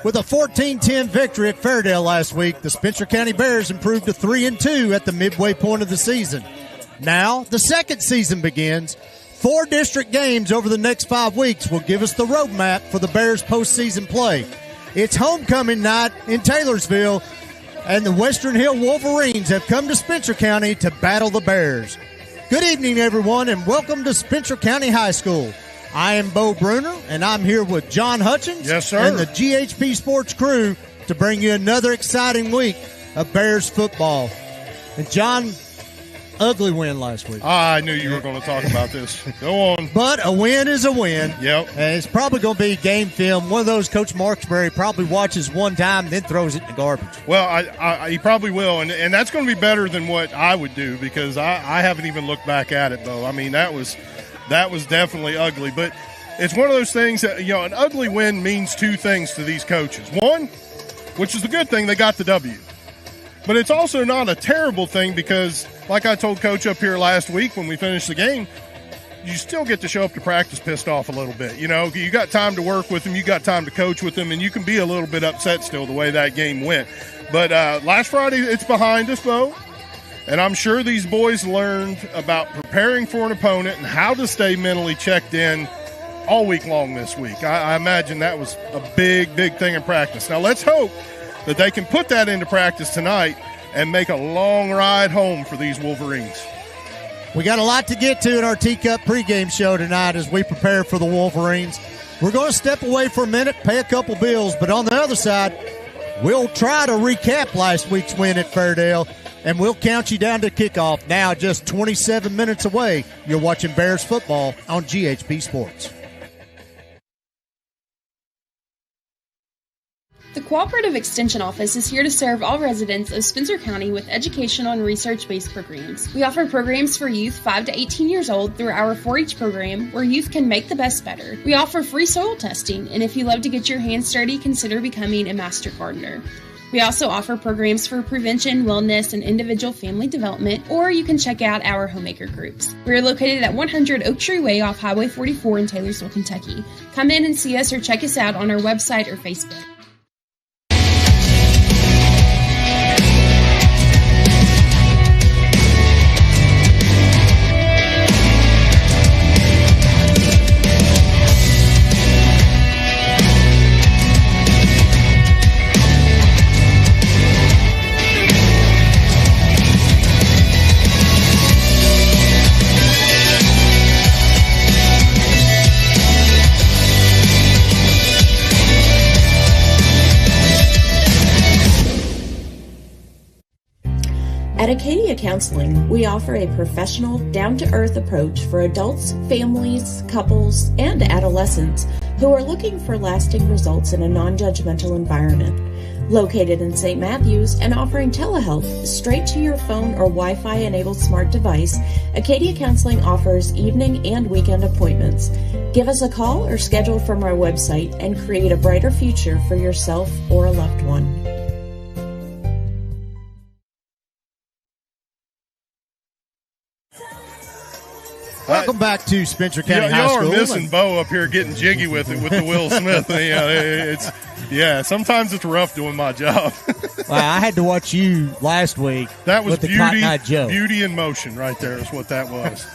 With a 14-10 victory at Fairdale last week, the Spencer County Bears improved to 3-2 at the midway point of the season. Now, the second season begins. 4 district games over the next 5 weeks will give us the roadmap for the Bears' postseason play. It's homecoming night in Taylorsville, and the Western Hill Wolverines have come to Spencer County to battle the Bears. Good evening, everyone, and welcome to Spencer County High School. I am Bo Bruner, and I'm here with John Hutchins and the GHP-SPORTS crew to bring you another exciting week of Bears football. And, John, ugly win last week. I knew you were going to talk about this. Go on. But a win is a win. Yep. And it's probably going to be game film. One of those Coach Marksbury probably watches one time, then throws it in the garbage. Well, he probably will, and that's going to be better than what I would do because I haven't even looked back at it, though. I mean, that was definitely ugly. But it's one of those things that, an ugly win means 2 things to these coaches. One, which is the good thing, they got the W. But it's also not a terrible thing because, like I told Coach up here last week when we finished the game, you still get to show up to practice pissed off a little bit. You got time to work with them, you got time to coach with them, and you can be a little bit upset still the way that game went. But last Friday, it's behind us, Bo. And I'm sure these boys learned about preparing for an opponent and how to stay mentally checked in all week long this week. I imagine that was a big, big thing in practice. Now, let's hope that they can put that into practice tonight and make a long ride home for these Wolverines. We got a lot to get to in our Teacup pregame show tonight as we prepare for the Wolverines. We're going to step away for a minute, pay a couple bills, but on the other side, we'll try to recap last week's win at Fairdale, and we'll count you down to kickoff. Now just 27 minutes away, you're watching Bears football on GHP-SPORTS. The Cooperative Extension Office is here to serve all residents of Spencer County with educational and research-based programs. We offer programs for youth 5 to 18 years old through our 4-H program, where youth can make the best better. We offer free soil testing, and if you love to get your hands dirty, consider becoming a master gardener. We also offer programs for prevention, wellness, and individual family development, or you can check out our homemaker groups. We are located at 100 Oak Tree Way off Highway 44 in Taylorsville, Kentucky. Come in and see us or check us out on our website or Facebook. At Acadia Counseling, we offer a professional, down-to-earth approach for adults, families, couples, and adolescents who are looking for lasting results in a non-judgmental environment. Located in St. Matthews and offering telehealth straight to your phone or Wi-Fi enabled smart device, Acadia Counseling offers evening and weekend appointments. Give us a call or schedule from our website and create a brighter future for yourself or a loved one. Welcome back to Spencer County High School. Y'all are missing Bo up here getting jiggy with it with the Will Smith. Sometimes it's rough doing my job. Well, I had to watch you last week. That was with the Cotton Eye Joe. Beauty in motion right there is what that was.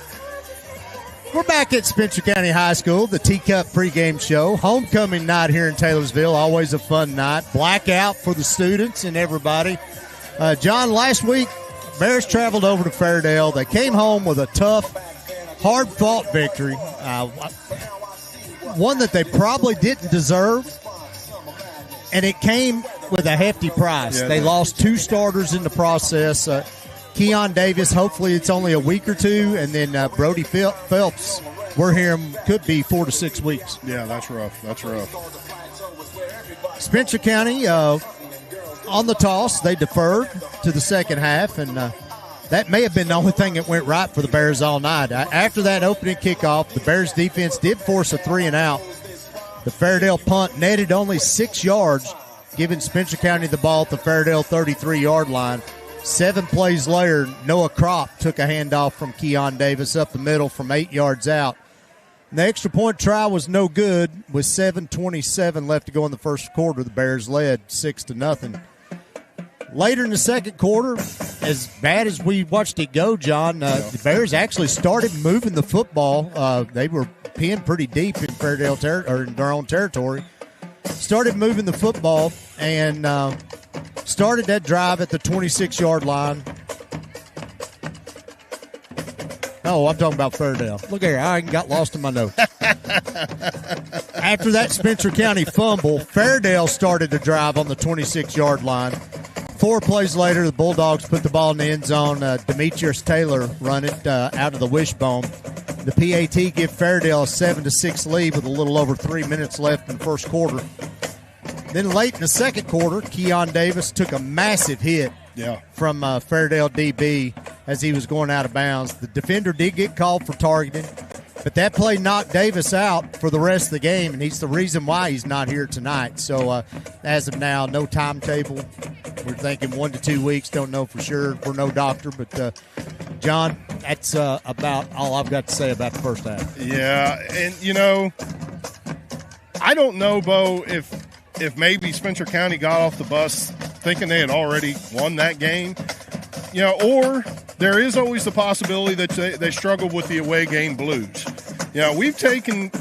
We're back at Spencer County High School, the Teacup pregame show. Homecoming night here in Taylorsville, always a fun night. Blackout for the students and everybody. John, last week, Bears traveled over to Fairdale. They came home with a tough, hard-fought victory, one that they probably didn't deserve, and it came with a hefty price. They lost 2 starters in the process. Keon Davis, hopefully it's only a week or 2, and then Brody Phelps, we're hearing could be 4 to 6 weeks. Yeah, that's rough. Spencer County, on the toss, they deferred to the second half, and that may have been the only thing that went right for the Bears all night. After that opening kickoff, the Bears defense did force a 3-and-out. The Fairdale punt netted only 6 yards, giving Spencer County the ball at the Fairdale 33-yard line. 7 plays later, Noah Kropp took a handoff from Keon Davis up the middle from 8 yards out. The extra point try was no good. With 7:27 left to go in the first quarter, the Bears led 6-0. Later in the second quarter, as bad as we watched it go, John, the Bears actually started moving the football. They were pinned pretty deep in Fairdale or in their own territory. Started moving the football and started that drive at the 26-yard line. Oh, I'm talking about Fairdale. Look here, I got lost in my notes. After that Spencer County fumble, Fairdale started to drive on the 26-yard line. 4 plays later, the Bulldogs put the ball in the end zone. Demetrius Taylor run it out of the wishbone. The PAT give Fairdale a 7-6 lead with a little over 3 minutes left in the first quarter. Then late in the second quarter, Keon Davis took a massive hit from Fairdale DB as he was going out of bounds. The defender did get called for targeting, but that play knocked Davis out for the rest of the game, and he's the reason why he's not here tonight. So as of now, no timetable. We're thinking 1 to 2 weeks. Don't know for sure. We're no doctor, but John, that's about all I've got to say about the first half. Yeah, and I don't know, Bo, if maybe Spencer County got off the bus thinking they had already won that game, or there is always the possibility that they struggled with the away game blues. We've taken it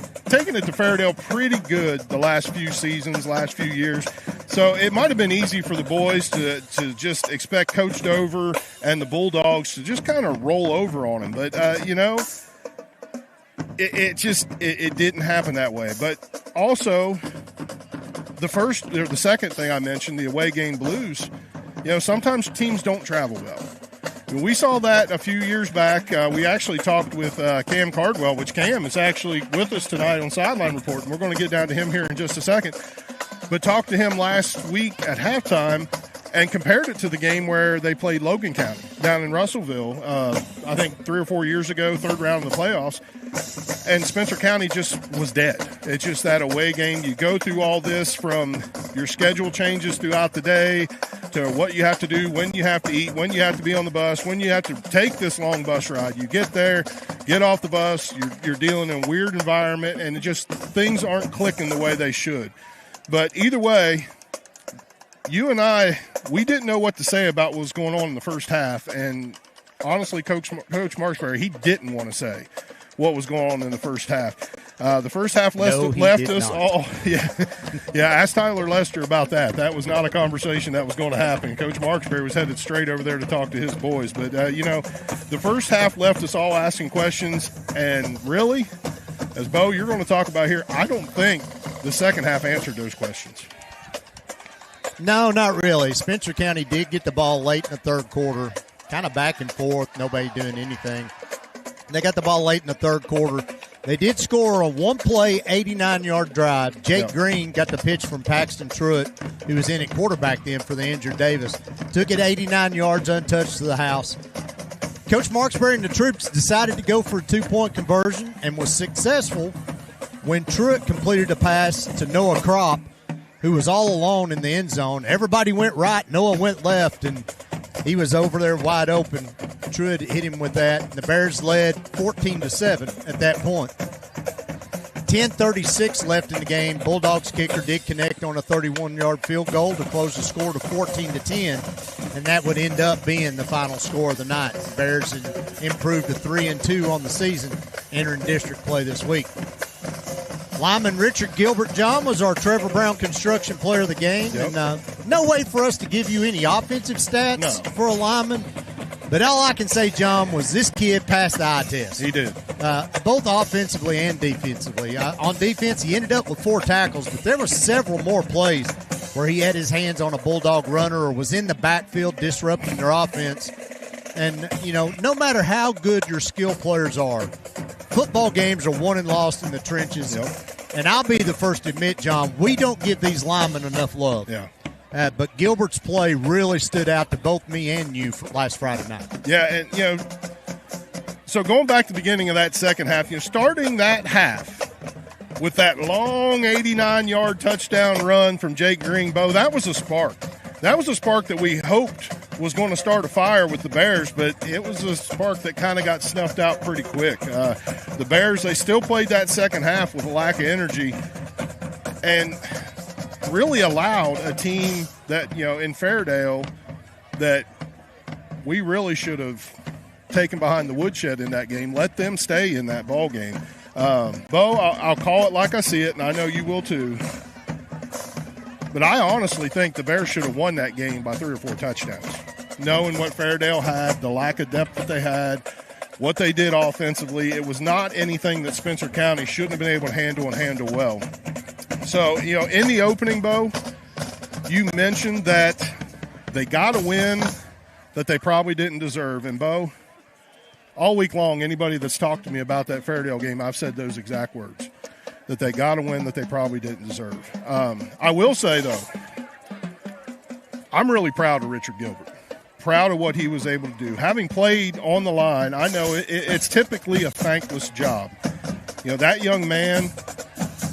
to Fairdale pretty good the last few seasons, last few years. So it might have been easy for the boys to just expect Coach Dover and the Bulldogs to just kind of roll over on him. But, it didn't happen that way. But also, the second thing I mentioned, the away game blues, sometimes teams don't travel well. We saw that a few years back. We actually talked with Cam Cardwell, which Cam is actually with us tonight on Sideline Report, and we're going to get down to him here in just a second. But talked to him last week at halftime and compared it to the game where they played Logan County down in Russellville, I think 3 or 4 years ago, third round of the playoffs. And Spencer County just was dead. It's just that away game. You go through all this from your schedule changes throughout the day to what you have to do, when you have to eat, when you have to be on the bus, when you have to take this long bus ride. You get there, get off the bus, you're dealing in a weird environment, and things aren't clicking the way they should. But either way, you and I, we didn't know what to say about what was going on in the first half. And honestly, Coach Marksberry, he didn't want to say what was going on in the first half. The first half left us all. Yeah, ask Tyler Lester about that. That was not a conversation that was going to happen. Coach Marksberry was headed straight over there to talk to his boys. But, the first half left us all asking questions. And really, as Bo, you're going to talk about here, I don't think the second half answered those questions. No, not really. Spencer County did get the ball late in the third quarter, kind of back and forth, nobody doing anything. They got the ball late in the third quarter. They did score a one-play, 89-yard drive. Jake Green got the pitch from Paxton Truitt, who was in at quarterback then for the injured Davis. Took it 89 yards untouched to the house. Coach Marksberry and the troops decided to go for a two-point conversion and was successful when Truitt completed a pass to Noah Kropp, who was all alone in the end zone. Everybody went right, Noah went left, and he was over there wide open. Truitt hit him with that. The Bears led 14-7 at that point. 10:36 left in the game. Bulldogs kicker did connect on a 31-yard field goal to close the score to 14-10, and that would end up being the final score of the night. The Bears improved to 3-2 on the season, entering district play this week. Lineman Richard Gilbert, John, was our Trevor Brown Construction Player of the Game. Yep. And no way for us to give you any offensive stats for a lineman. But all I can say, John, was this kid passed the eye test. He did. Both offensively and defensively. On defense, he ended up with 4 tackles, but there were several more plays where he had his hands on a Bulldog runner or was in the backfield disrupting their offense. And, no matter how good your skill players are, football games are won and lost in the trenches. Yep. And I'll be the first to admit, John, we don't give these linemen enough love. Yeah. But Gilbert's play really stood out to both me and you last Friday night. Yeah, and, so going back to the beginning of that second half, starting that half with that long 89-yard touchdown run from Jake Green, Bo, that was a spark. That was a spark that we hoped was going to start a fire with the Bears, but it was a spark that kind of got snuffed out pretty quick. The Bears, they still played that second half with a lack of energy and really allowed a team that, in Fairdale, that we really should have taken behind the woodshed in that game, let them stay in that ball game. Bo, I'll call it like I see it, and I know you will too. But I honestly think the Bears should have won that game by 3 or 4 touchdowns. Knowing what Fairdale had, the lack of depth that they had, what they did offensively, it was not anything that Spencer County shouldn't have been able to handle well. So, in the opening, Bo, you mentioned that they got a win that they probably didn't deserve. And, Bo, all week long, anybody that's talked to me about that Fairdale game, I've said those exact words, that they got a win that they probably didn't deserve. I will say, though, I'm really proud of Richard Gilbert, proud of what he was able to do. Having played on the line, I know it's typically a thankless job. That young man,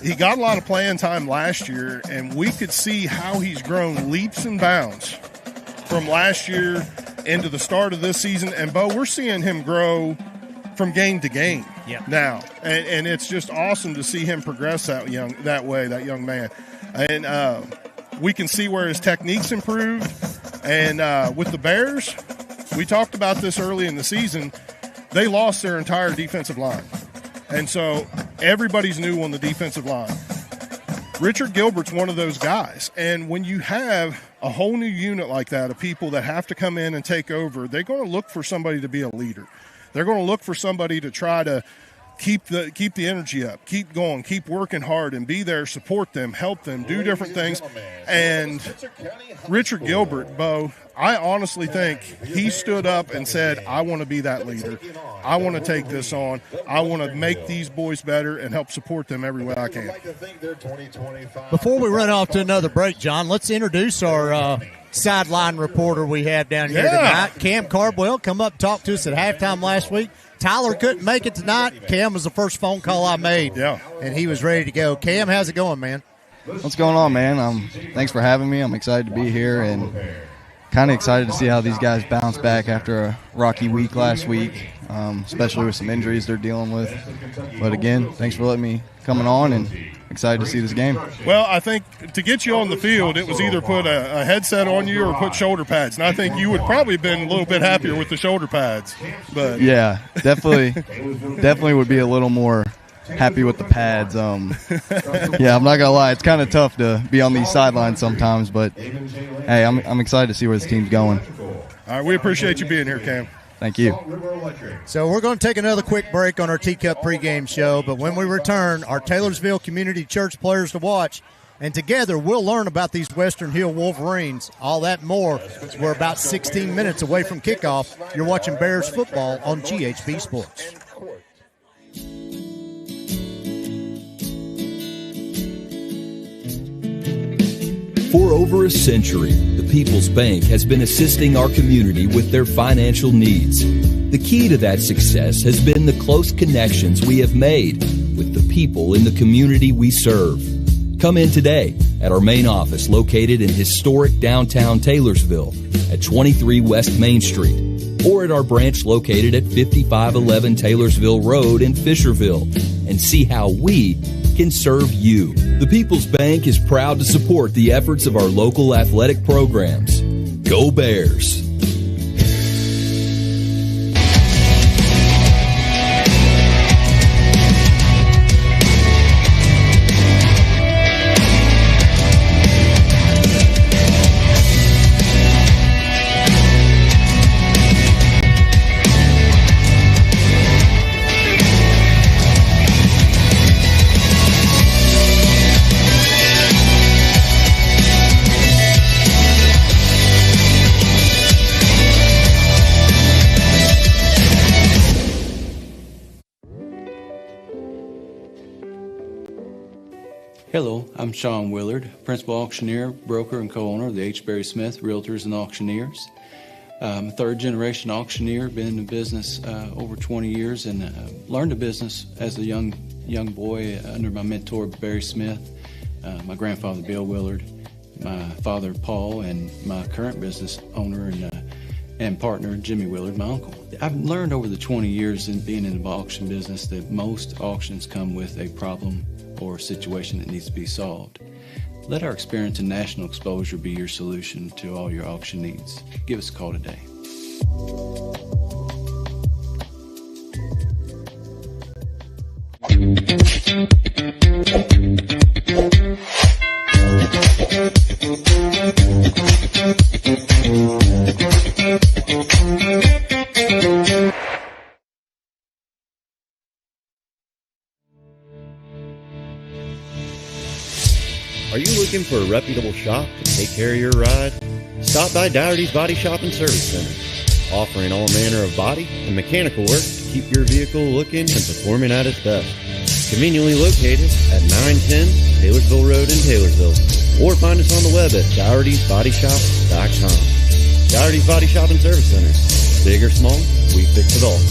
he got a lot of playing time last year, and we could see how he's grown leaps and bounds from last year into the start of this season. And, Bo, we're seeing him grow from game to game now. And it's just awesome to see him progress that young man. And we can see where his technique's improved. And with the Bears, we talked about this early in the season, they lost their entire defensive line. And so everybody's new on the defensive line. Richard Gilbert's one of those guys. And when you have a whole new unit like that of people that have to come in and take over, they're going to look for somebody to be a leader. They're going to look for somebody to try to keep the energy up, keep going, keep working hard, and be there, support them, help them, do different things. And Richard Gilbert, Bo, I honestly think he stood up and said, I want to be that leader. I want to take this on. I want to make these boys better and help support them every way I can. Before we run off to another break, John, let's introduce our sideline reporter we have down here tonight. Cam Cardwell come up and talked to us at halftime last week. Tyler couldn't make it tonight. Cam was the first phone call I made, and he was ready to go. Cam, how's it going, man? What's going on, man? Thanks for having me. I'm excited to be here and kind of excited to see how these guys bounce back after a rocky week last week, especially with some injuries they're dealing with. But, again, thanks for letting me come on and excited to see this game. Well, I think to get you on the field, it was either put a headset on you or put shoulder pads. And I think you would probably have been a little bit happier with the shoulder pads. But yeah, definitely would be a little more happy with the pads. Yeah, I'm not gonna lie, it's kind of tough to be on these sidelines sometimes, but hey, I'm excited to see where this team's going. All right, we appreciate you being here, Cam. Thank you. So we're going to take another quick break on our Teacup pregame show, but when we return, our Taylorsville Community Church players to watch, and together we'll learn about these Western Hill Wolverines. All that more. We're about 16 minutes away from kickoff. You're watching Bears football on GHP-SPORTS. For over a century, the People's Bank has been assisting our community with their financial needs. The key to that success has been the close connections we have made with the people in the community we serve. Come in today at our main office located in historic downtown Taylorsville at 23 West Main Street, or at our branch located at 5511 Taylorsville Road in Fisherville, and see how we can serve you. The People's Bank is proud to support the efforts of our local athletic programs. Go Bears! Hello, I'm Sean Willard, Principal Auctioneer, Broker, and Co-owner of the H. Berry Smith Realtors and Auctioneers. I'm a third-generation auctioneer, been in the business over 20 years, and learned the business as a young boy under my mentor, Barry Smith, my grandfather, Bill Willard, my father, Paul, and my current business owner and and partner Jimmy Willard, my uncle. I've learned over the 20 years in being in the auction business that most auctions come with a problem or a situation that needs to be solved. Let our experience and national exposure be your solution to all your auction needs. Give us a call today. Are you looking for a reputable shop to take care of your ride? Stop by Dougherty's Body Shop and Service Center, offering all manner of body and mechanical work to keep your vehicle looking and performing at its best. Conveniently located at 910 Taylorsville Road in Taylorsville, or find us on the web at Dougherty'sBodyShop.com. Dougherty's Body Shop and Service Center. Big or small, we fix it all.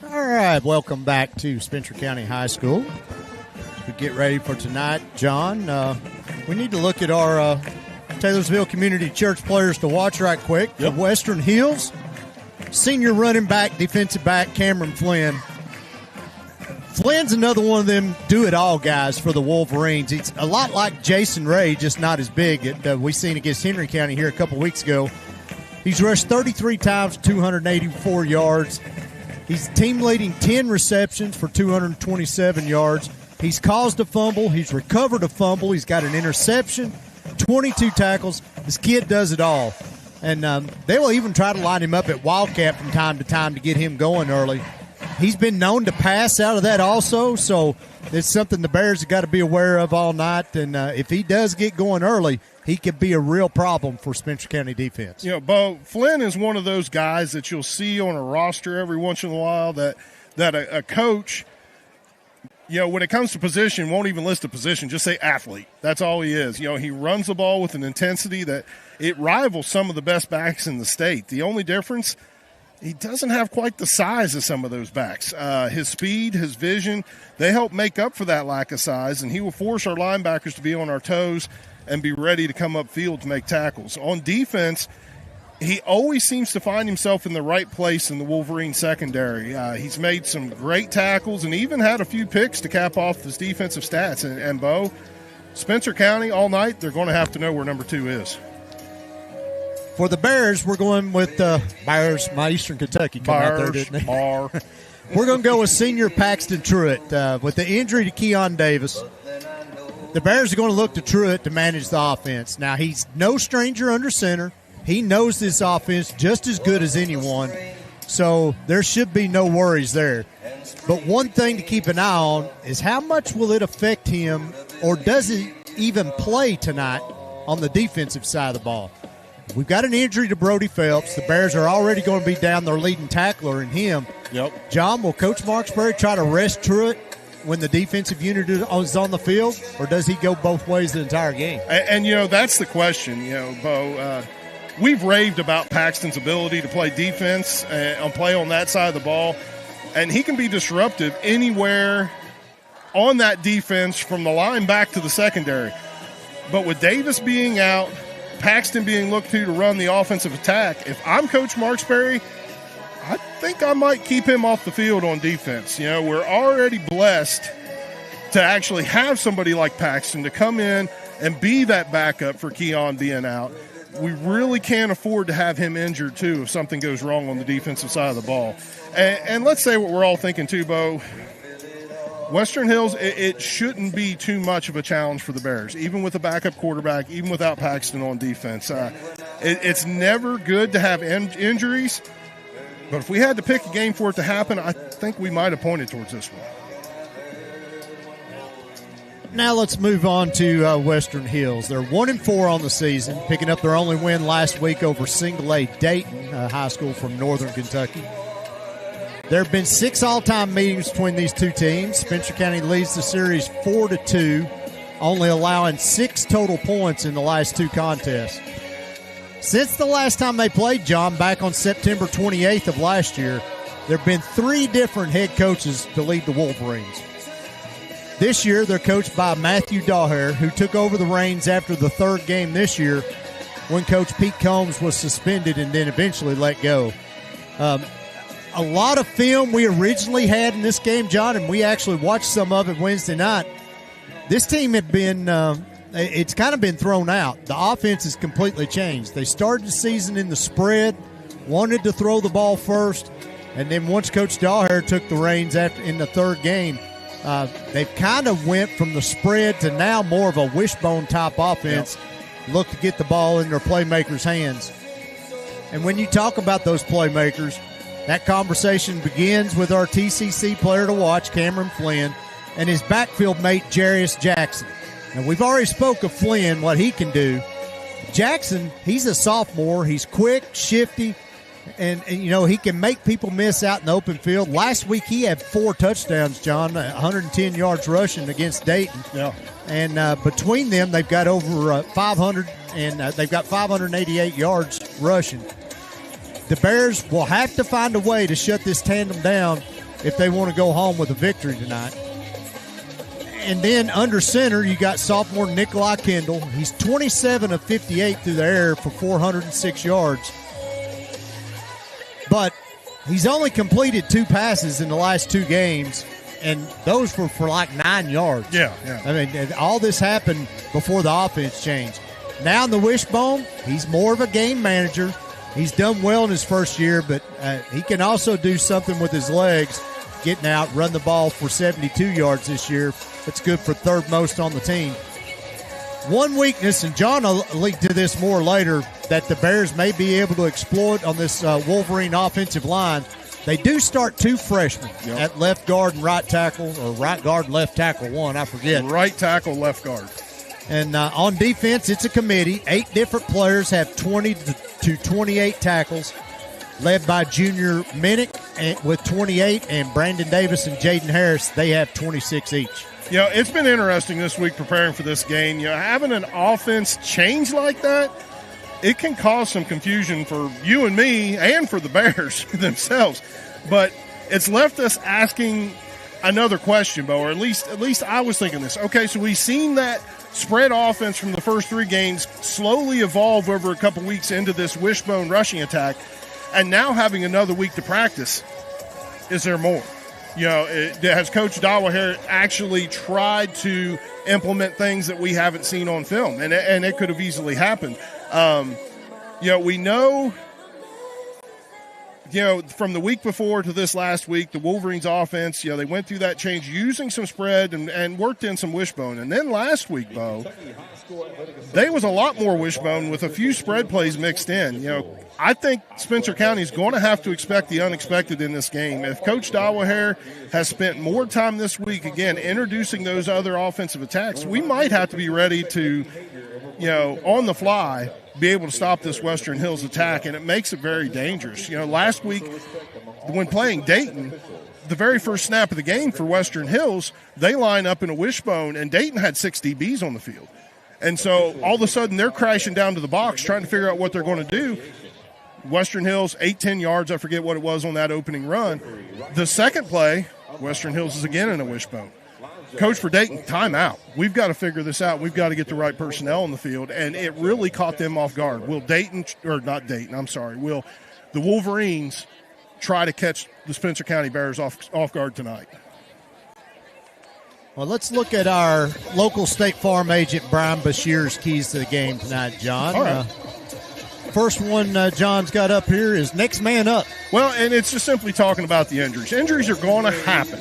All right, welcome back to Spencer County High School. As we get ready for tonight, John, we need to look at our Taylorsville Community Church players to watch right quick. Yep. The Western Hills, senior running back, defensive back, Cameron Flynn. Flynn's another one of them do-it-all guys for the Wolverines. He's a lot like Jason Ray, just not as big. We seen against Henry County here a couple weeks ago. He's rushed 33 times, 284 yards. He's team-leading 10 receptions for 227 yards. He's caused a fumble. He's recovered a fumble. He's got an interception, 22 tackles. This kid does it all. And they will even try to line him up at Wildcat from time to time to get him going early. He's been known to pass out of that also, so it's something the Bears have got to be aware of all night. And if he does get going early, he could be a real problem for Spencer County defense. You know, Bo, Flynn is one of those guys that you'll see on a roster every once in a while that a coach, you know, when it comes to position, won't even list a position, just say athlete. That's all he is. You know, he runs the ball with an intensity that it rivals some of the best backs in the state. The only difference, he doesn't have quite the size of some of those backs. His speed, his vision, they help make up for that lack of size, and he will force our linebackers to be on our toes and be ready to come upfield to make tackles. On defense, he always seems to find himself in the right place in the Wolverine secondary. He's made some great tackles and even had a few picks to cap off his defensive stats. And Bo, Spencer County all night, they're going to have to know where number 2 is. For the Bears, we're going with Bears, my Eastern Kentucky come out there, didn't they? We're going to go with senior Paxton Truitt. With the injury to Keon Davis, the Bears are going to look to Truitt to manage the offense. Now, he's no stranger under center. He knows this offense just as good as anyone, so there should be no worries there. But one thing to keep an eye on is how much will it affect him, or does he even play tonight on the defensive side of the ball? We've got an injury to Brody Phelps. The Bears are already going to be down their leading tackler in him. Yep. John, will Coach Marksbury try to rest Truitt when the defensive unit is on the field, or does he go both ways the entire game? And you know, that's the question, you know, Bo. We've raved about Paxton's ability to play defense and play on that side of the ball, and he can be disruptive anywhere on that defense from the line back to the secondary. But with Davis being out, Paxton being looked to run the offensive attack, if I'm Coach Marksbury, I think I might keep him off the field on defense. You know, we're already blessed to actually have somebody like Paxton to come in and be that backup for Keon being out. We really can't afford to have him injured, too, if something goes wrong on the defensive side of the ball. And let's say what we're all thinking, too, Bo. Western Hills, it shouldn't be too much of a challenge for the Bears, even with a backup quarterback, even without Paxton on defense. It's never good to have injuries, but if we had to pick a game for it to happen, I think we might have pointed towards this one. Now let's move on to Western Hills. They're 1-4 on the season, picking up their only win last week over Single A Dayton High School from Northern Kentucky. There have been 6 all-time meetings between these two teams. Spencer County leads the series 4-2, only allowing 6 total points in the last 2 contests. Since the last time they played, John, back on September 28th of last year, there have been 3 different head coaches to lead the Wolverines. This year, they're coached by Matthew Daugher, who took over the reins after the 3rd game this year when Coach Pete Combs was suspended and then eventually let go. A lot of film we originally had in this game, John, and we actually watched some of it Wednesday night. This team had been it's kind of been thrown out. The offense has completely changed. They started the season in the spread, wanted to throw the ball first, and then once Coach Daugher took the reins in the 3rd game, they've kind of went from the spread to now more of a wishbone-type offense, look to get the ball in their playmakers' hands. And when you talk about those playmakers, that conversation begins with our TCC player to watch, Cameron Flynn, and his backfield mate, Jarius Jackson. And we've already spoke of Flynn, what he can do. Jackson, he's a sophomore. He's quick, shifty, and you know, he can make people miss out in the open field. Last week he had 4 touchdowns, John, 110 yards rushing against Dayton. Yeah. And between them, they've got over 500, and they've got 588 yards rushing. The Bears will have to find a way to shut this tandem down if they want to go home with a victory tonight. And then under center, you got sophomore Nikolai Kendall. He's 27 of 58 through the air for 406 yards. But he's only completed 2 passes in the last 2 games, and those were for like 9 yards. Yeah. I mean, all this happened before the offense changed. Now in the wishbone, he's more of a game manager. He's done well in his first year, but he can also do something with his legs, getting out, run the ball for 72 yards this year. That's good for 3rd most on the team. One weakness, and John will link to this more later, that the Bears may be able to exploit on this Wolverine offensive line. They do start 2 freshmen at left guard and right tackle, or right guard and left tackle one, I forget. Right tackle, left guard. And on defense, it's a committee. 8 different players have 20 to 28 tackles, led by Junior Minnick with 28, and Brandon Davis and Jaden Harris, they have 26 each. It's been interesting this week preparing for this game. Having an offense change like that, it can cause some confusion for you and me and for the Bears themselves. But it's left us asking another question, Bo, or at least I was thinking this. Okay, so we've seen that spread offense from the first 3 games slowly evolve over a couple weeks into this wishbone rushing attack, and now having another week to practice. Is there more? Has Coach Dawaher actually tried to implement things that we haven't seen on film? And it could have easily happened. We know, from the week before to this last week, the Wolverines offense, they went through that change using some spread and worked in some wishbone. And then last week, Bo, there was a lot more wishbone with a few spread plays mixed in. I think Spencer County is going to have to expect the unexpected in this game. If Coach Dawaher has spent more time this week, again, introducing those other offensive attacks, we might have to be ready to, on the fly, be able to stop this Western Hills attack, and it makes it very dangerous. Last week when playing Dayton, the very first snap of the game for Western Hills, they line up in a wishbone, and Dayton had 6 DBs on the field. And so all of a sudden they're crashing down to the box trying to figure out what they're going to do. Western Hills, 8-10 yards, I forget what it was on that opening run. The second play, Western Hills is again in a wishbone. Coach for Dayton, timeout. We've got to figure this out. We've got to get the right personnel on the field, and it really caught them off guard. Will the Wolverines try to catch the Spencer County Bears off guard tonight? Well, let's look at our local State Farm agent, Brian Bashir's keys to the game tonight, John. All right. First one John's got up here is next man up. Well, and it's just simply talking about the injuries. Injuries are going to happen,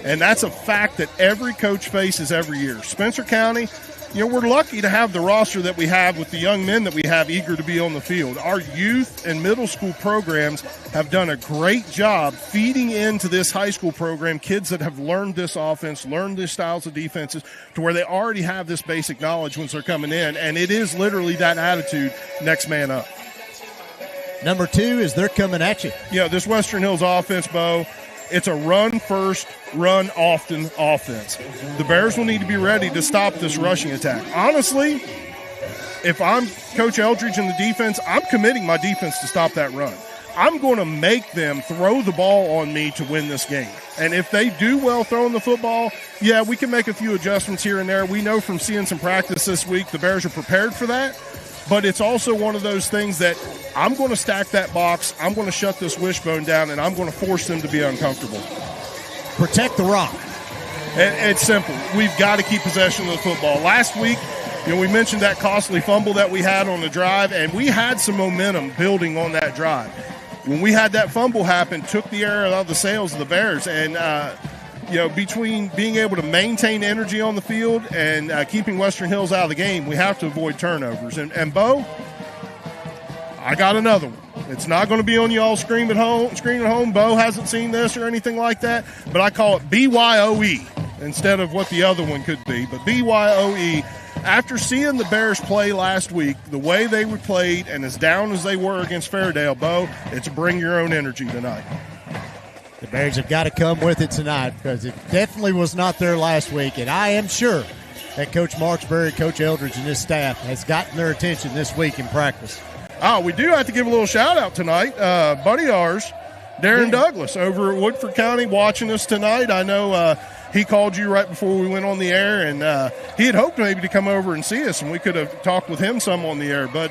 and that's a fact that every coach faces every year. Spencer County, we're lucky to have the roster that we have with the young men that we have eager to be on the field. Our youth and middle school programs have done a great job feeding into this high school program kids that have learned this offense, learned these styles of defenses, to where they already have this basic knowledge once they're coming in, and it is literally that attitude, next man up. Number 2 is they're coming at you. This Western Hills offense, Bo, it's a run-first, run-often offense. The Bears will need to be ready to stop this rushing attack. Honestly, if I'm Coach Eldridge in the defense, I'm committing my defense to stop that run. I'm going to make them throw the ball on me to win this game. And if they do well throwing the football, we can make a few adjustments here and there. We know from seeing some practice this week the Bears are prepared for that. But it's also one of those things that I'm going to stack that box, I'm going to shut this wishbone down, and I'm going to force them to be uncomfortable. Protect the rock. It's simple. We've got to keep possession of the football. Last week, we mentioned that costly fumble that we had on the drive, and we had some momentum building on that drive. When we had that fumble happen, took the air out of the sails of the Bears, and between being able to maintain energy on the field and keeping Western Hills out of the game, we have to avoid turnovers. And Bo, I got another one. It's not going to be on y'all's screen at home. Bo hasn't seen this or anything like that, but I call it BYOE instead of what the other one could be. But BYOE, after seeing the Bears play last week, the way they were played and as down as they were against Fairdale, Bo, it's bring your own energy tonight. The Bears have got to come with it tonight because it definitely was not there last week, and I am sure that Coach Marksbury, Coach Eldridge, and his staff has gotten their attention this week in practice. We do have to give a little shout-out tonight. Buddy ours, Darren Douglas over at Woodford County watching us tonight. I know he called you right before we went on the air, and he had hoped maybe to come over and see us, and we could have talked with him some on the air. But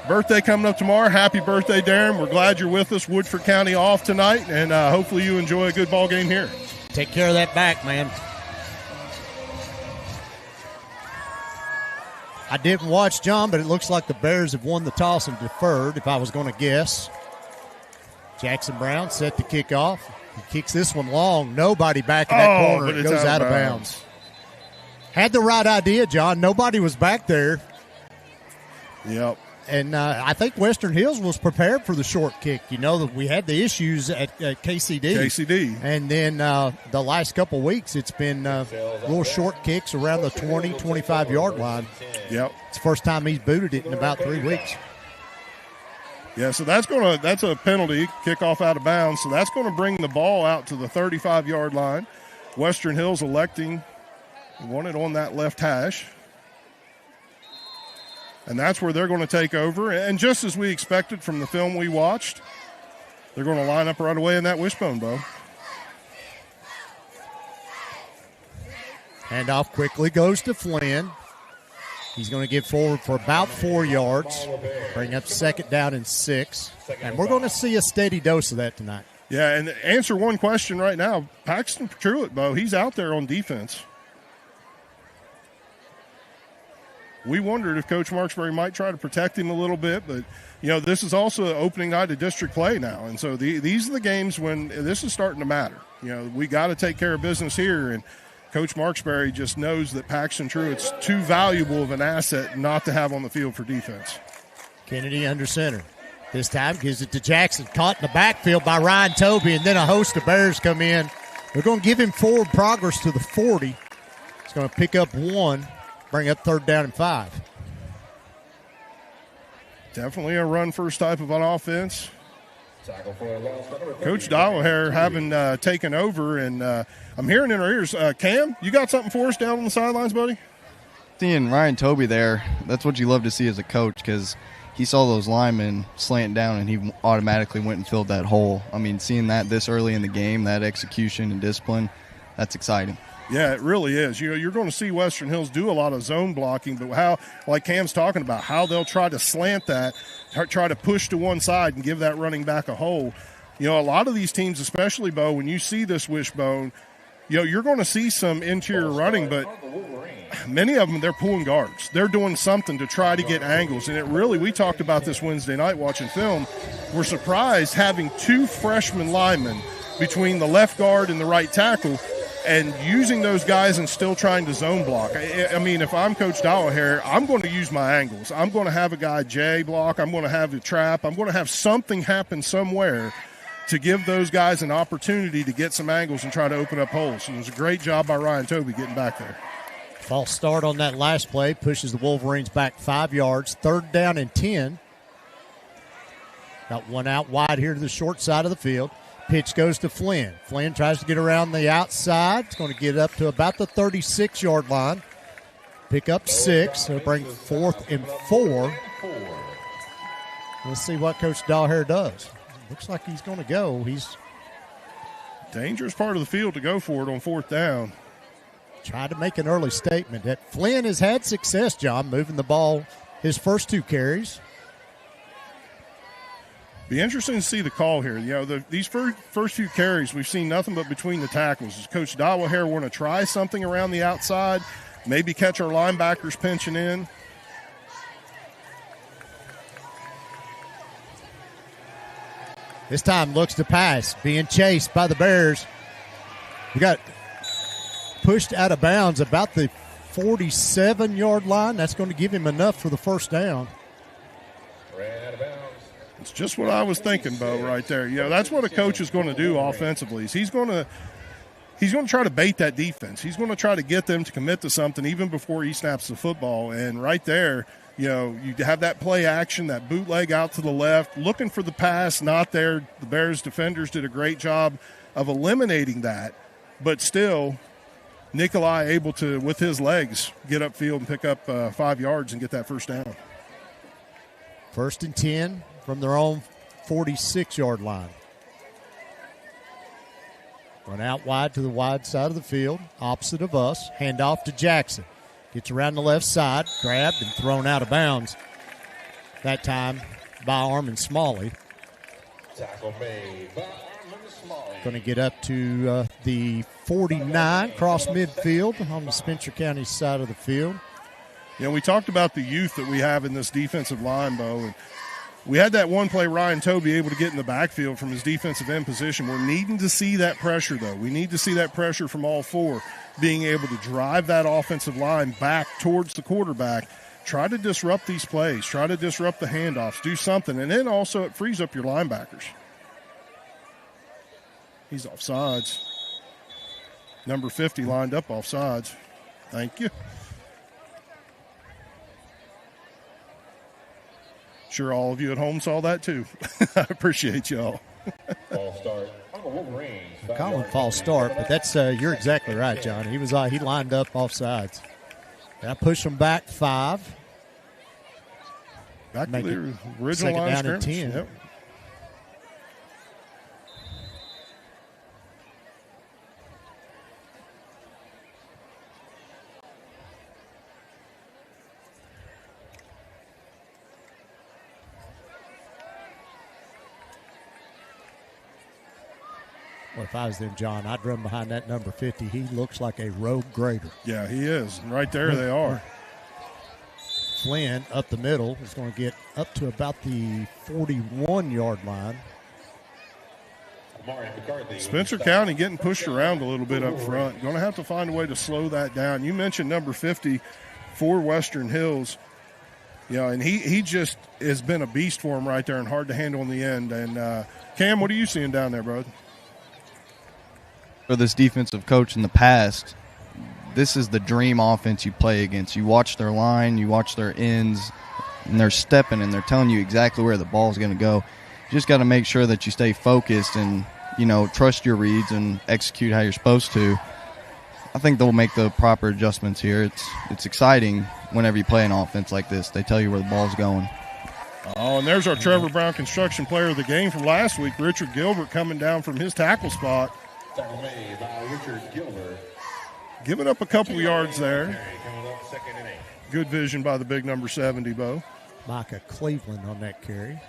birthday coming up tomorrow. Happy birthday, Darren. We're glad you're with us. Woodford County off tonight, and hopefully you enjoy a good ball game here. Take care of that back, man. I didn't watch, John, but it looks like the Bears have won the toss and deferred, if I was going to guess. Jackson Brown set to kick off. He kicks this one long. Nobody back in that corner. It goes out of bounds. Had the right idea, John. Nobody was back there. Yep. And I think Western Hills was prepared for the short kick. You know, that we had the issues at KCD. And then the last couple weeks, it's been little short kicks around the 20, 25-yard line. Yep. It's the first time he's booted it in about 3 weeks. Yeah, so that's a penalty, kickoff out of bounds. So that's going to bring the ball out to the 35-yard line. Western Hills electing to want it on that left hash. And that's where they're going to take over. And just as we expected from the film we watched, they're going to line up right away in that wishbone, Bo. Handoff quickly goes to Flynn. He's going to get forward for about 4 yards, bring up second down and 6. And we're going to see a steady dose of that tonight. Yeah, and answer one question right now. Paxton Truitt, Bo, he's out there on defense. We wondered if Coach Marksbury might try to protect him a little bit, but, you know, this is also an opening night of district play now. And so these are the games when this is starting to matter. You know, we got to take care of business here, and Coach Marksbury just knows that Paxton Truitt's too valuable of an asset not to have on the field for defense. Kennedy under center. This time gives it to Jackson. Caught in the backfield by Ryan Tobey, and then a host of Bears come in. They're going to give him forward progress to the 40. He's going to pick up 1, bring up third down and 5. Definitely a run-first type of an offense. Coach Dowaher having taken over, and I'm hearing in our ears, Cam, you got something for us down on the sidelines, buddy? Seeing Ryan Tobey there, that's what you love to see as a coach, because he saw those linemen slant down and he automatically went and filled that hole. I mean, seeing that this early in the game, that execution and discipline, that's exciting. Yeah, it really is. You know, you're going to see Western Hills do a lot of zone blocking, but how, like Cam's talking about, how they'll try to slant that, try to push to one side and give that running back a hole. You know, a lot of these teams, especially, Bo, when you see this wishbone, you know, you're going to see some interior running, but many of them, they're pulling guards. They're doing something to try to get angles. And it really, we talked about this Wednesday night watching film. We're surprised having 2 freshman linemen between the left guard and the right tackle and using those guys and still trying to zone block. I mean, if I'm Coach Dowaher, I'm going to use my angles. I'm going to have a guy J block. I'm going to have a trap. I'm going to have something happen somewhere to give those guys an opportunity to get some angles and try to open up holes. And it was a great job by Ryan Tobey getting back there. False start on that last play pushes the Wolverines back 5 yards. Third down and 10. Got one out wide here to the short side of the field. Pitch goes to Flynn. Flynn tries to get around the outside. It's going to get up to about the 36-yard line. Pick up 6. He'll bring 4th and 4. Let's see what Coach Dahlhair does. Looks like he's going to go. He's dangerous part of the field to go for it on 4th down. Tried to make an early statement that Flynn has had success, John, moving the ball his first 2 carries. Be interesting to see the call here. You know, these first few carries, we've seen nothing but between the tackles. Does Coach Dawaher want to try something around the outside, maybe catch our linebackers pinching in? This time looks to pass, being chased by the Bears. We got pushed out of bounds about the 47-yard line. That's going to give him enough for the first down. It's just what I was thinking, Bo, right there. You know, that's what a coach is going to do offensively. He's going to try to bait that defense. He's going to try to get them to commit to something even before he snaps the football. And right there, you know, you have that play action, that bootleg out to the left, looking for the pass, not there. The Bears defenders did a great job of eliminating that. But still, Nikolai able to, with his legs, get upfield and pick up 5 yards and get that first down. 1st and 10 from their own 46-yard line. Run out wide to the wide side of the field, opposite of us. Hand off to Jackson. Gets around the left side, grabbed and thrown out of bounds. That time by Armin Smalley. Tackle made by Armin Smalley. Going to get up to the 49, cross midfield on the Spencer County side of the field. You know, we talked about the youth that we have in this defensive line, Bo, and we had that one play, Ryan Toby able to get in the backfield from his defensive end position. We're needing to see that pressure, though. We need to see that pressure from all four, being able to drive that offensive line back towards the quarterback, try to disrupt these plays, try to disrupt the handoffs, do something, and then also it frees up your linebackers. He's offsides. Number 50 lined up offsides. Thank you. Sure all of you at home saw that too. I appreciate y'all. False start on the Wolverines. Call him false start, but that's you're exactly right, John. He lined up offsides. I push him back 5. Back to the original line of scrimmage. 10. Yep. Well, if I was them, John, I'd run behind that number 50. He looks like a rogue grader. Yeah, he is. And right there they are. Flynn up the middle is going to get up to about the 41-yard line. Spencer County getting pushed around a little bit up front. Going to have to find a way to slow that down. You mentioned number 50 for Western Hills. Yeah, and he just has been a beast for him right there and hard to handle in the end. And, Cam, what are you seeing down there, bro? For this defensive coach in the past, this is the dream offense you play against. You watch their line, you watch their ends, and they're stepping and they're telling you exactly where the ball is going to go. You just got to make sure that you stay focused and, trust your reads and execute how you're supposed to. I think they'll make the proper adjustments here. It's exciting whenever you play an offense like this. They tell you where the ball's going. Oh, and there's our Trevor Brown Construction Player of the Game from last week, Richard Gilbert, coming down from his tackle spot. Tackle made by Richard Gilbert. Giving up a couple yards there. Good vision by the big number 70, Bo. Micah Cleveland on that carry.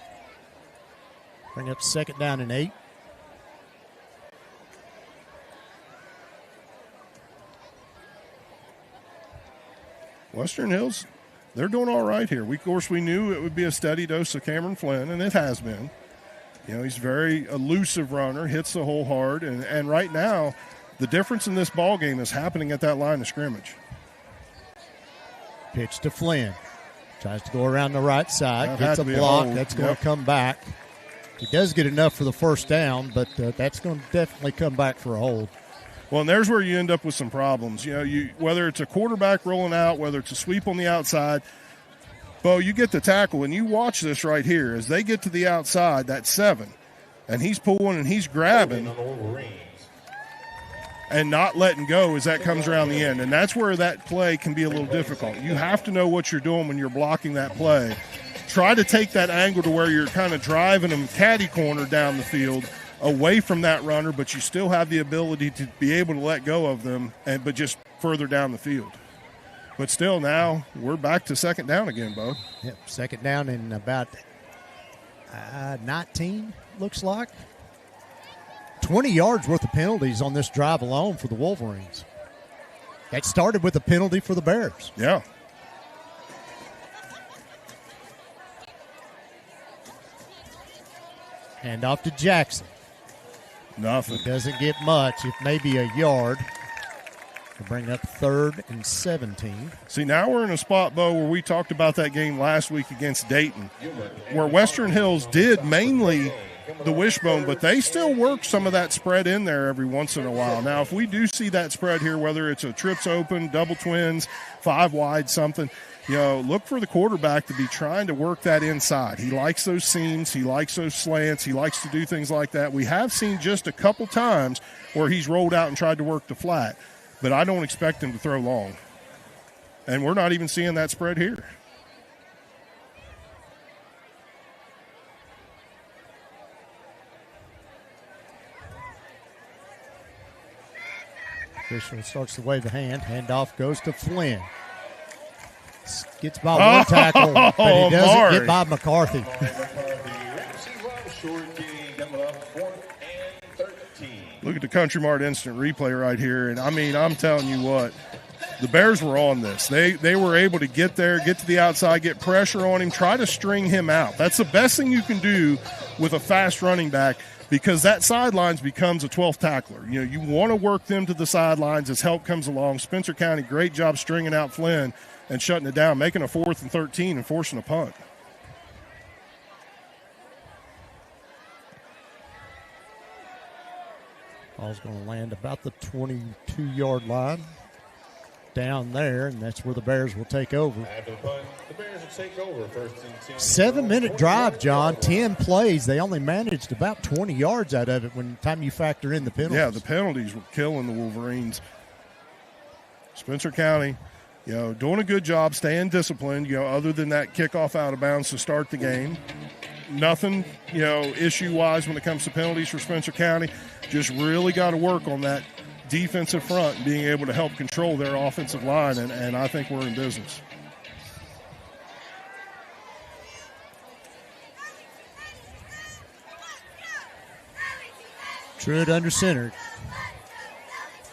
Bring up 2nd down and 8. Western Hills, they're doing all right here. Of course, we knew it would be a steady dose of Cameron Flynn, and it has been. He's a very elusive runner, hits the hole hard, and right now, the difference in this ball game is happening at that line of scrimmage. Pitch to Flynn. Tries to go around the right side. Gets a block. That's going to come back. He does get enough for the first down, but that's going to definitely come back for a hold. Well, and there's where you end up with some problems. Whether it's a quarterback rolling out, whether it's a sweep on the outside, Bo, you get the tackle, and you watch this right here. As they get to the outside, that's 7, and he's pulling and he's grabbing and not letting go as that comes around the end. And that's where that play can be a little difficult. You have to know what you're doing when you're blocking that play. Try to take that angle to where you're kind of driving them catty corner down the field away from that runner, but you still have the ability to be able to let go of them, but just further down the field. But still, now we're back to 2nd down again, Bo. Yep, 2nd down in about 19, looks like. 20 yards worth of penalties on this drive alone for the Wolverines. That started with a penalty for the Bears. Yeah. Hand off to Jackson. Nothing. He doesn't get much, if maybe a yard. To bring up 3rd and 17. See, now we're in a spot, Bo, where we talked about that game last week against Dayton, where Western Hills did mainly the wishbone, but they still work some of that spread in there every once in a while. Now, if we do see that spread here, whether it's a trips open, double twins, 5 wide, something, look for the quarterback to be trying to work that inside. He likes those seams. He likes those slants. He likes to do things like that. We have seen just a couple times where he's rolled out and tried to work the flat, but I don't expect him to throw long. And we're not even seeing that spread here. Official starts to wave the hand. Handoff goes to Flynn. Gets by one tackle, but he doesn't get by McCarthy. Look at the Country Mart instant replay right here. And, I mean, I'm telling you what, the Bears were on this. They were able to get there, get to the outside, get pressure on him, try to string him out. That's the best thing you can do with a fast running back, because that sidelines becomes a 12th tackler. You know, you want to work them to the sidelines as help comes along. Spencer County, great job stringing out Flynn and shutting it down, making a 4th and 13 and forcing a punt. Ball's going to land about the 22-yard line down there, and that's where the Bears will take over. After the punt, the Bears will take over. 1st and 10. 7-minute drive, John. 10 plays. They only managed about 20 yards out of it when time you factor in the penalties. Yeah, the penalties were killing the Wolverines. Spencer County, you know, doing a good job, staying disciplined, you know, other than that kickoff out of bounds to start the game. Nothing, you know, issue-wise when it comes to penalties for Spencer County. Just really got to work on that defensive front and being able to help control their offensive line, and I think we're in business. Truitt under center.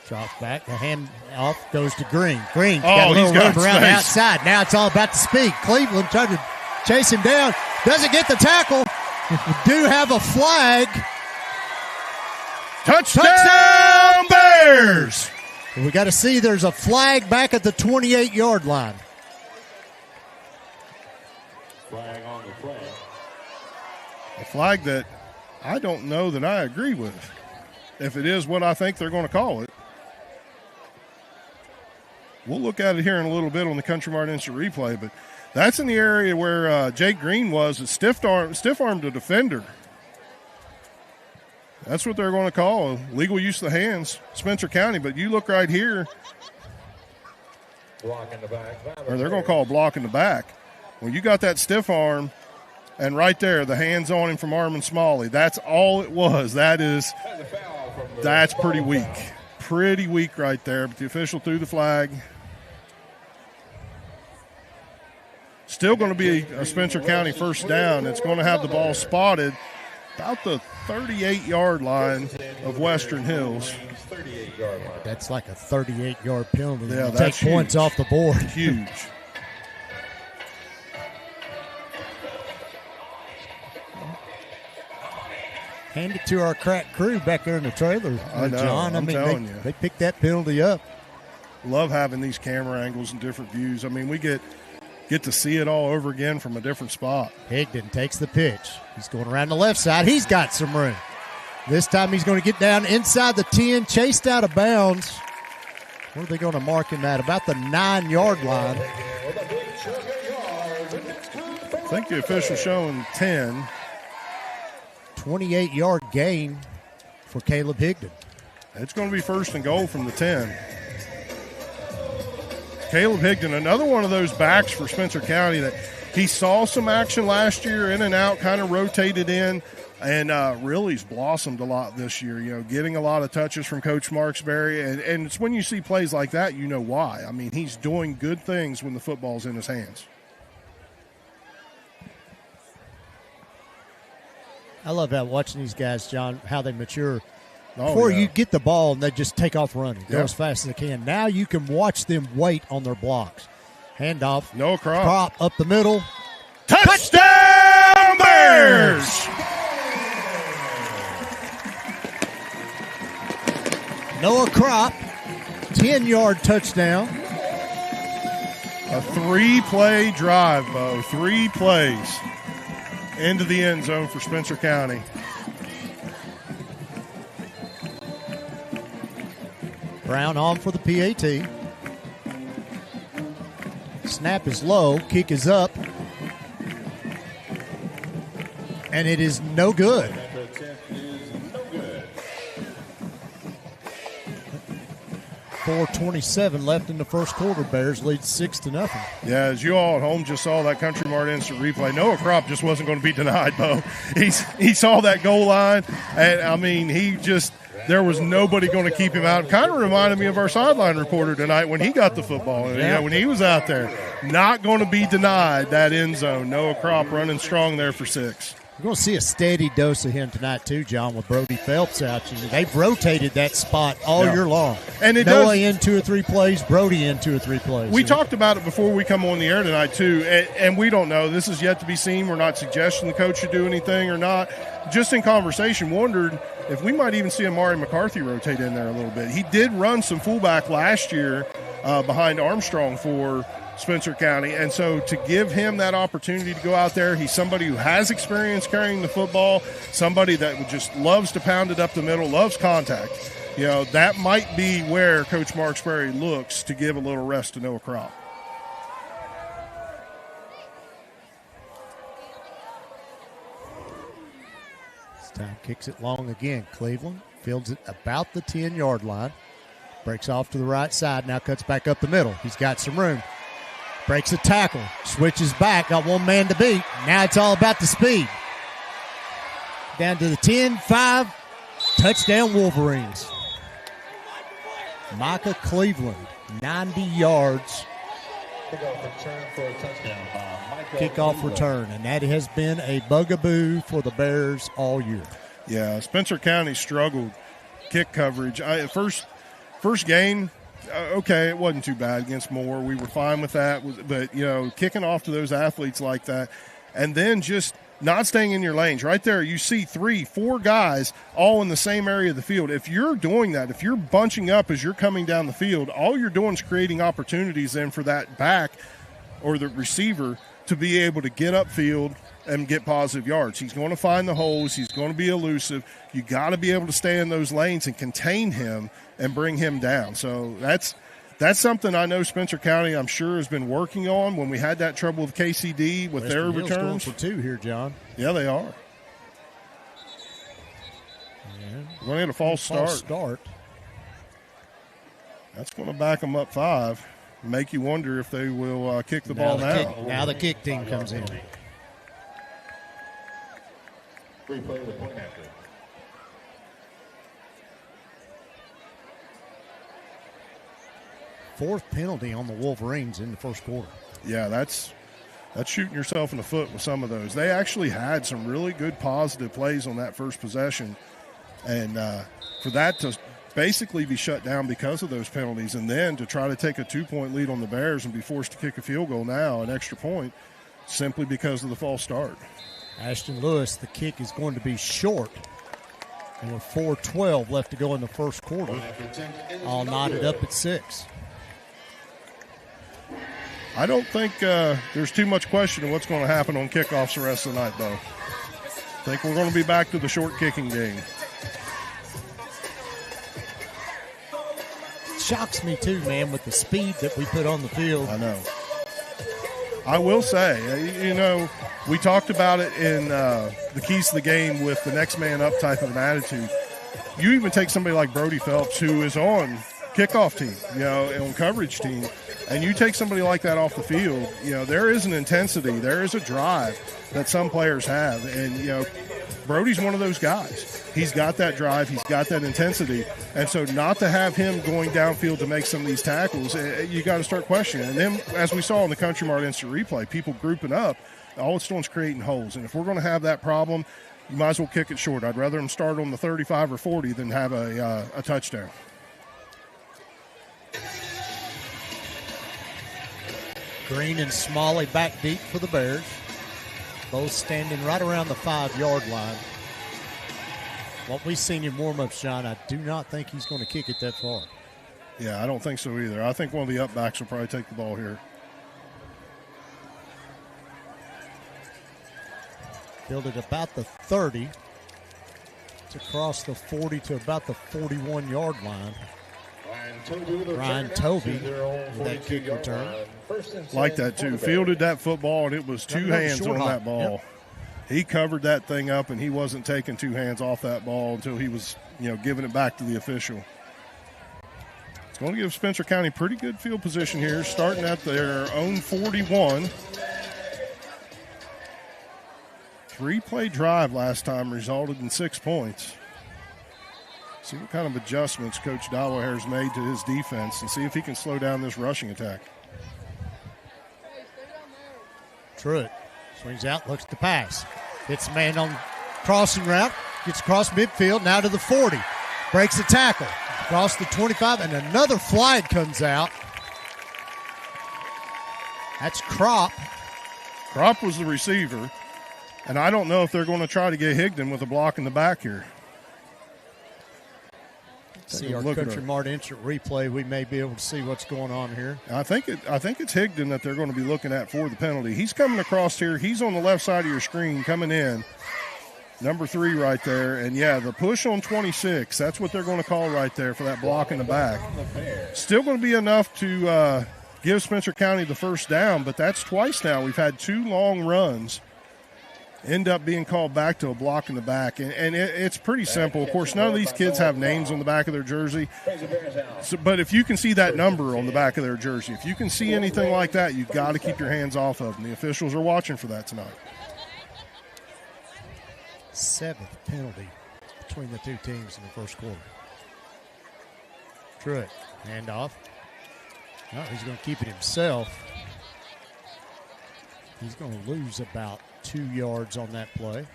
Drops back. The hand off goes to Green. Green got a little room around the outside. Now it's all about the speed. Cleveland tried to chase him down. Doesn't get the tackle. We do have a flag. Touchdown Bears! We got to see there's a flag back at the 28-yard line. Flag on the play. A flag that I don't know that I agree with, if it is what I think they're going to call it. We'll look at it here in a little bit on the Country Mart instant replay, but that's in the area where Jake Green was. It stiff-armed a defender. That's what they're going to call legal use of the hands, Spencer County. But you look right here, Block in the back. or they're going to call a block in the back. When you got that stiff arm, and right there, the hands on him from Armin Smalley. That's all it was. That's pretty weak. Pretty weak right there. But the official threw the flag. Still going to be a Spencer County first down. It's going to have the ball spotted about the 38-yard line of Western Hills. That's like a 38-yard penalty. Yeah, take that's points off the board. Huge. Hand it to our crack crew back there in the trailer, I know, John. I'm telling you. They picked that penalty up. Love having these camera angles and different views. I mean, we get to see it all over again from a different spot. Higdon takes the pitch. He's going around the left side. He's got some room. This time he's going to get down inside the 10, chased out of bounds. Where are they going to mark him at? About the 9-yard line. I think the official showing 10. 28-yard gain for Caleb Higdon. It's going to be 1st and goal from the 10. Caleb Higdon, another one of those backs for Spencer County that he saw some action last year, in and out, kind of rotated in, and really has blossomed a lot this year, you know, getting a lot of touches from Coach Marksberry. And it's when you see plays like that, you know why. I mean, he's doing good things when the football's in his hands. I love watching these guys, John, how they mature. Before you get the ball and they just take off running, go as fast as they can. Now you can watch them wait on their blocks. Handoff. Noah Crop. Crop up the middle. Touchdown Bears! Noah Crop, 10-yard touchdown. A 3-play drive, Bo. 3 plays into the end zone for Spencer County. Brown on for the PAT. Snap is low. Kick is up. And it is no good. 4:27 left in the first quarter. Bears lead 6-0. Yeah, as you all at home just saw that Country Mart instant replay, Noah Crop just wasn't going to be denied, Bo. He saw that goal line, and, I mean, he just – there was nobody going to keep him out. Kind of reminded me of our sideline reporter tonight when he got the football. And, when he was out there, not going to be denied that end zone. Noah Kropp running strong there for 6. You're going to see a steady dose of him tonight, too, John, with Brody Phelps out. They've rotated that spot all year long. And Noah in 2 or 3 plays, Brody in 2 or 3 plays. We talked about it before we come on the air tonight, too, and we don't know. This is yet to be seen. We're not suggesting the coach should do anything or not. Just in conversation, wondered if we might even see Amari McCarthy rotate in there a little bit. He did run some fullback last year behind Armstrong for Spencer County, and so to give him that opportunity to go out there, he's somebody who has experience carrying the football, somebody that just loves to pound it up the middle, loves contact. That might be where Coach Marksberry looks to give a little rest to Noah Kropp. This time kicks it long again. Cleveland fields it about the 10-yard line. Breaks off to the right side, now cuts back up the middle. He's got some room. Breaks a tackle, switches back, got one man to beat. Now it's all about the speed. Down to the 10, 5, touchdown Wolverines. Micah Cleveland, 90 yards. Kickoff return, and that has been a bugaboo for the Bears all year. Yeah, Spencer County struggled kick coverage. First game, okay, it wasn't too bad against Moore. We were fine with that. But, kicking off to those athletes like that and then just not staying in your lanes. Right there, you see 3, 4 guys all in the same area of the field. If you're doing that, if you're bunching up as you're coming down the field, all you're doing is creating opportunities then for that back or the receiver to be able to get upfield and get positive yards. He's going to find the holes. He's going to be elusive. You got to be able to stay in those lanes and contain him and bring him down. So that's something I know Spencer County, I'm sure, has been working on when we had that trouble with KCD with their Hill's returns. Going for 2 here, John. Yeah, they are. We're going to get a false start. That's going to back them up 5. Make you wonder if they will kick the ball now. Now the kick team comes in. Replay the point after. Fourth penalty on the Wolverines in the first quarter. Yeah, that's shooting yourself in the foot with some of those. They actually had some really good positive plays on that first possession, and for that to basically be shut down because of those penalties, and then to try to take a 2-point lead on the Bears and be forced to kick a field goal now, an extra point, simply because of the false start. Ashton Lewis, the kick is going to be short. And with 4:12 left to go in the first quarter, all knotted up at 6. I don't think there's too much question of what's going to happen on kickoffs the rest of the night, though. I think we're going to be back to the short kicking game. Shocks me too, man, with the speed that we put on the field. I know. I will say, we talked about it in the keys to the game with the next man up type of an attitude. You even take somebody like Brody Phelps, who is on kickoff team, on coverage team, and you take somebody like that off the field, there is an intensity, there is a drive that some players have, and, Brody's one of those guys. He's got that drive, he's got that intensity, and so not to have him going downfield to make some of these tackles, you got to start questioning. And then, as we saw in the Country Mart Instant Replay, people grouping up, all it's doing is creating holes. And if we're going to have that problem, you might as well kick it short. I'd rather them start on the 35 or 40 than have a touchdown. Green and Smalley back deep for the Bears. Both standing right around the 5-yard line. What we've seen in warm-ups, John, I do not think he's going to kick it that far. Yeah, I don't think so either. I think one of the up-backs will probably take the ball here. Build it about the 30. It's across the 40 to about the 41-yard line. Ryan Toby with that kick return. Like that, too. Fielded that football, and it was 2 hands on that ball. Yep. He covered that thing up, and he wasn't taking 2 hands off that ball until he was, giving it back to the official. It's going to give Spencer County pretty good field position here, starting at their own 41. 3-play drive last time resulted in 6 points. See what kind of adjustments Coach Dawaher has made to his defense and see if he can slow down this rushing attack. Truitt swings out, looks at the pass. Hits a man on crossing route, gets across midfield, now to the 40. Breaks the tackle, across the 25, and another flag comes out. That's Kropp. Kropp was the receiver, and I don't know if they're going to try to get Higdon with a block in the back here. See our Country Mart instant replay. We may be able to see what's going on here. I think it's Higdon that they're going to be looking at for the penalty. He's coming across here. He's on the left side of your screen coming in. Number 3 right there. And, yeah, the push on 26, that's what they're going to call right there for that block in the back. Still going to be enough to give Spencer County the first down, but that's twice now. We've had 2 long runs end up being called back to a block in the back. And it's pretty simple. Of course, none of these kids have names on the back of their jersey. But if you can see that number on the back of their jersey, if you can see anything like that, you've got to keep your hands off of them. The officials are watching for that tonight. 7th penalty between the 2 teams in the first quarter. Truitt, handoff. No, he's going to keep it himself. He's going to lose about 2 yards on that play.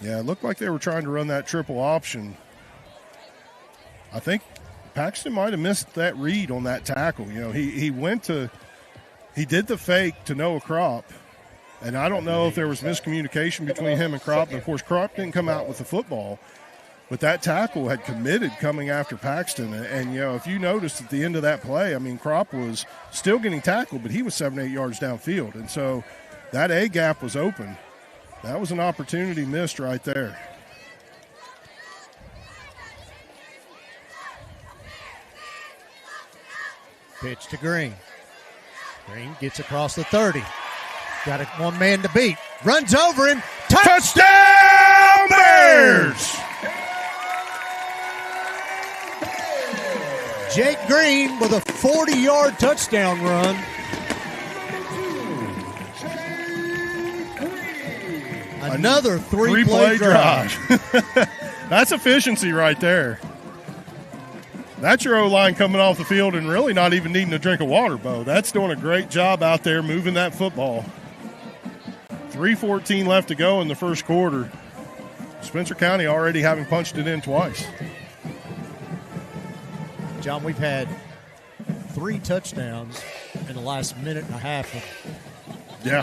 Yeah, it looked like they were trying to run that triple option. I think Paxton might have missed that read on that tackle. You know, he did the fake to Noah Kropp, and I don't know if there was miscommunication between him and Kropp. And of course, Kropp didn't come out with the football, but that tackle had committed coming after Paxton. And you know, if you noticed at the end of that play, I mean, Kropp was still getting tackled, but he was 7-8 yards downfield. And so that A gap was open. That was an opportunity missed right there. Pitch to Green. Green gets across the 30. Got one man to beat. Runs over him. Touchdown Bears! Jake Green with a 40-yard touchdown run. Another three-play drive. That's efficiency right there. That's your O-line coming off the field and really not even needing a drink of water, Bo. That's doing a great job out there moving that football. 3:14 left to go in the first quarter. Spencer County already having punched it in twice. John, we've had 3 touchdowns in the last minute and a half of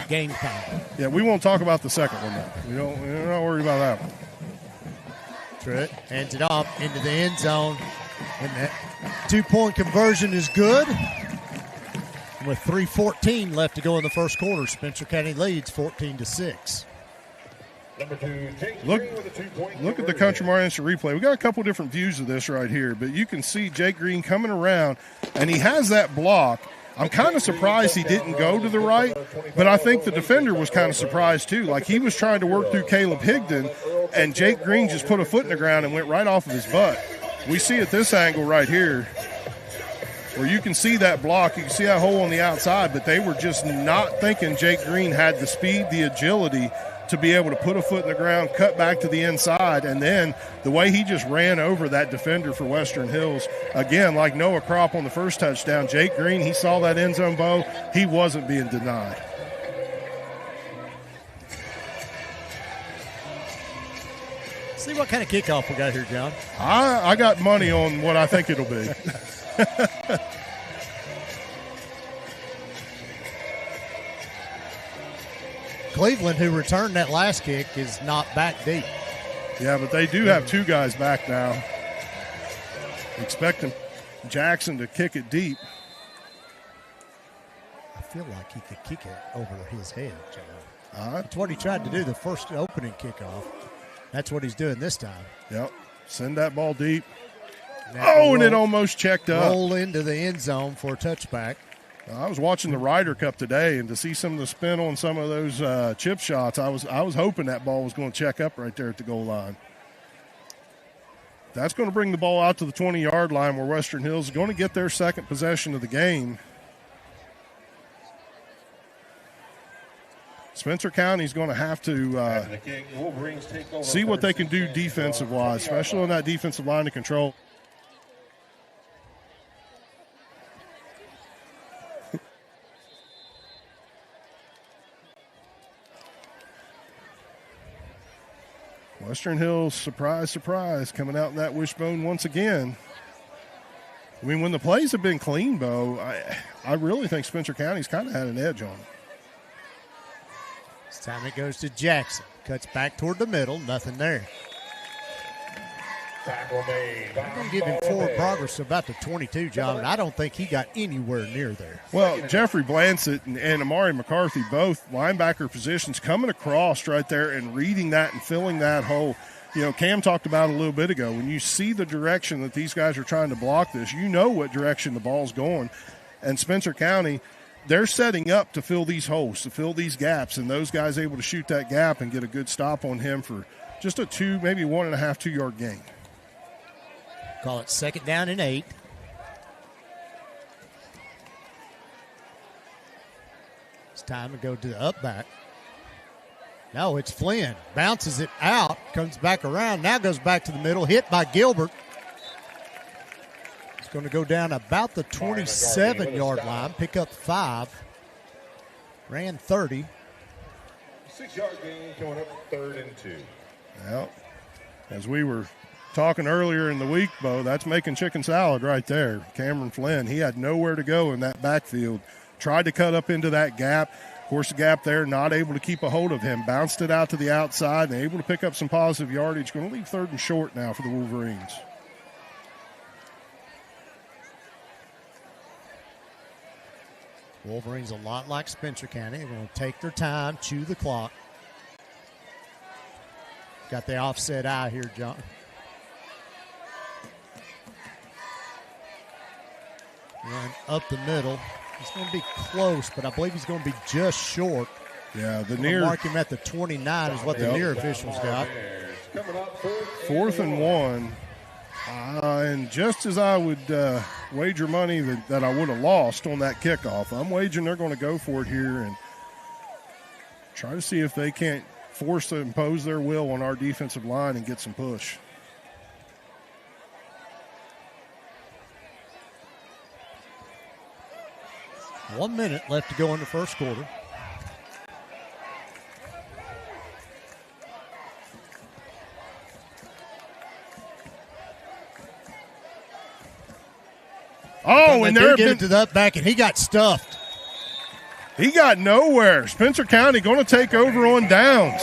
game time. Yeah, we won't talk about the second one, though. We're not worried about that one. Truitt hands it off into the end zone. And that 2-point conversion is good. With 3:14 left to go in the first quarter, Spencer County leads 14-6. Look at the Country Mart instant replay. We got a couple different views of this right here, but you can see Jake Green coming around, and he has that block. I'm kind of surprised he didn't go to the right, but I think the defender was kind of surprised too. Like he was trying to work through Caleb Higdon, and Jake Green just put a foot in the ground and went right off of his butt. We see at this angle right here where you can see that block. You can see that hole on the outside, but they were just not thinking Jake Green had the speed, the agility to be able to put a foot in the ground, cut back to the inside, and then the way he just ran over that defender for Western Hills, again, like Noah Kropp on the first touchdown, Jake Green, he saw that end zone, Bo. He wasn't being denied. See what kind of kickoff we got here, John. I got money on what I think it'll be. Cleveland, who returned that last kick, is not back deep. Yeah, but they do have 2 guys back now. Expecting Jackson to kick it deep. I feel like he could kick it over his head, John. That's what he tried to do the first opening kickoff. That's what he's doing this time. Yep. Send that ball deep. And it almost checked up. Roll into the end zone for a touchback. I was watching the Ryder Cup today, and to see some of the spin on some of those chip shots, I was hoping that ball was going to check up right there at the goal line. That's going to bring the ball out to the 20-yard line where Western Hills is going to get their second possession of the game. Spencer County's going to have to see what they can do defensive-wise, especially on that defensive line of control. Western Hills, surprise, surprise, coming out in that wishbone once again. I mean, when the plays have been clean, Bo, I really think Spencer County's kind of had an edge on them. This time it goes to Jackson. Cuts back toward the middle. Nothing there. Tackle made. I'm going to give him forward progress to about the 22, John, and I don't think he got anywhere near there. Well, Jeffrey Blansett and Amari McCarthy, both linebacker positions, coming across right there and reading that and filling that hole. You know, Cam talked about it a little bit ago. When you see the direction that these guys are trying to block this, you know what direction the ball's going. And Spencer County, they're setting up to fill these holes, to fill these gaps, and those guys able to shoot that gap and get a good stop on him for just a 2, maybe 1.5, 2-yard gain. Call it 2nd down and 8. It's time to go to the up back. No, it's Flynn. Bounces it out, comes back around, now goes back to the middle, hit by Gilbert. It's going to go down about the 27-yard line, pick up 5. Ran 30. 6-yard gain coming up 3rd and 2. Well, as we were talking earlier in the week, Bo, that's making chicken salad right there. Cameron Flynn, he had nowhere to go in that backfield. Tried to cut up into that gap. Of course, the gap there, not able to keep a hold of him. Bounced it out to the outside and able to pick up some positive yardage. Going to leave 3rd and short now for the Wolverines. Wolverines a lot like Spencer County. They're going to take their time, chew the clock. Got the offset eye here, John. Run up the middle. He's going to be close, but I believe he's going to be just short. Yeah, the near. Mark him at the 29 is what the near officials got. 4th and 1. And just as I would wager money that I would have lost on that kickoff, I'm wagering they're going to go for it here and try to see if they can't force to impose their will on our defensive line and get some push. One minute left to go in the first quarter. Oh, and they're getting to the up back, and he got stuffed. He got nowhere. Spencer County going to take over on downs.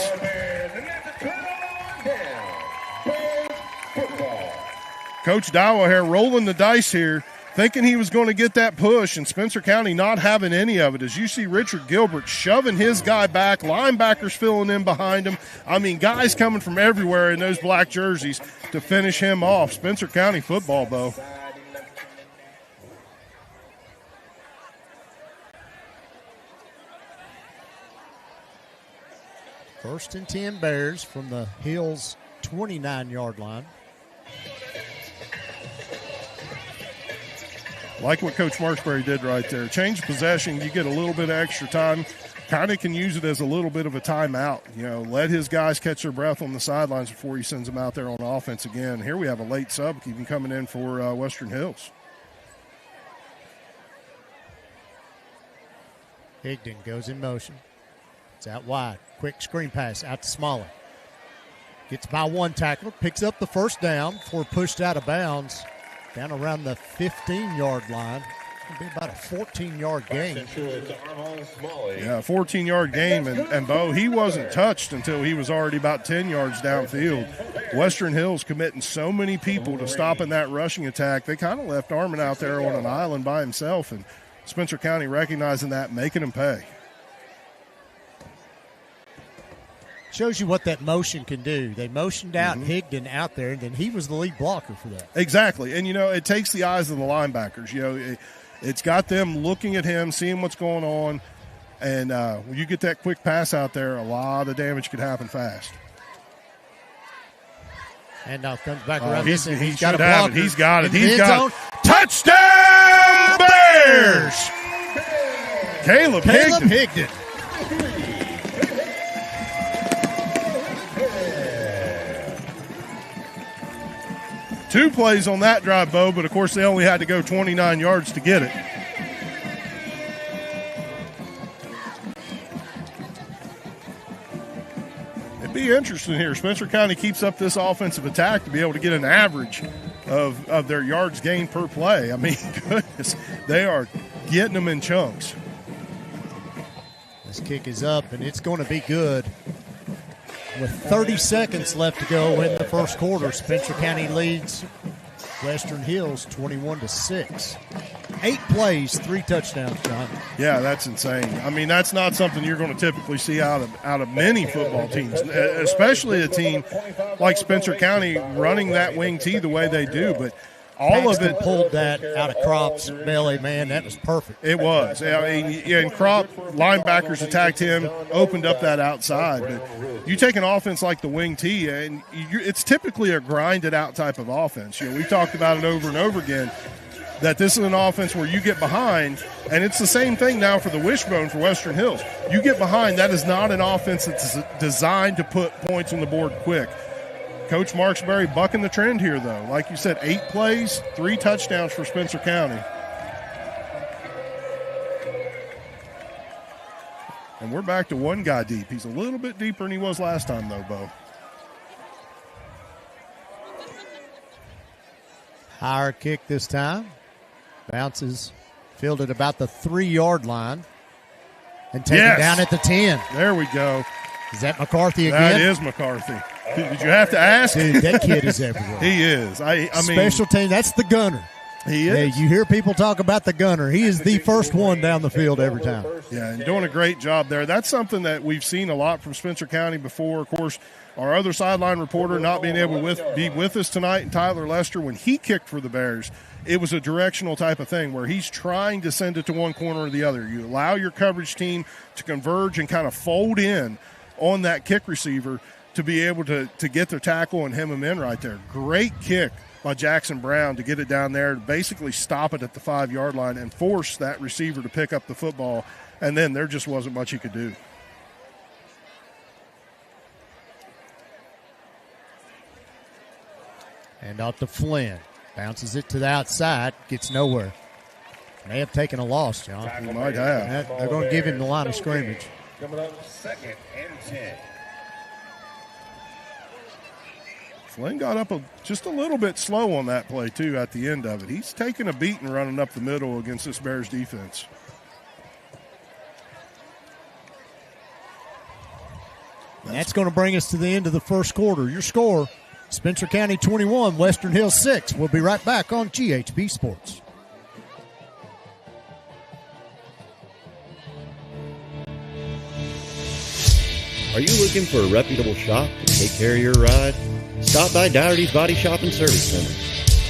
Coach Dowell here rolling the dice here, thinking he was going to get that push, and Spencer County not having any of it. As you see Richard Gilbert shoving his guy back, linebackers filling in behind him. I mean, guys coming from everywhere in those black jerseys to finish him off. Spencer County football, Bo. First and 10 Bears from the Hills 29-yard line. Like what Coach Marksbury did right there. Change possession, you get a little bit of extra time. Kind of can use it as a little bit of a timeout. You know, let his guys catch their breath on the sidelines before he sends them out there on offense again. Here we have a late sub even coming in for Western Hills. Higdon goes in motion. It's out wide. Quick screen pass out to Smalley. Gets by one tackler, picks up the first down before pushed out of bounds. Down around the 15-yard line. It'll be about a 14-yard gain. Yeah, 14-yard gain. And Bo, he wasn't touched until he was already about 10 yards downfield. Western Hills committing so many people to stopping that rushing attack. They kind of left Armin out there on an island by himself. And Spencer County recognizing that, making him pay. Shows you what that motion can do. They motioned out Higdon out there, and then he was the lead blocker for that. Exactly. And, you know, it takes the eyes of the linebackers. You know, it's got them looking at him, seeing what's going on. And when you get that quick pass out there, a lot of damage could happen fast. And now comes back around. He's got a blocker. He's got it. He's got it. Touchdown, Bears! Caleb Higdon. 2 plays on that drive, Bo, but of course they only had to go 29 yards to get it. It'd be interesting here. Spencer County keeps up this offensive attack to be able to get an average of their yards gained per play. I mean, goodness, they are getting them in chunks. This kick is up, and it's going to be good. With 30 seconds left to go in the first quarter, Spencer County leads Western Hills 21-6. 8 plays, 3 touchdowns, John. Yeah, that's insane. I mean, that's not something you're going to typically see out of many football teams, especially a team like Spencer County running that wing T the way they do. But all Paxton of it pulled that out of Crop's belly, man. That was perfect. It was. I mean, yeah, and Crop linebackers attacked him, opened up that outside. But you take an offense like the wing T, and it's typically a grinded out type of offense. You know, we've talked about it over and over again, that this is an offense where you get behind, and it's the same thing now for the wishbone for Western Hills. You get behind, that is not an offense that's designed to put points on the board quick. Coach Marksberry bucking the trend here, though. Like you said, 8 plays, 3 touchdowns for Spencer County. And we're back to 1 guy deep. He's a little bit deeper than he was last time, though, Bo. Higher kick this time. Bounces, fielded about the 3-yard line. And taken down at the 10. There we go. Is that McCarthy again? That is McCarthy. Did you have to ask? Dude, that kid is everywhere. He is. I mean, special team, that's the gunner. He is. Yeah, you hear people talk about the gunner. He is the first one down the field every time. Yeah, and doing a great job there. That's something that we've seen a lot from Spencer County before. Of course, our other sideline reporter not being able to be with us tonight, and Tyler Lester, when he kicked for the Bears, it was a directional type of thing where he's trying to send it to one corner or the other. You allow your coverage team to converge and kind of fold in on that kick receiver to be able to get their tackle and hem him in right there. Great kick by Jackson Brown to get it down there, to basically stop it at the 5-yard line and force that receiver to pick up the football, and then there just wasn't much he could do. And off to Flynn. Bounces it to the outside, gets nowhere. May have taken a loss, John. He might have. They're going to give him the line of scrimmage. Coming up 2nd and 10. Flynn got up just a little bit slow on that play, too, at the end of it. He's taking a beating running up the middle against this Bears defense. And that's going to bring us to the end of the first quarter. Your score, Spencer County 21, Western Hills 6. We'll be right back on GHP Sports. Are you looking for a reputable shop to take care of your ride? Stop by Dougherty's Body Shop and Service Center,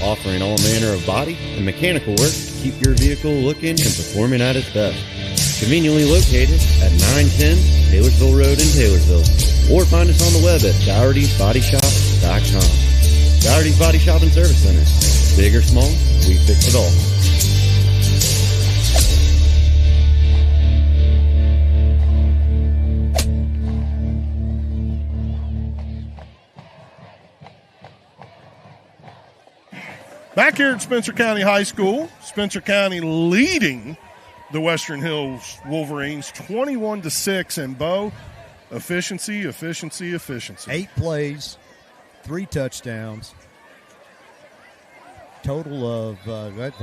offering all manner of body and mechanical work to keep your vehicle looking and performing at its best. Conveniently located at 910 Taylorsville Road in Taylorsville, or find us on the web at Dougherty'sBodyShop.com. Dougherty's Body Shop and Service Center. Big or small, we fix it all. Back here at Spencer County High School, Spencer County leading the Western Hills Wolverines 21-6. And Bo, efficiency. 8 plays, 3 touchdowns. Total of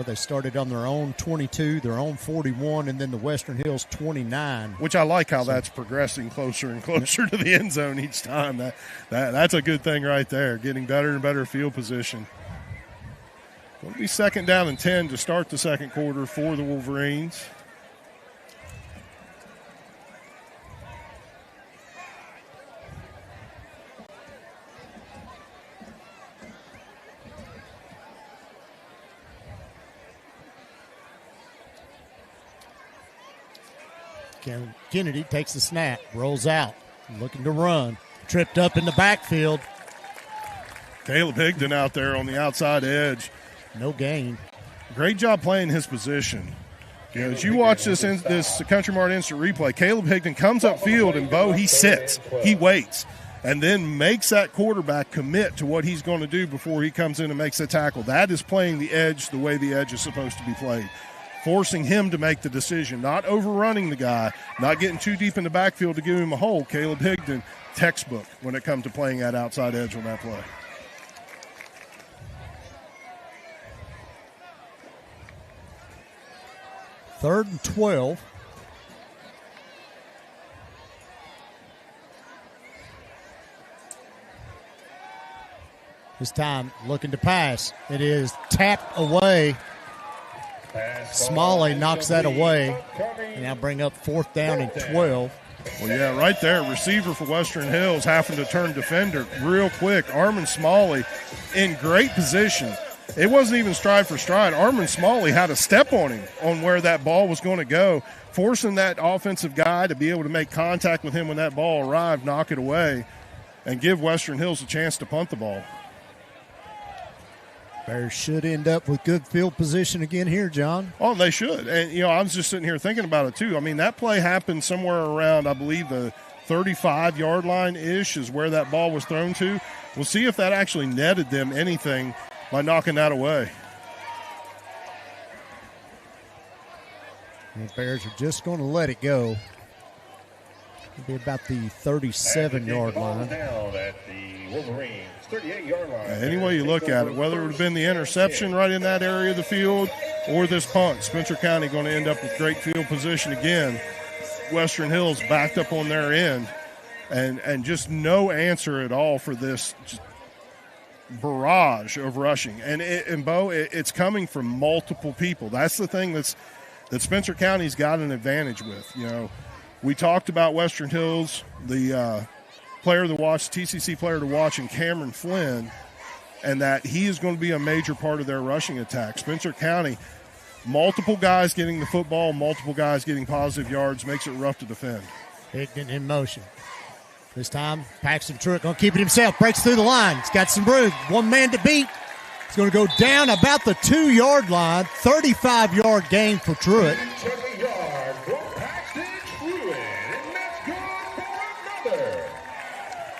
they started on their own 22, their own 41, and then the Western Hills 29. Which I like how that's progressing closer and closer to the end zone each time. That's a good thing right there, getting better and better field position. Going to be 2nd down and 10 to start the second quarter for the Wolverines. Kennedy takes the snap, rolls out, looking to run. Tripped up in the backfield. Caleb Higdon out there on the outside edge. No gain. Great job playing his position. You know, as you watch this Country Mart instant replay, Caleb Higdon comes upfield, and Bo, he sits. He waits. and then makes that quarterback commit to what he's going to do before he comes in and makes the tackle. That is playing the edge the way the edge is supposed to be played. Forcing him to make the decision, not overrunning the guy, not getting too deep in the backfield to give him a hole. Caleb Higdon, textbook when it comes to playing that outside edge on that play. Third and 12. This time looking to pass. It is tapped away. Smalley knocks that away. And now bring up 4th down and 12. Well, yeah, right there. Receiver for Western Hills having to turn defender real quick. Armand Smalley in great position. It wasn't even stride for stride. Armand Smalley had a step on him on where that ball was going to go, forcing that offensive guy to be able to make contact with him when that ball arrived, knock it away, and give Western Hills a chance to punt the ball. Bears should end up with good field position again here, John. Oh, they should. And, you know, I was just sitting here thinking about it, too. I mean, that play happened somewhere around, I believe, the 35-yard line-ish is where that ball was thrown to. We'll see if that actually netted them anything by knocking that away. And the Bears are just going to let it go. It'll be about the 37-yard line. Down at the Wolverines. 38-yard line. Any way you look at it, whether it would have been the interception right in that area of the field or this punt, Spencer County going to end up with great field position again. Western Hills backed up on their end, and just no answer at all for this barrage of rushing. And Bo, it's coming from multiple people. That's the thing that Spencer County's got an advantage with. You know, we talked about Western Hills, the player to watch, TCC player to watch, and Cameron Flynn, and that he is going to be a major part of their rushing attack. Spencer County, multiple guys getting the football, multiple guys getting positive yards, makes it rough to defend. Higdon in motion. This time, Paxton Truitt going to keep it himself, breaks through the line. He's got some room, one man to beat. He's going to go down about the 2-yard line, 35-yard gain for Truitt.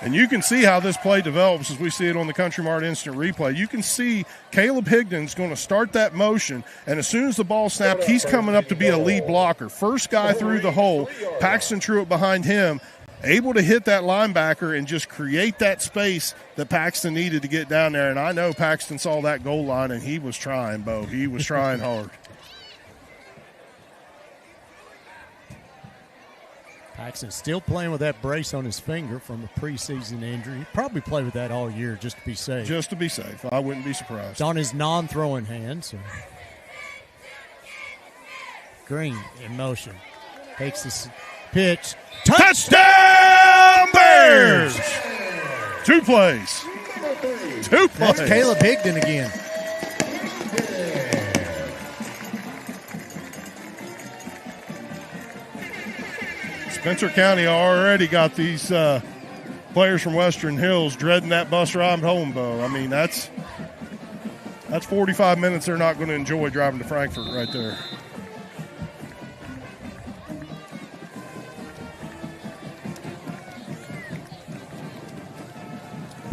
And you can see how this play develops as we see it on the Country Mart Instant Replay. You can see Caleb Higdon's going to start that motion, and as soon as the ball snapped, he's coming up to be a lead blocker. First guy through the hole, Paxton Truitt behind him, able to hit that linebacker and just create that space that Paxton needed to get down there. And I know Paxton saw that goal line, and he was trying, Bo. He was trying hard. Paxton still playing with that brace on his finger from a preseason injury. He'd probably play with that all year just to be safe. Just to be safe. I wouldn't be surprised. It's on his non-throwing hand. So. Green in motion. Takes this pitch. Touchdown Bears! 2 plays. 2 plays. That's Caleb Higdon again. Spencer County already got these players from Western Hills dreading that bus ride home, Bo. I mean, that's 45 minutes they're not going to enjoy driving to Frankfort right there.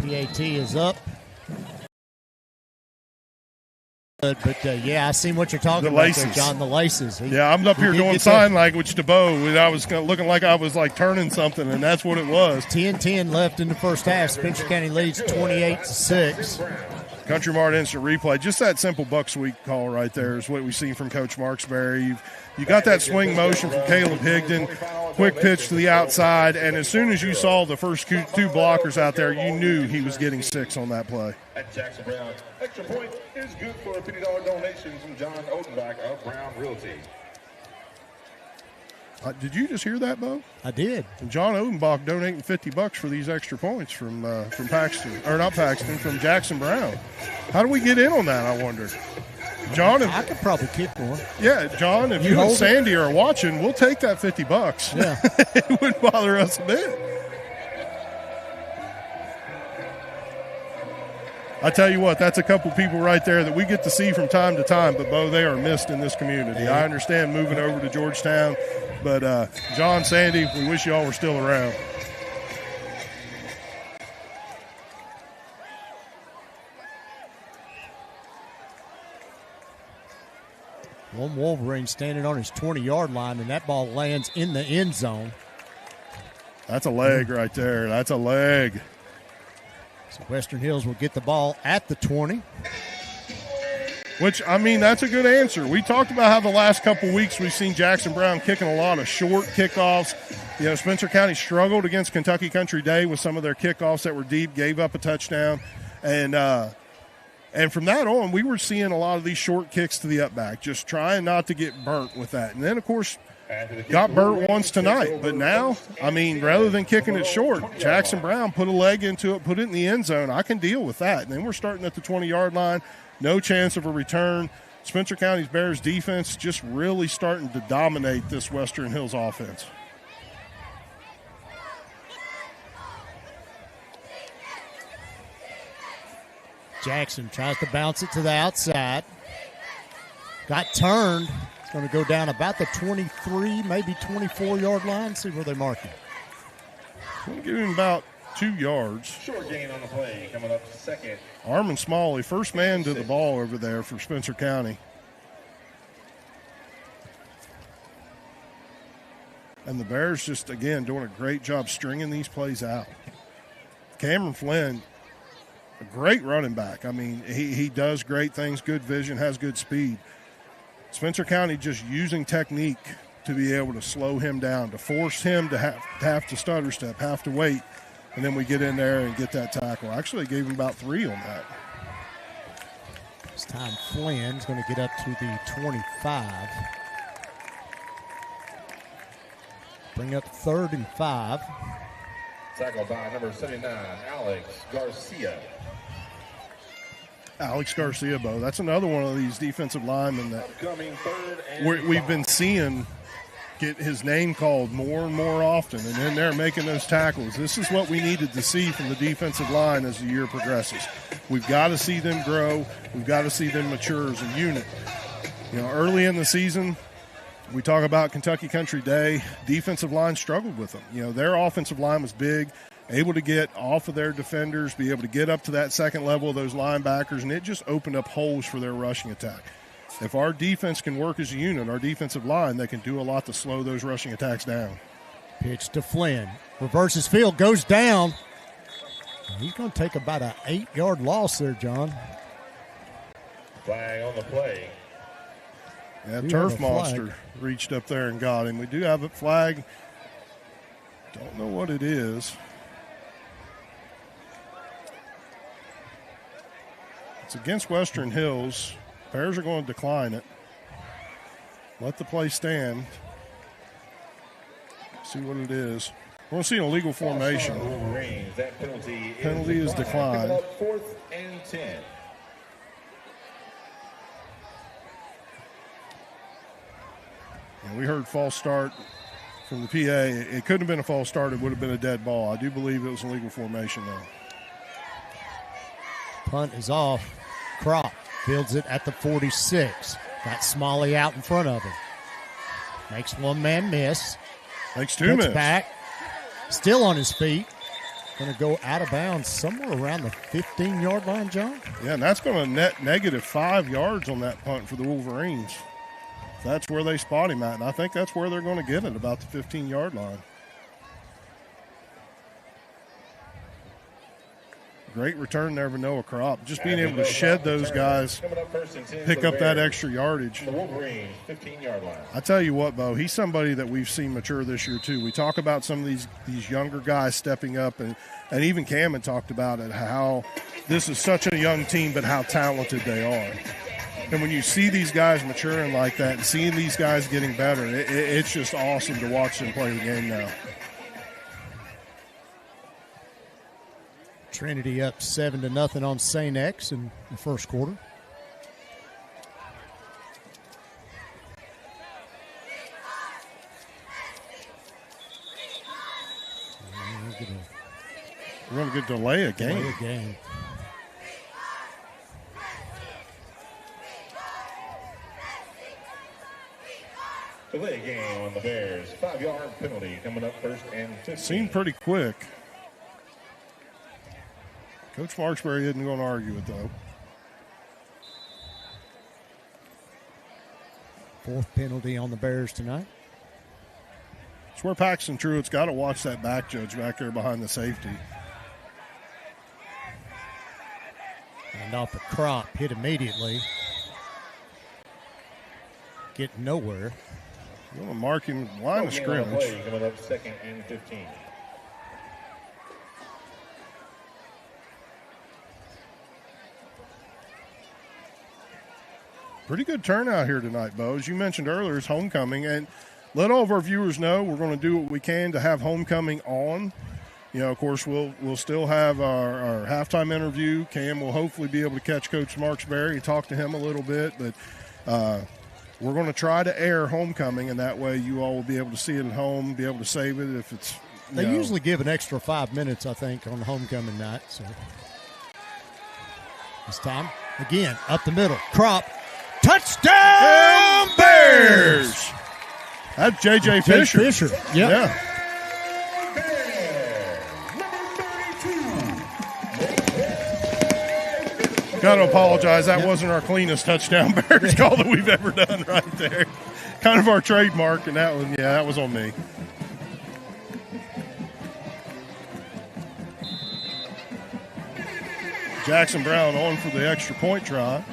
PAT is up. But, yeah, I seen what you're talking about there, John, the laces. I'm up here doing sign language to Bo. I was looking like I was, like, turning something, and that's what it was. 10-10 left in the first half. Spencer County leads 28-6. Country Mart Instant Replay. Just that simple buck sweep call right there is what we see from Coach Marksberry. You got that swing motion from Caleb Higdon, quick pitch to the outside, and as soon as you saw the first 2 blockers out there, you knew he was getting 6 on that play. At Jackson Brown, extra point is good for a $50 donation from John Odenbach of Brown Realty. Did you just hear that, Bo? I did. And John Odenbach donating $50 for these extra points from Paxton, or not Paxton, from Jackson Brown. How do we get in on that, I wonder? John, I could probably kick one. Yeah, John, if you and Sandy are watching, we'll take that $50. Yeah. It wouldn't bother us a bit. I tell you what, that's a couple people right there that we get to see from time to time, but, Bo, they are missed in this community. I understand moving over to Georgetown, but John, Sandy, we wish you all were still around. One Wolverine standing on his 20-yard line, and that ball lands in the end zone. That's a leg right there. That's a leg. So Western Hills will get the ball at the 20. Which, I mean, that's a good answer. We talked about how the last couple weeks we've seen Jackson Brown kicking a lot of short kickoffs. You know, Spencer County struggled against Kentucky Country Day with some of their kickoffs that were deep, gave up a touchdown. And from that on, we were seeing a lot of these short kicks to the upback, just trying not to get burnt with that. And then, of course, got burnt once tonight. But now, I mean, rather than kicking it short, Jackson Brown put a leg into it, put it in the end zone. I can deal with that. And then we're starting at the 20-yard line. No chance of a return. Spencer County's Bears defense just really starting to dominate this Western Hills offense. Jackson tries to bounce it to the outside. Got turned. It's going to go down about the 23, maybe 24-yard line. See where they mark him. We'll give him about 2 yards. Short gain on the play, coming up second. Armin Smalley, first man to the ball over there for Spencer County. And the Bears just, again, doing a great job stringing these plays out. Cameron Flynn, a great running back. I mean, he does great things, good vision, has good speed. Spencer County just using technique to be able to slow him down, to force him to have to stutter step, have to wait, and then we get in there and get that tackle. Actually, gave him about 3 on that. This time Flynn's going to get up to the 25. Bring up 3rd and 5. Tackled by number 79, Alex Garcia. Alex Garcia, Bo. That's another one of these defensive linemen that we've been seeing get his name called more and more often, and then they're making those tackles. This is what we needed to see from the defensive line as the year progresses. We've got to see them grow. We've got to see them mature as a unit. You know, early in the season, we talk about Kentucky Country Day, defensive line struggled with them. You know, their offensive line was big, able to get off of their defenders, be able to get up to that second level of those linebackers, and it just opened up holes for their rushing attack. If our defense can work as a unit, our defensive line, they can do a lot to slow those rushing attacks down. Pitch to Flynn. Reverses field, goes down. He's going to take about an 8-yard loss there, John. Flag on the play. Yeah, Turf Monster reached up there and got him. We do have a flag. Don't know what it is. It's against Western Hills. Bears are going to decline it. Let the play stand. See what it is. We're going to see an illegal formation. That penalty is declined. 4th and 10. And we heard false start from the PA. It couldn't have been a false start. It would have been a dead ball. I do believe it was an illegal formation, though. Punt is off. Crop fields it at the 46. Got Smalley out in front of him. Makes one man miss. Makes 2 miss. Back. Still on his feet. Going to go out of bounds somewhere around the 15-yard line, John. Yeah, and that's going to net negative 5 yards on that punt for the Wolverines. That's where they spot him at, and I think that's where they're going to get it, about the 15-yard line. Great return there for Noah Crop. Just being able to shed those guys, pick up that extra yardage. The Wolverines, 15-yard line. I tell you what, Bo, he's somebody that we've seen mature this year too. We talk about some of these younger guys stepping up, and even Cameron talked about it, how this is such a young team, but how talented they are. And when you see these guys maturing like that and seeing these guys getting better, it's just awesome to watch them play the game now. Trinity up 7-0 on St. X in the first quarter. We're going to get delay a game. Delay a game on the Bears. 5-yard penalty coming up 1st and 15. Seemed pretty quick. Coach Marksbury isn't going to argue it, though. 4th penalty on the Bears tonight. It's where Paxton Truitt's got to watch that back judge back there behind the safety. And off the crop, hit immediately. Getting nowhere. You want to mark him line of scrimmage. Coming up 2nd and 15. Pretty good turnout here tonight, Bo. As you mentioned earlier, it's homecoming, and let all of our viewers know we're going to do what we can to have homecoming on. You know, of course, we'll still have our halftime interview. Cam will hopefully be able to catch Coach Marksberry, talk to him a little bit, but we're going to try to air homecoming, and that way you all will be able to see it at home, be able to save it if it's. They usually give an extra 5 minutes, I think, on homecoming night. So this time, again, up the middle, crop. Touchdown, Bears! That's J.J. Fisher. Yep. Yeah. Got to apologize. That wasn't our cleanest touchdown Bears call that we've ever done right there. Kind of our trademark, and that one, that was on me. Jackson Brown on for the extra point try.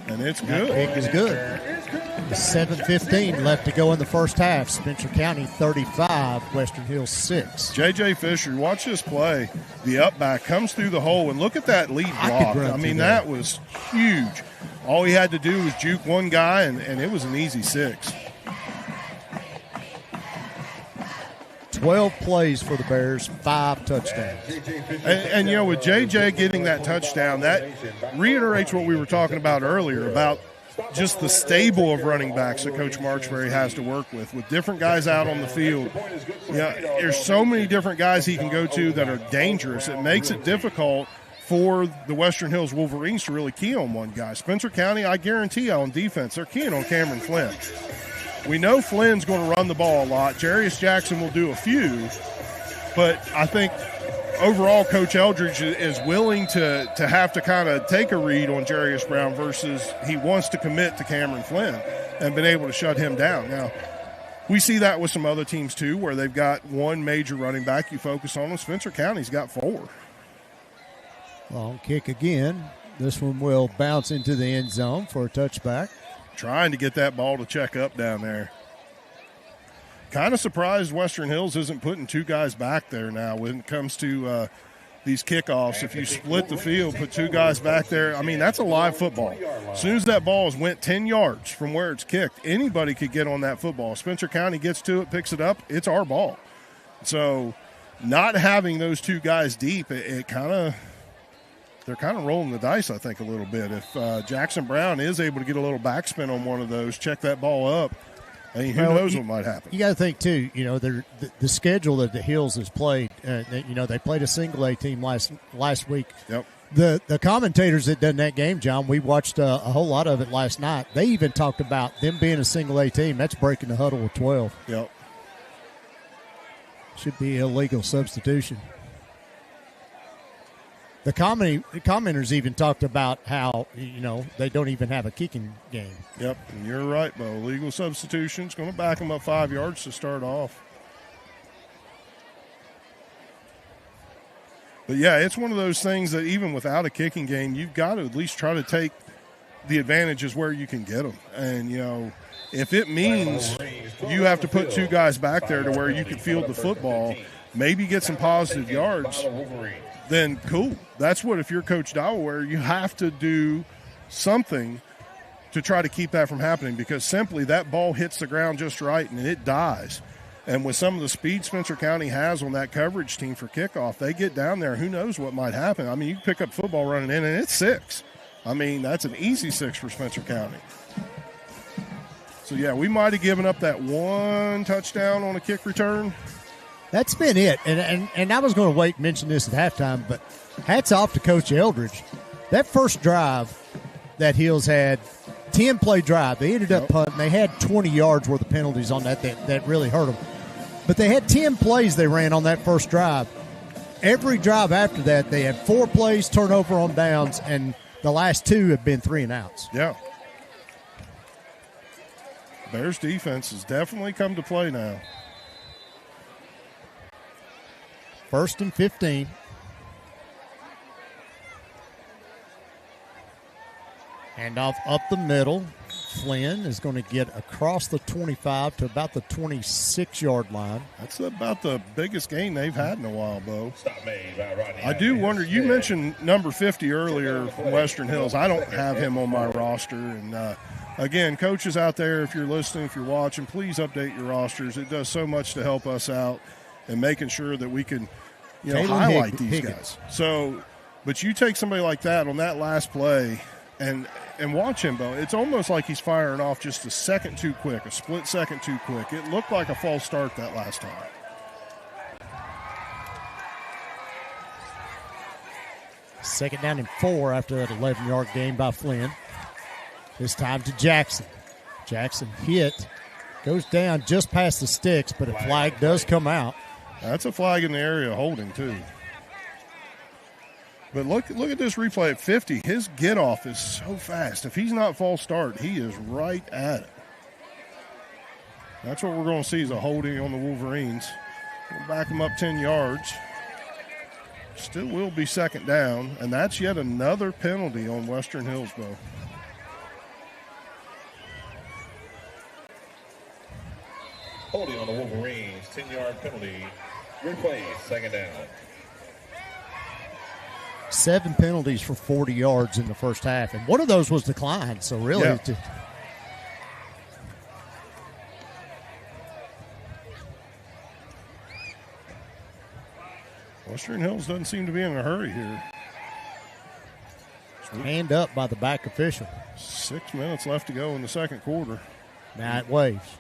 And it's good. That kick is good. 7:15 left to go in the first half. Spencer County 35, Western Hills 6. J.J. Fisher, watch this play. The up back comes through the hole, and look at that lead block. I mean, that was huge. All he had to do was juke one guy, and it was an easy 6. 12 plays for the Bears, 5 touchdowns. And you know, with J.J. getting that touchdown, that reiterates what we were talking about earlier about just the stable of running backs that Coach Marksberry has to work with different guys out on the field. There's so many different guys he can go to that are dangerous. It makes it difficult for the Western Hills Wolverines to really key on one guy. Spencer County, I guarantee you, on defense, they're keying on Cameron Flynn. We know Flynn's going to run the ball a lot. Jarius Jackson will do a few, but I think overall Coach Eldridge is willing to have to kind of take a read on Jarius Brown versus he wants to commit to Cameron Flynn and been able to shut him down. Now, we see that with some other teams too where they've got one major running back you focus on. Spencer County's got 4. Long kick again. This one will bounce into the end zone for a touchback. Trying to get that ball to check up down there. Kind of surprised Western Hills isn't putting 2 guys back there now when it comes to these kickoffs. If you split the field, put 2 guys back there, I mean, that's a live football. As soon as that ball went 10 yards from where it's kicked, anybody could get on that football. Spencer County gets to it, picks it up, it's our ball. So not having those 2 guys deep, they're kind of rolling the dice, I think, a little bit. If Jackson Brown is able to get a little backspin on one of those, check that ball up, I mean, who knows what might happen. You got to think, too, the schedule that the Hills has played, they played a single A team last week. Yep. The commentators that done that game, John, we watched a whole lot of it last night. They even talked about them being a single A team. That's breaking the huddle with 12. Yep. Should be illegal substitution. The commenters even talked about how, they don't even have a kicking game. Yep, and you're right, Bo. Legal substitution's going to back them up 5 yards to start off. But, yeah, it's one of those things that even without a kicking game, you've got to at least try to take the advantages where you can get them. And, if it means you have to put 2 guys back there to where you can field the football, maybe get some positive yards, then cool. That's what, if you're Coach Dowell, you have to do something to try to keep that from happening, because simply that ball hits the ground just right and it dies. And with some of the speed Spencer County has on that coverage team for kickoff, they get down there, who knows what might happen. I mean, you pick up football running in and it's 6. I mean, that's an easy 6 for Spencer County. So, yeah, we might have given up that 1 touchdown on a kick return. That's been it. And I was going to wait and mention this at halftime, but hats off to Coach Eldridge. That first drive that Hills had, 10-play drive, they ended up punting. They had 20 yards worth of penalties on that really hurt them. But they had 10 plays they ran on that first drive. every drive after that, they had 4 plays, turnover on downs, and the last 2 have been 3 and outs. Yeah. Bears defense has definitely come to play now. 1st and 15. Handoff up the middle. Flynn is going to get across the 25 to about the 26-yard line. That's about the biggest gain they've had in a while, Bo. Stop made by Rodney. I do wonder, you mentioned number 50 earlier from Western Hills. I don't have him on my roster. And, again, coaches out there, if you're listening, if you're watching, please update your rosters. It does so much to help us out and making sure that we can, highlight these guys. So, but you take somebody like that on that last play and watch him, Bo. It's almost like he's firing off just a second too quick, a split second too quick. It looked like a false start that last time. Second down and 4 after that 11-yard gain by Flynn. This time to Jackson. Jackson hit, goes down just past the sticks, but a flag does come out. That's a flag in the area holding, too. But look at this replay at 50. His get-off is so fast. If he's not false start, he is right at it. That's what we're going to see is a holding on the Wolverines. We'll back them up 10 yards. Still will be second down, and that's yet another penalty on Western Hillsborough. Holding on the Wolverines, 10-yard penalty. Replay, second down. 7 penalties for 40 yards in the first half, and one of those was declined. So really, yeah. Western Hills doesn't seem to be in a hurry here. Hand up by the back official. 6 minutes left to go in the second quarter. Now it waves.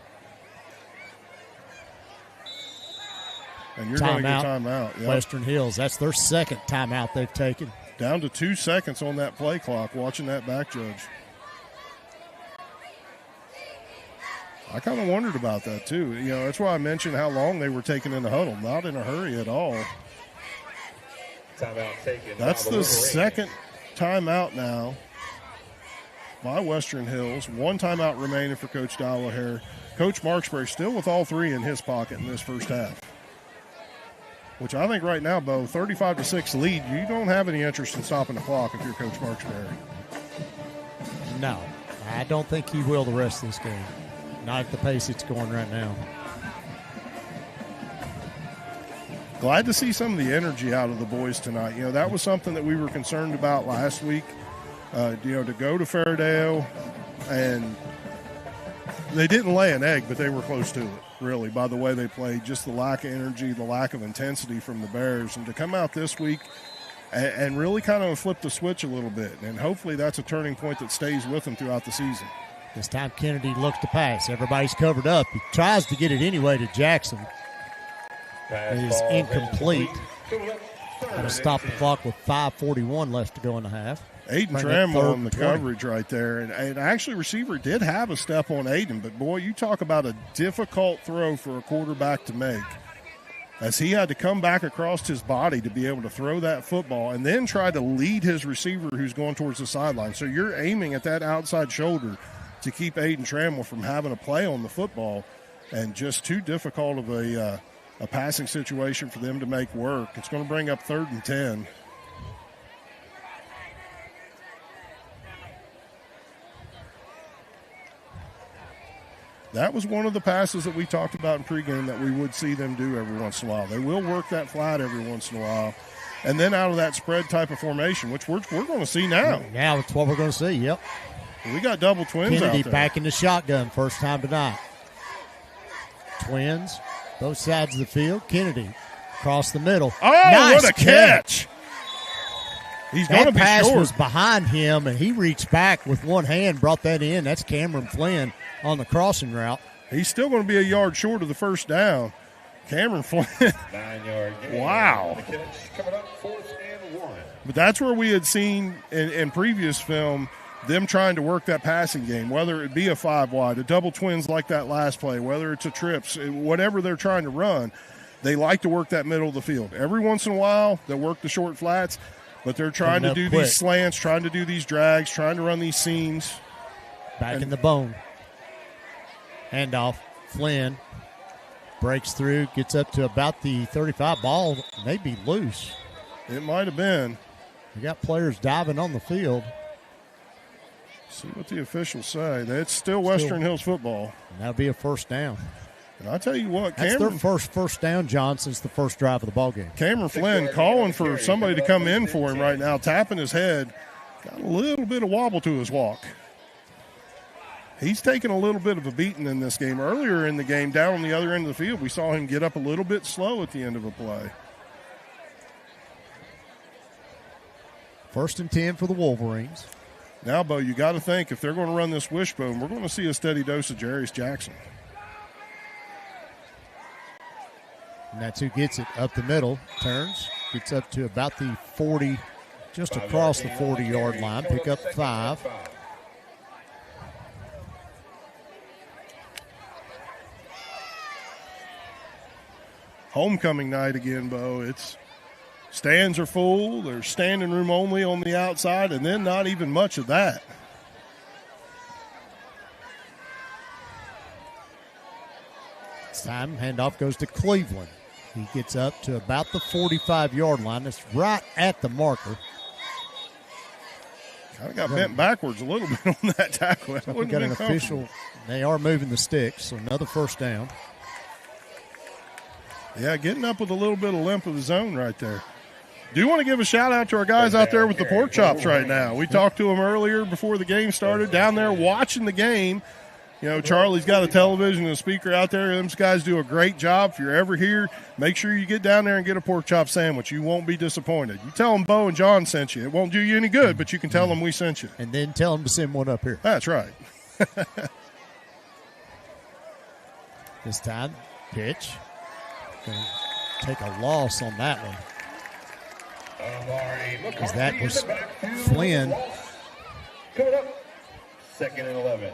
And you're going to get timeout. Yep. Western Hills, that's their second timeout they've taken. Down to 2 seconds on that play clock, watching that back judge. I kind of wondered about that, too. That's why I mentioned how long they were taking in the huddle. Not in a hurry at all. Timeout taken. That's the second timeout now by Western Hills. 1 timeout remaining for Coach Dial O'Hare. Coach Marksbury still with all 3 in his pocket in this first half. Which I think right now, Bo, 35-6 lead, you don't have any interest in stopping the clock if you're Coach Marksbury. No, I don't think he will the rest of this game. Not at the pace it's going right now. Glad to see some of the energy out of the boys tonight. That was something that we were concerned about last week. To go to Fairdale, and they didn't lay an egg, but they were close to it, really, by the way they played. Just the lack of energy, the lack of intensity from the Bears. And to come out this week and really kind of flip the switch a little bit. And hopefully that's a turning point that stays with them throughout the season. This time Kennedy looks to pass. Everybody's covered up. He tries to get it anyway to Jackson. It is incomplete. Got to stop the clock with 5:41 left to go in the half. Aiden Trammell on the coverage right there. And actually, receiver did have a step on Aiden, but, boy, you talk about a difficult throw for a quarterback to make, as he had to come back across his body to be able to throw that football and then try to lead his receiver who's going towards the sideline. So you're aiming at that outside shoulder to keep Aiden Trammell from having a play on the football, and just too difficult of a passing situation for them to make work. It's going to bring up 3rd and 10. That was one of the passes that we talked about in pregame that we would see them do every once in a while. They will work that flat every once in a while. And then out of that spread type of formation, which we're going to see now. Now it's what we're going to see, yep. We got double twins Kennedy out there. back in the shotgun, first time tonight. Twins, both sides of the field. Kennedy across the middle. Oh, nice what a catch. He's going to be short. That pass was behind him, and he reached back with one hand, brought that in. That's Cameron Flynn on the crossing route. He's still going to be a yard short of the first down. Cameron Flynn. 9-yard gain. Wow. The catch coming up 4th and 1. But that's where we had seen in previous film them trying to work that passing game, whether it be a 5 wide, a double twins like that last play, whether it's a trips, whatever they're trying to run. they like to work that middle of the field. Every once in a while, they'll work the short flats, but they're trying to do these slants, trying to do these drags, trying to run these seams. Back in the bone. Handoff. Flynn breaks through, gets up to about the 35. Ball may be loose. It might have been. You got players diving on the field. See what the officials say. It's still Western Hills football. And that'll be a first down. And I tell you what, that's their first down, John, since the first drive of the ball game. Cameron Flynn calling for somebody to come in for him right now, tapping his head. Got a little bit of wobble to his walk. He's taken a little bit of a beating in this game. Earlier in the game, down on the other end of the field, we saw him get up a little bit slow at the end of a play. 1st and 10 for the Wolverines. Now, Bo, you got to think if they're going to run this wishbone, we're going to see a steady dose of Jarius Jackson. And that's who gets it up the middle, turns, gets up to about the 40, just across the 40-yard line, pick up 5. Homecoming night again, Bo. It's stands are full. There's standing room only on the outside, and then not even much of that. This time, handoff goes to Cleveland. He gets up to about the 45-yard line. That's right at the marker. Kind of got bent backwards a little bit on that tackle. We got an official. They are moving the sticks, so another first down. Yeah, getting up with a little bit of limp of his own right there. Do want to give a shout-out to our guys out there with the pork chops right now. We talked to them earlier before the game started, down there watching the game. You know, Charlie's got a television and a speaker out there. Those guys do a great job. If you're ever here, make sure you get down there and get a pork chop sandwich. You won't be disappointed. You tell them Bo and John sent you. It won't do you any good, but you can tell them we sent you. And then tell them to send one up here. That's right. This time, pitch. Going to take a loss on that one. Because that was Flynn. Coming up, 2nd and 11.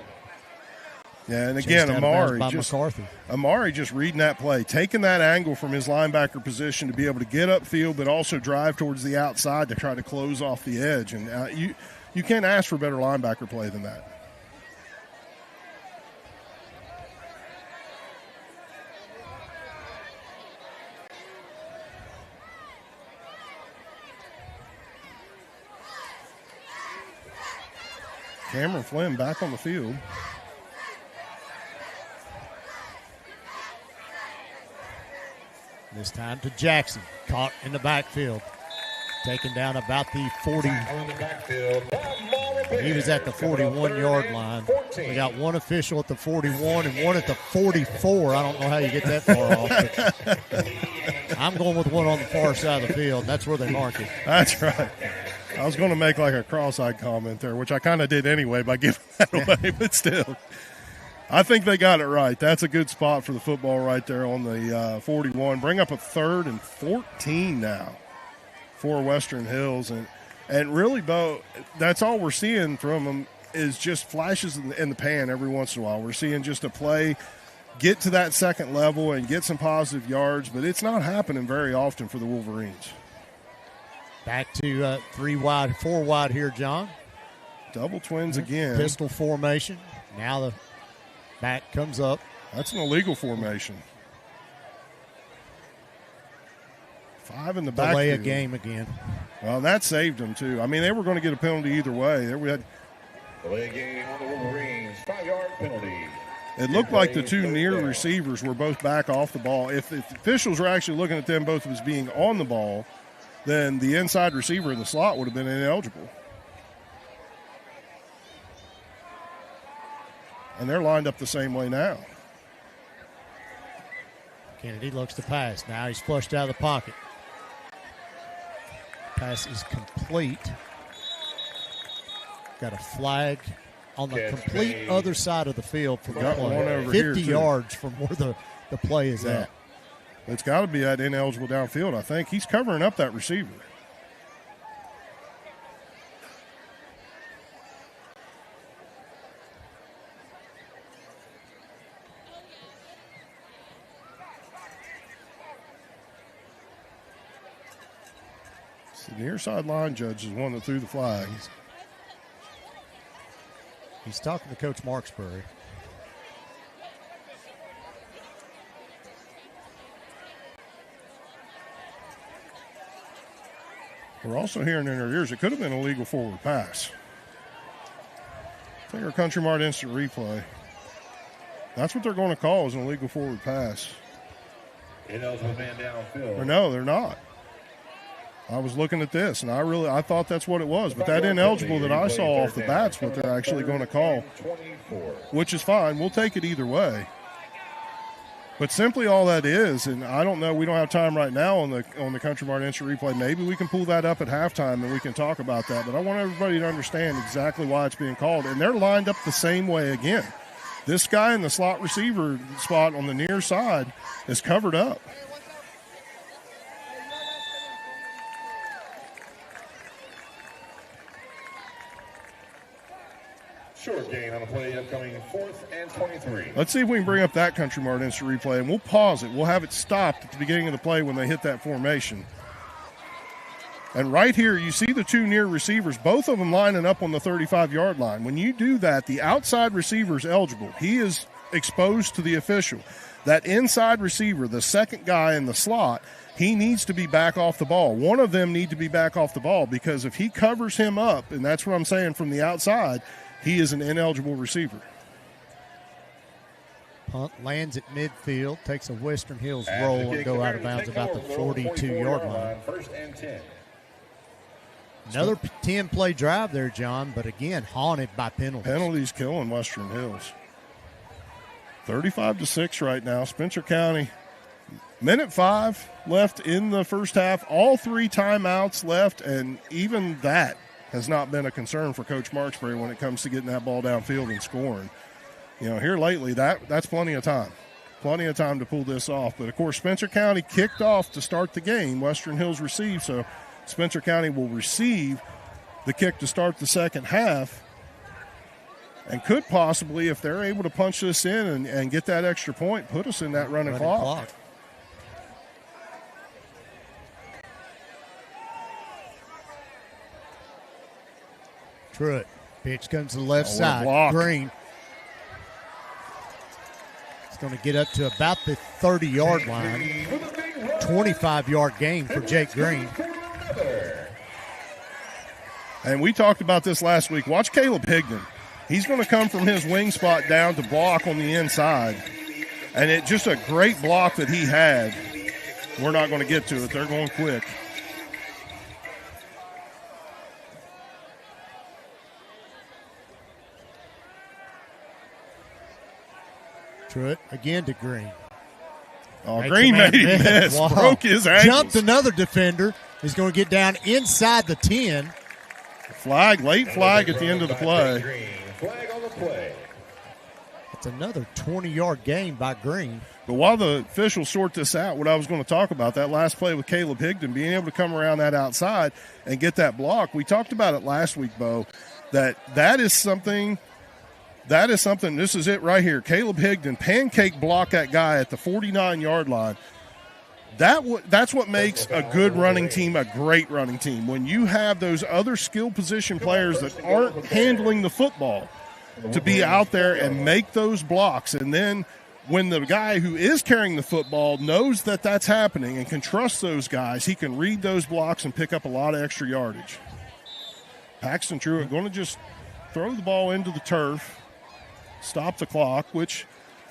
Yeah, and again, Amari just reading that play, taking that angle from his linebacker position to be able to get upfield, but also drive towards the outside to try to close off the edge. And you can't ask for better linebacker play than that. Cameron Flynn back on the field. This time to Jackson, caught in the backfield. Taken down about the 40. He was at the 41-yard line. We got one official at the 41 and one at the 44. I don't know how you get that far off. But I'm going with one on the far side of the field. That's where they mark it. That's right. I was going to make like a cross-eyed comment there, which I kind of did anyway by giving that away, but still. I think they got it right. That's a good spot for the football right there on the 41. Bring up a 3rd and 14 now for Western Hills. And really, Bo, that's all we're seeing from them is just flashes in the pan every once in a while. We're seeing just a play get to that second level and get some positive yards, but it's not happening very often for the Wolverines. Back to 3 wide, 4 wide here, John. Double twins again. Pistol formation. Now the back comes up. That's an illegal formation. 5 in the back. Delay a game again. Well, that saved them, too. I mean, they were going to get a penalty either way. We had delay a game on the Wolverines, 5-yard penalty. It looked like the two near receivers were both back off the ball. If the officials were actually looking at them both as being on the ball, then the inside receiver in the slot would have been ineligible. And they're lined up the same way now. Kennedy looks to pass. Now he's flushed out of the pocket. Pass is complete. Got a flag on the complete other side of the field from the play. 50 yards from where the play is at. It's got to be that ineligible downfield, I think. He's covering up that receiver. The near sideline judge is one that threw the flag. He's talking to Coach Marksbury. We're also hearing in our ears it could have been a legal forward pass. Take our Country Mart instant replay. That's what they're going to call is an illegal forward pass. Ineligible man downfield. Or no, they're not. I was looking at this, and I thought that's what it was. But that ineligible that I saw off the bat's what they're actually going to call, which is fine. We'll take it either way. But simply all that is, and I don't know, we don't have time right now on the Country Mart instant replay. Maybe we can pull that up at halftime and we can talk about that. But I want everybody to understand exactly why it's being called. And they're lined up the same way again. This guy in the slot receiver spot on the near side is covered up. Short gain on the play upcoming 4th and 23. Let's see if we can bring up that Country Mart instant replay, and we'll pause it. We'll have it stopped at the beginning of the play when they hit that formation. And right here, you see the two near receivers, both of them lining up on the 35-yard line. When you do that, the outside receiver is eligible. He is exposed to the official. That inside receiver, the second guy in the slot, he needs to be back off the ball. One of them need to be back off the ball because if he covers him up, and that's what I'm saying from the outside, he is an ineligible receiver. Punt lands at midfield, takes a Western Hills roll and go out of bounds about the 42-yard line. 1st and 10. Another 10-play drive there, John, but again, haunted by penalties. Penalties killing Western Hills. 35-6 right now. Spencer County, minute 5 left in the first half. All 3 timeouts left, and even that has not been a concern for Coach Marksbury when it comes to getting that ball downfield and scoring. You know, here lately, that's plenty of time. Plenty of time to pull this off. But, of course, Spencer County kicked off to start the game. Western Hills received, so Spencer County will receive the kick to start the second half and could possibly, if they're able to punch this in and get that extra point, put us in that running clock. Truitt. Pitch comes to the left side. Block. Green. It's going to get up to about the 30-yard line. 25-yard gain for Jake Green. And we talked about this last week. Watch Caleb Higdon. He's going to come from his wing spot down to block on the inside. And it's just a great block that he had. We're not going to get to it. They're going quick. Truitt again to Green. Oh, Green made him miss. Wow. Broke his ankles. Jumped another defender. He's going to get down inside the 10. Flag, late flag at the end of the play. Flag on the play. It's another 20-yard gain by Green. But while the officials sort this out, what I was going to talk about, that last play with Caleb Higdon, being able to come around that outside and get that block. We talked about it last week, Bo, that is something. This is it right here. Caleb Higdon pancake block that guy at the 49-yard line. That's what makes a good running team a great running team. When you have those other skill position players that aren't handling the football to be out there and make those blocks. And then when the guy who is carrying the football knows that that's happening and can trust those guys, he can read those blocks and pick up a lot of extra yardage. Paxton Truitt going to just throw the ball into the turf, stop the clock, which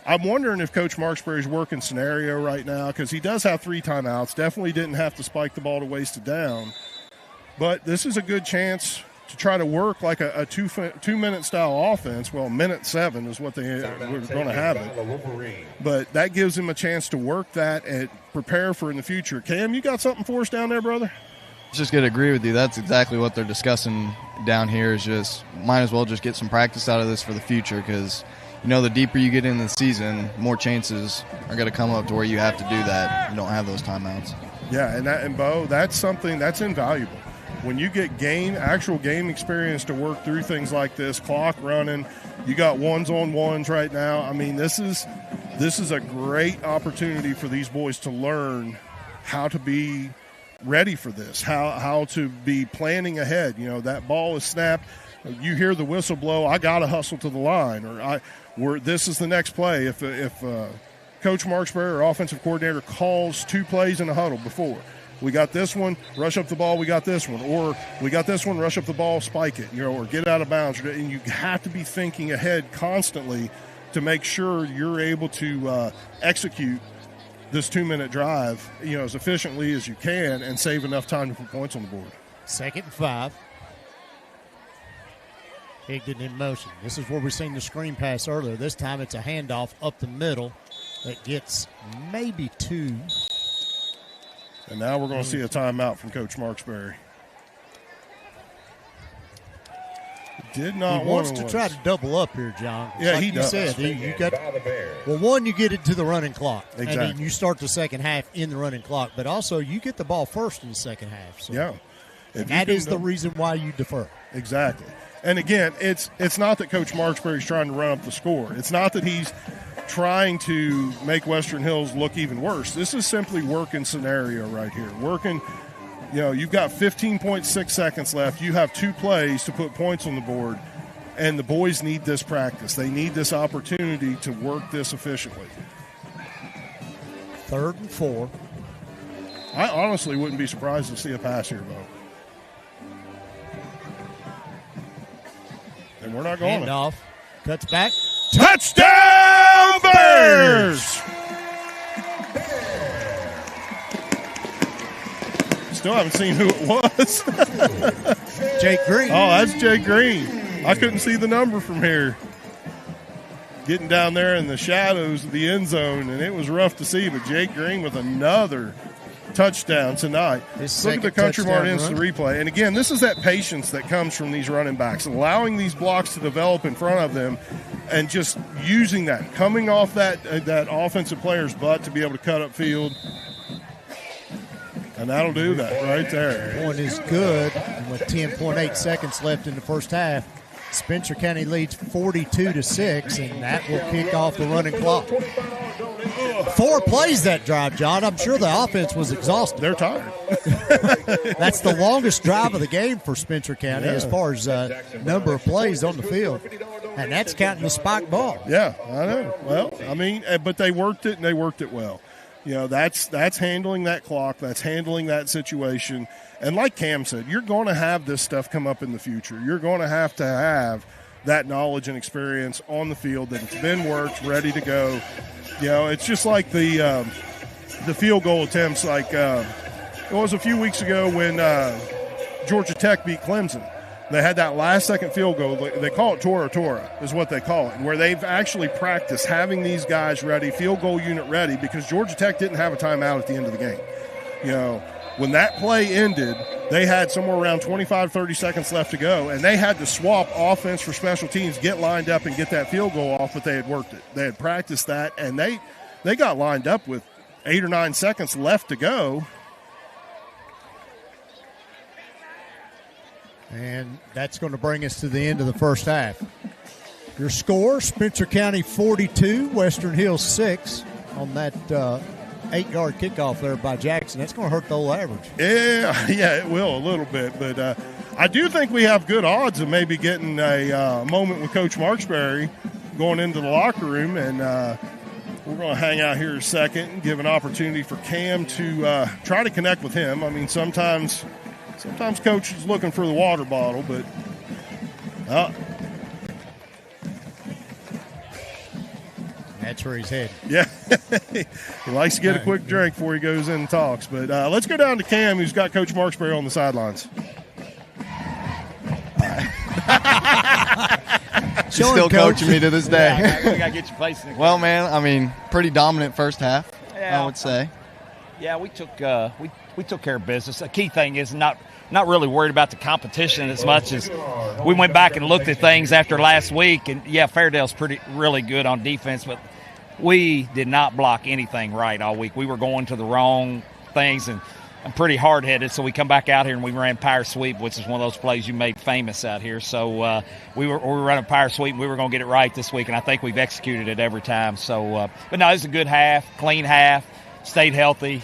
I'm wondering if Coach Marksbury's working scenario right now because he does have 3 timeouts. Definitely didn't have to spike the ball to waste it down. But this is a good chance to try to work like a two-minute style offense. Well, minute 7 is what we're going to have it. But that gives him a chance to work that and prepare for in the future. Cam, you got something for us down there, brother? Just going to agree with you. That's exactly what they're discussing down here is just might as well just get some practice out of this for the future because, you know, the deeper you get in the season, more chances are going to come up to where you have to do that. You don't have those timeouts. Yeah, and Bo, that's something that's invaluable. When you get actual game experience to work through things like this, clock running, you got ones-on-ones right now. I mean, this is a great opportunity for these boys to learn how to be ready for this, how to be planning ahead. That ball is snapped. You hear the whistle blow, I got to hustle to the line, or this is the next play. If Coach Marksberry or offensive coordinator calls 2 plays in a huddle before, we got this one, rush up the ball, we got this one. Or we got this one, rush up the ball, spike it, or get out of bounds. And you have to be thinking ahead constantly to make sure you're able to execute this 2-minute drive, as efficiently as you can and save enough time to put points on the board. 2nd and 5. Higdon in motion. This is where we've seen the screen pass earlier. This time it's a handoff up the middle that gets maybe 2. And now we're going to see a timeout from Coach Marksberry. Did not he wants to try to double up here, John. Yeah, like he does. You said, you got, one, you get it to the running clock. Exactly. And then you start the second half in the running clock. But also, you get the ball first in the second half. So. Yeah. That is the reason why you defer. Exactly. And, again, it's not that Coach Marksberry is trying to run up the score. It's not that he's trying to make Western Hills look even worse. This is simply working scenario right here. Working, you've got 15.6 seconds left. You have 2 plays to put points on the board, and the boys need this practice. They need this opportunity to work this efficiently. 3rd and 4. I honestly wouldn't be surprised to see a pass here, Bo. And we're not going. Handoff. Cuts back. Touchdown, Bears! Still haven't seen who it was. Jake Green. Oh, that's Jake Green. I couldn't see the number from here. Getting down there in the shadows of the end zone, and it was rough to see, but Jake Green with another touchdown tonight. Look at the Country Mart instant replay. And, again, this is that patience that comes from these running backs, allowing these blocks to develop in front of them and just using that, coming off that offensive player's butt to be able to cut up field. And that'll do that right there. Point is good. And with 10.8 seconds left in the first half, Spencer County leads 42-6, and that will kick off the running clock. 4 plays that drive, John. I'm sure the offense was exhausted. They're tired. That's the longest drive of the game for Spencer County as far as number of plays on the field. And that's counting the spike ball. Yeah, I know. Well, I mean, but they worked it, and they worked it well. That's handling that clock. That's handling that situation. And like Cam said, you're going to have this stuff come up in the future. You're going to have that knowledge and experience on the field that it's been worked, ready to go. It's just like the field goal attempts. Like it was a few weeks ago when Georgia Tech beat Clemson. They had that last-second field goal. They call it Tora is what they call it, where they've actually practiced having these guys ready, field goal unit ready, because Georgia Tech didn't have a timeout at the end of the game. When that play ended, they had somewhere around 25, 30 seconds left to go, and they had to swap offense for special teams, get lined up, and get that field goal off, but they had worked it. They had practiced that, and they got lined up with 8 or 9 seconds left to go. And that's going to bring us to the end of the first half. Your score, Spencer County 42, Western Hills 6 on that 8-yard kickoff there by Jackson. That's going to hurt the old average. Yeah, it will a little bit. But I do think we have good odds of maybe getting a moment with Coach Marksberry going into the locker room. And we're going to hang out here a second and give an opportunity for Cam to try to connect with him. I mean, sometimes Coach is looking for the water bottle, but that's where he's headed. Yeah, he likes to get a quick drink before he goes in and talks. But let's go down to Cam, who's got Coach Marksberry on the sidelines. She's still coaching me to this day. Yeah, we got to get your place in the Well, man, I mean, pretty dominant first half, I would say. Yeah, we took care of business. The key thing is not really worried about the competition as much as we went back and looked at things after last week. And, yeah, Fairdale's really good on defense, but we did not block anything right all week. We were going to the wrong things and pretty hard-headed, so we come back out here and we ran power sweep, which is one of those plays you made famous out here. So we were running power sweep, and we were going to get it right this week, and I think we've executed it every time. So, but no, it's a good half, clean half, stayed healthy.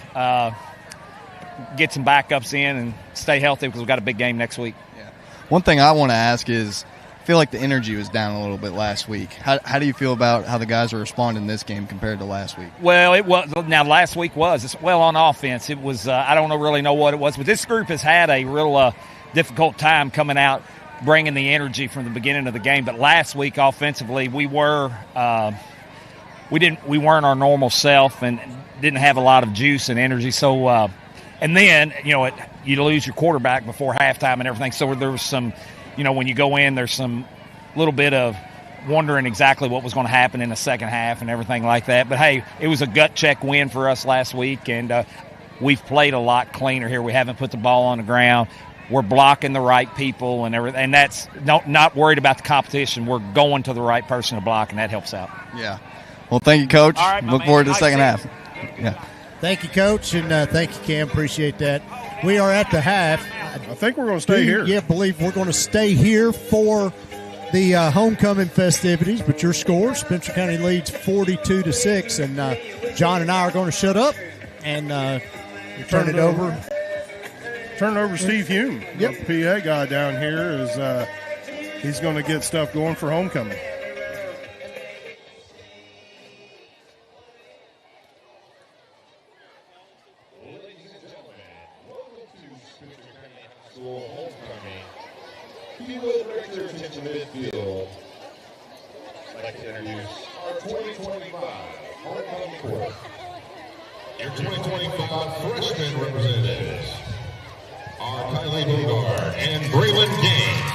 get some backups in and stay healthy because we've got a big game next week. Yeah. One thing I want to ask is, I feel like the energy was down a little bit last week. How do you feel about how the guys are responding this game compared to last week? Well, it was. Now, last week was. Well, on offense, it was. I don't really know what it was, but this group has had a real difficult time coming out, bringing the energy from the beginning of the game. But last week, offensively, we weren't our normal self and didn't have a lot of juice and energy. So, and then you lose your quarterback before halftime and everything. So there was some. When you go in, there's some little bit of wondering exactly what was going to happen in the second half and everything like that. But, hey, it was a gut check win for us last week, and we've played a lot cleaner here. We haven't put the ball on the ground. We're blocking the right people and everything, and that's not worried about the competition. We're going to the right person to block, and that helps out. Yeah. Well, thank you, Coach. All right, Look forward to the second half. Yeah. Thank you, Coach, and thank you, Cam. Appreciate that. We are at the half. I think we're going to stay here. Yeah, believe we're going to stay here for the homecoming festivities. But your score, Spencer County leads 42-6, and John and I are going to shut up and turn it over. Turn it over to Steve Hume, Yep. the PA guy down here, is he's going to get stuff going for homecoming. If you would direct your attention to midfield, I'd like to introduce our 2025 homecoming court. Your 2025 freshman representatives are Kylie Bogard and Braylon Gaines.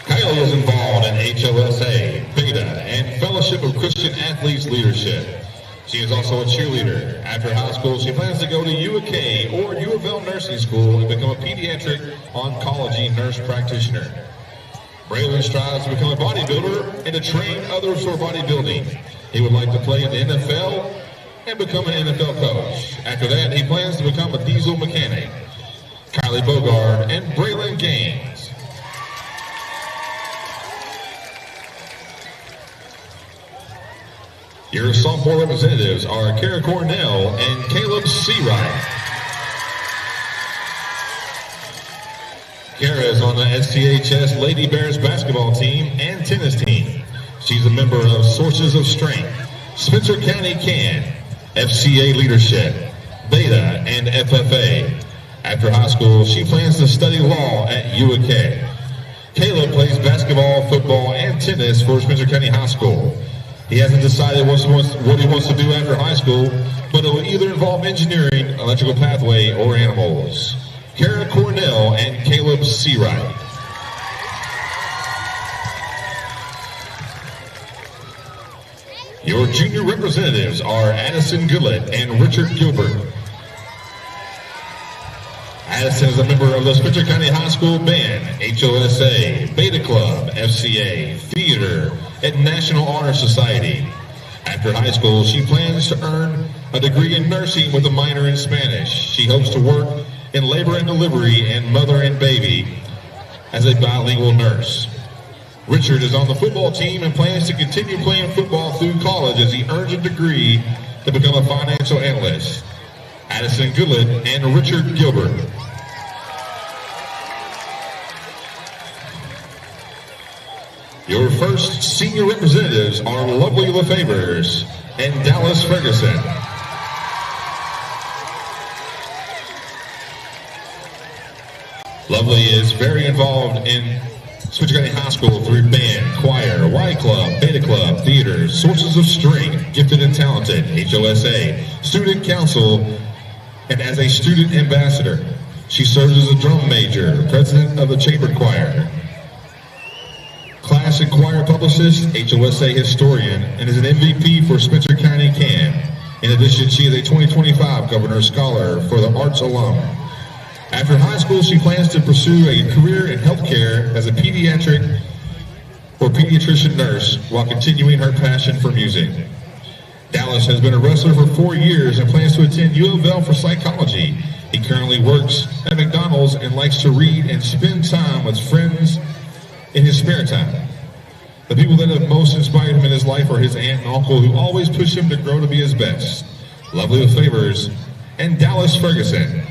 Kylie is involved in HOSA, Beta, and Fellowship of Christian Athletes Leadership. She is also a cheerleader. After high school, she plans to go to UAK or U of L Nursing School and become a pediatric oncology nurse practitioner. Braylon strives to become a bodybuilder and to train others for bodybuilding. He would like to play in the NFL and become an NFL coach. After that, he plans to become a diesel mechanic. Kylie Bogard and Braylon Gaines. Your sophomore representatives are Kara Cornell and Caleb Seawright. Kara is on the STHS Lady Bears basketball team and tennis team. She's a member of Sources of Strength, Spencer County CAN, FCA Leadership, Beta, and FFA. After high school, she plans to study law at UAK. Caleb plays basketball, football, and tennis for Spencer County High School. He hasn't decided what he wants to do after high school, but it will either involve engineering, electrical pathway, or animals. Kara Cornell and Caleb Seawright. Your junior representatives are Addison Gillett and Richard Gilbert. Addison is a member of the Spencer County High School Band, HOSA, Beta Club, FCA, Theater, and National Honor Society. After high school, she plans to earn a degree in nursing with a minor in Spanish. She hopes to work in labor and delivery and mother and baby as a bilingual nurse. Richard is on the football team and plans to continue playing football through college as he earns a degree to become a financial analyst. Addison Goodland and Richard Gilbert. Your first senior representatives are Lovely LaFavors and Dallas Ferguson. Lovely is very involved in Spencer County High School through band, choir, Y Club, Beta Club, theater, Sources of Strength, Gifted and Talented, HOSA, Student Council, and as a student ambassador. She serves as a drum major, president of the chamber choir, class and choir publicist, HOSA historian, and is an MVP for Spencer County CAN. In addition, she is a 2025 Governor's Scholar for the Arts alum. After high school, she plans to pursue a career in healthcare as a pediatrician nurse while continuing her passion for music. Dallas has been a wrestler for 4 years and plans to attend U of L for psychology. He currently works at McDonald's and likes to read and spend time with friends in his spare time. The people that have most inspired him in his life are his aunt and uncle, who always push him to grow to be his best. Lovely with Favors, and Dallas Ferguson.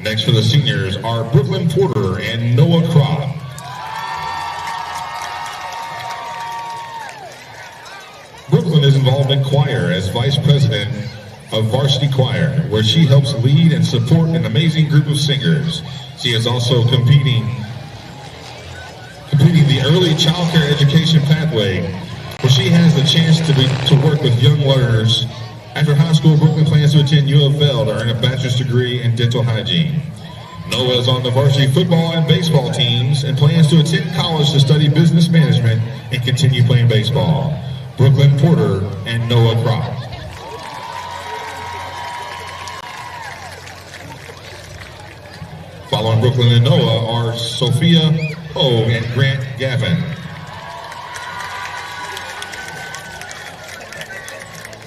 Next for the seniors are Brooklyn Porter and Noah Crop. Brooklyn is involved in choir as vice president of Varsity Choir, where she helps lead and support an amazing group of singers. She is also completing the early child care education pathway, where she has the chance to work with young learners. After high school, Brooklyn plans to attend U of L to earn a bachelor's degree in dental hygiene. Noah is on the varsity football and baseball teams and plans to attend college to study business management and continue playing baseball. Brooklyn Porter and Noah Crop. Following Brooklyn and Noah are Sophia Ho and Grant Gavin.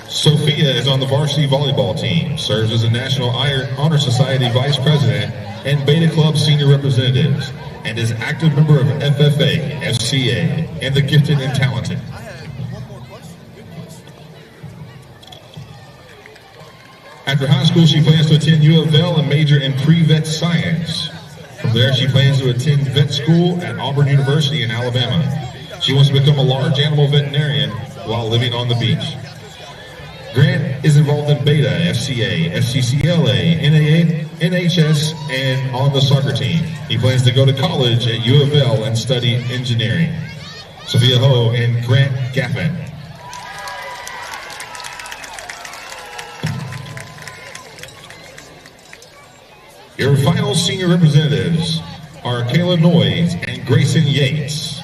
Sophia is on the varsity volleyball team, serves as a National Honor Society Vice President and Beta Club Senior Representatives, and is active member of FFA, FCA, and the Gifted and Talented. After high school, she plans to attend U of L and major in pre-vet science. From there, she plans to attend vet school at Auburn University in Alabama. She wants to become a large animal veterinarian while living on the beach. Grant is involved in Beta, FCA, FCCLA, NAA, NHS, and on the soccer team. He plans to go to college at U of L and study engineering. Sophia Ho and Grant Gaffin. Your final senior representatives are Kayla Noyes and Grayson Yates.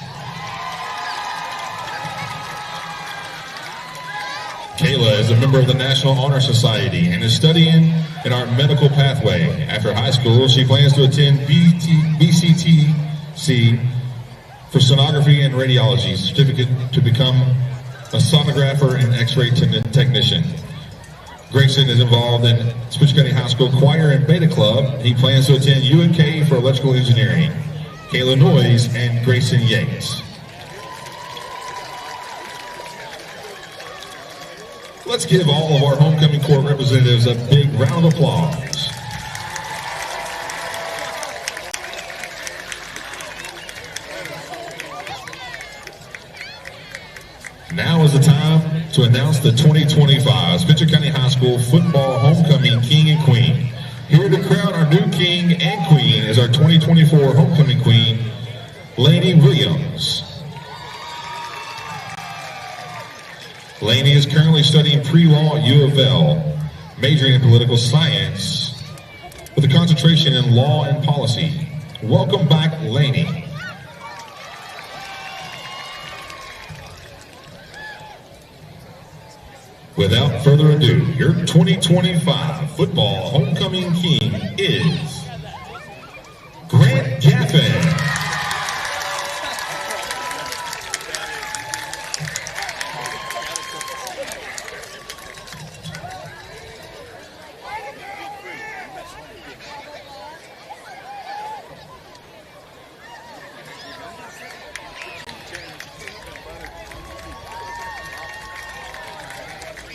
Kayla is a member of the National Honor Society and is studying in our medical pathway. After high school, she plans to attend BCTC for sonography and radiology certificate to become a sonographer and x-ray technician. Grayson is involved in Spencer County High School Choir and Beta Club. He plans to attend UNK for electrical engineering. Kayla Noyes and Grayson Yates. Let's give all of our homecoming court representatives a big round of applause. Now is the time to announce the 2025 Spencer County High School Football Homecoming King and Queen. Here to crown our new King and Queen is our 2024 Homecoming Queen, Lainey Williams. Lainey is currently studying pre-law at U of L, majoring in political science with a concentration in law and policy. Welcome back, Lainey. Without further ado, your 2025 Football Homecoming King is Grant Gaffin.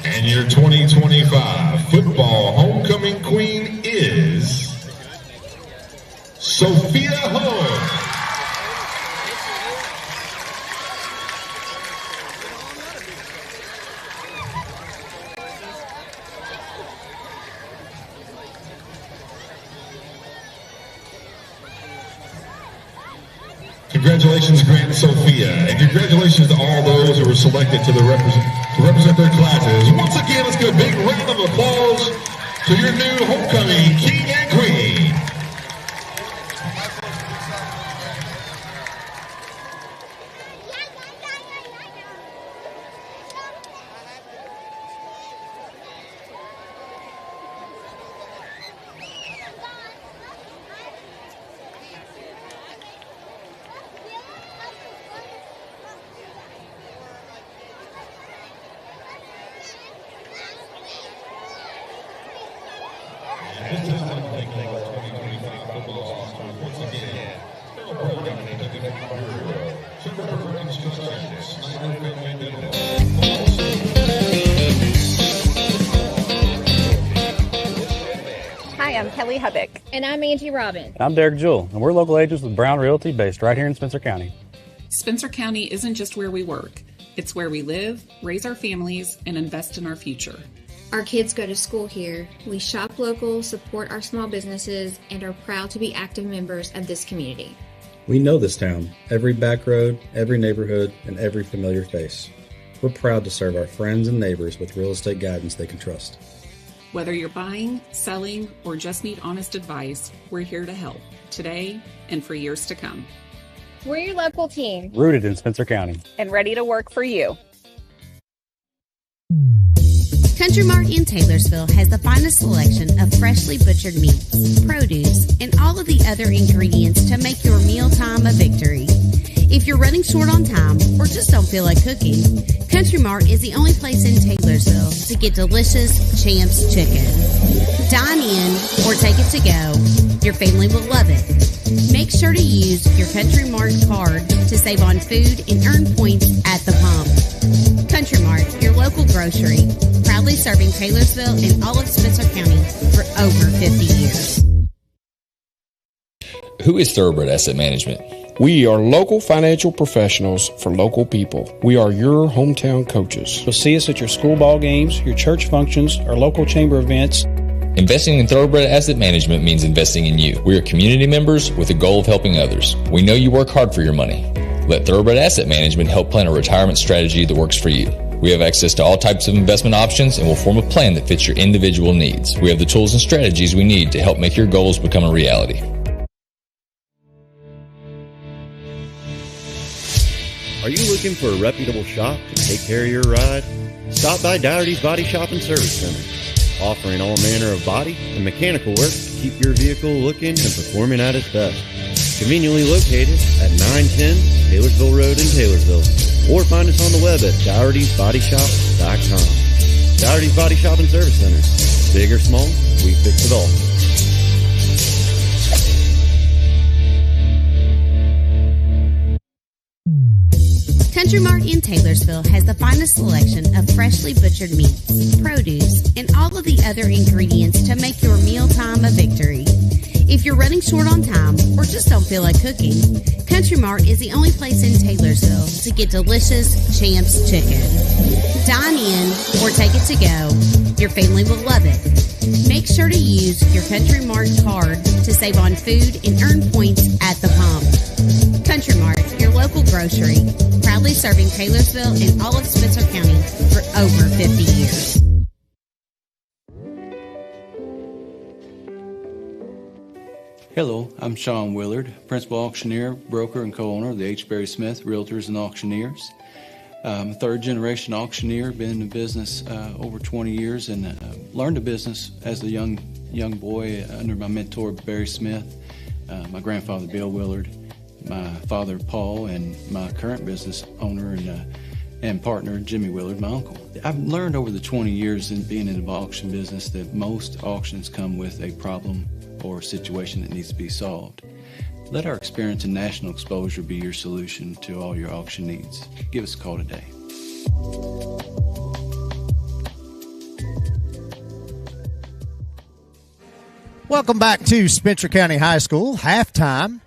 And your 2025 Football Homecoming Queen is Sophia Ho. Congratulations, Grant and Sophia, and congratulations to all those who were selected to represent their classes. Once again, let's give a big round of applause to your new homecoming King and Queen. Hi, I'm Kelly Hubbock. And I'm Angie Robbins. I'm Derek Jewell, and we're local agents with Brown Realty based right here in Spencer County. Spencer County isn't just where we work. It's where we live, raise our families, and invest in our future. Our kids go to school here. We shop local, support our small businesses, and are proud to be active members of this community. We know this town, every back road, every neighborhood, and every familiar face. We're proud to serve our friends and neighbors with real estate guidance they can trust. Whether you're buying, selling, or just need honest advice, we're here to help today and for years to come. We're your local team, Rooted in Spencer County. and ready to work for you. Country Mart in Taylorsville has the finest selection of freshly butchered meats, produce, and all of the other ingredients to make your mealtime a victory. If you're running short on time or just don't feel like cooking, Country Mart is the only place in Taylorsville to get delicious Champs chicken. Dine in or take it to go. Your family will love it. Make sure to use your Country Mart card to save on food and earn points at the pump. Country Mart, your local grocery, proudly serving Taylorsville and all of Spencer County for over 50 years. Who is Thoroughbred Asset Management? We are local financial professionals for local people. We are your hometown coaches. You'll see us at your school ball games, your church functions, our local chamber events. Investing in Thoroughbred Asset Management means investing in you. We are community members with a goal of helping others. We know you work hard for your money. Let Thoroughbred Asset Management help plan a retirement strategy that works for you. We have access to all types of investment options and will form a plan that fits your individual needs. We have the tools and strategies we need to help make your goals become a reality. Are you looking for a reputable shop to take care of your ride? Stop by Dougherty's Body Shop and Service Center, offering all manner of body and mechanical work to keep your vehicle looking and performing at its best. Conveniently located at 910 Taylorsville Road in Taylorsville, or find us on the web at Dougherty'sBodyShop.com. Dougherty's Body Shop and Service Center. Big or small, we fix it all. Country Mart in Taylorsville has the finest selection of freshly butchered meats, produce, and all of the other ingredients to make your mealtime a victory. If you're running short on time or just don't feel like cooking, Country Mart is the only place in Taylorsville to get delicious Champs chicken. Dine in or take it to go. Your family will love it. Make sure to use your Country Mart card to save on food and earn points at the pump. Country Mart, your local grocery, proudly serving Taylorsville and all of Spencer County for over 50 years. Hello, I'm Sean Willard, Principal Auctioneer, Broker, and Co-owner of the H. Berry Smith Realtors and Auctioneers. I'm a third-generation auctioneer, been in the business over 20 years, and learned the business as a young boy under my mentor, Barry Smith, my grandfather, Bill Willard, my father, Paul, and my current business owner and partner, Jimmy Willard, my uncle. I've learned over the 20 years in being in the auction business that most auctions come with a problem or a situation that needs to be solved. Let our experience and national exposure be your solution to all your auction needs. Give us a call today. Welcome back to Spencer County High School. Halftime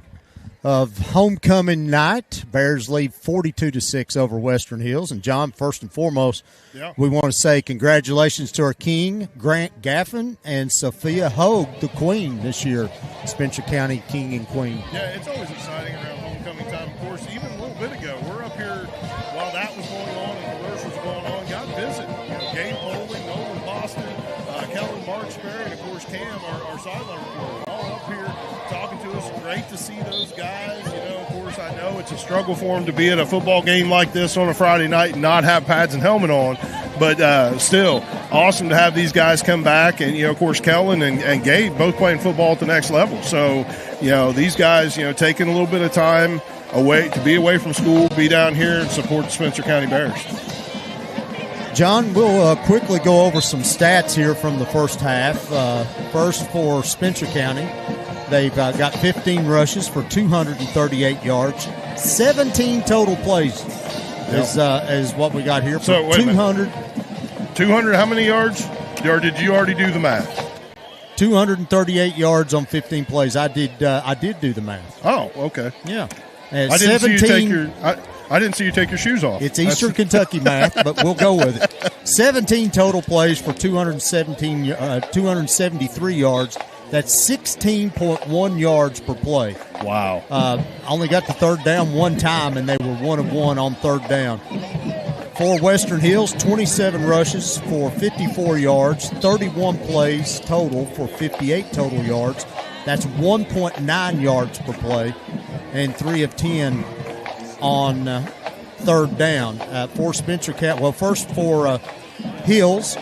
of homecoming night. Bears lead 42-6 over Western Hills. And, John, first and foremost, we want to say congratulations to our king, Grant Gaffin, and Sophia Hogue, the queen this year, Spencer County King and Queen. Yeah, it's always exciting around homecoming time. Of course, even a little bit ago, we're up here while that was going on and commercials going on, got to visit Gabe Bowling, Nolan Boston, Kellen Marksberry, and, of course, Cam, our sideline reporter, all up here talking to us. Great to see those guys. You know, of course, I know it's a struggle for them to be at a football game like this on a Friday night and not have pads and helmet on, but still awesome to have these guys come back. And, you know, of course, Kellen and Gabe both playing football at the next level. So, you know, these guys, you know, taking a little bit of time away to be away from school, be down here and support the Spencer County Bears. John, we'll quickly go over some stats here from the first half. First for Spencer County, they've got 15 rushes for 238 yards, 17 total plays is what we got here. So, wait 200. 200, how many yards? Or did you already do the math? 238 yards on 15 plays. I did do the math. Oh, okay. Yeah. I didn't see you take your I didn't see you take your shoes off. It's Eastern Kentucky math, but we'll go with it. 17 total plays for 273 yards. That's 16.1 yards per play. Wow. Only got the third down one time, and they were 1 of 1 on third down. For Western Hills, 27 rushes for 54 yards, 31 plays total for 58 total yards. That's 1.9 yards per play, and 3 of 10 on third down. For Spencer County, well, first for Hills,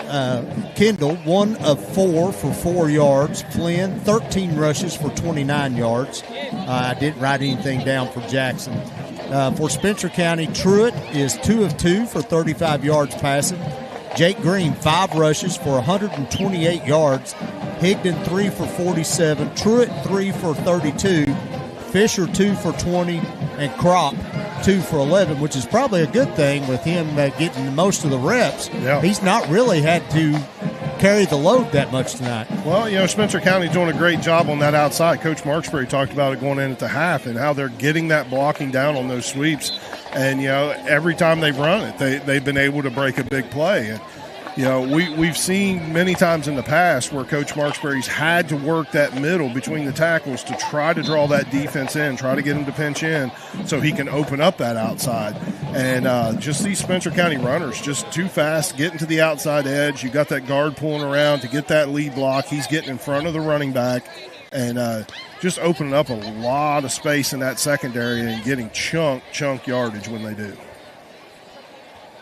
Kendall, 1 of 4 for 4 yards. Flynn, 13 rushes for 29 yards. I didn't write anything down for Jackson. For Spencer County, Truitt is 2 of 2 for 35 yards passing. Jake Green, 5 rushes for 128 yards. Higdon, 3 for 47. Truitt, 3 for 32. Fisher, 2 for 20. And Crop, 2 for 11, which is probably a good thing with him getting most of the reps. Yeah. He's not really had to carry the load that much tonight. Well, Spencer County's doing a great job on that outside. Coach Marksbury talked about it going in at the half and how they're getting that blocking down on those sweeps. And, every time they've run it, they've been able to break a big play. And, we've seen many times in the past where Coach Marksbury's had to work that middle between the tackles to try to draw that defense in, try to get him to pinch in so he can open up that outside. And just these Spencer County runners, just too fast, getting to the outside edge. You got that guard pulling around to get that lead block. He's getting in front of the running back and just opening up a lot of space in that secondary and getting chunk yardage when they do.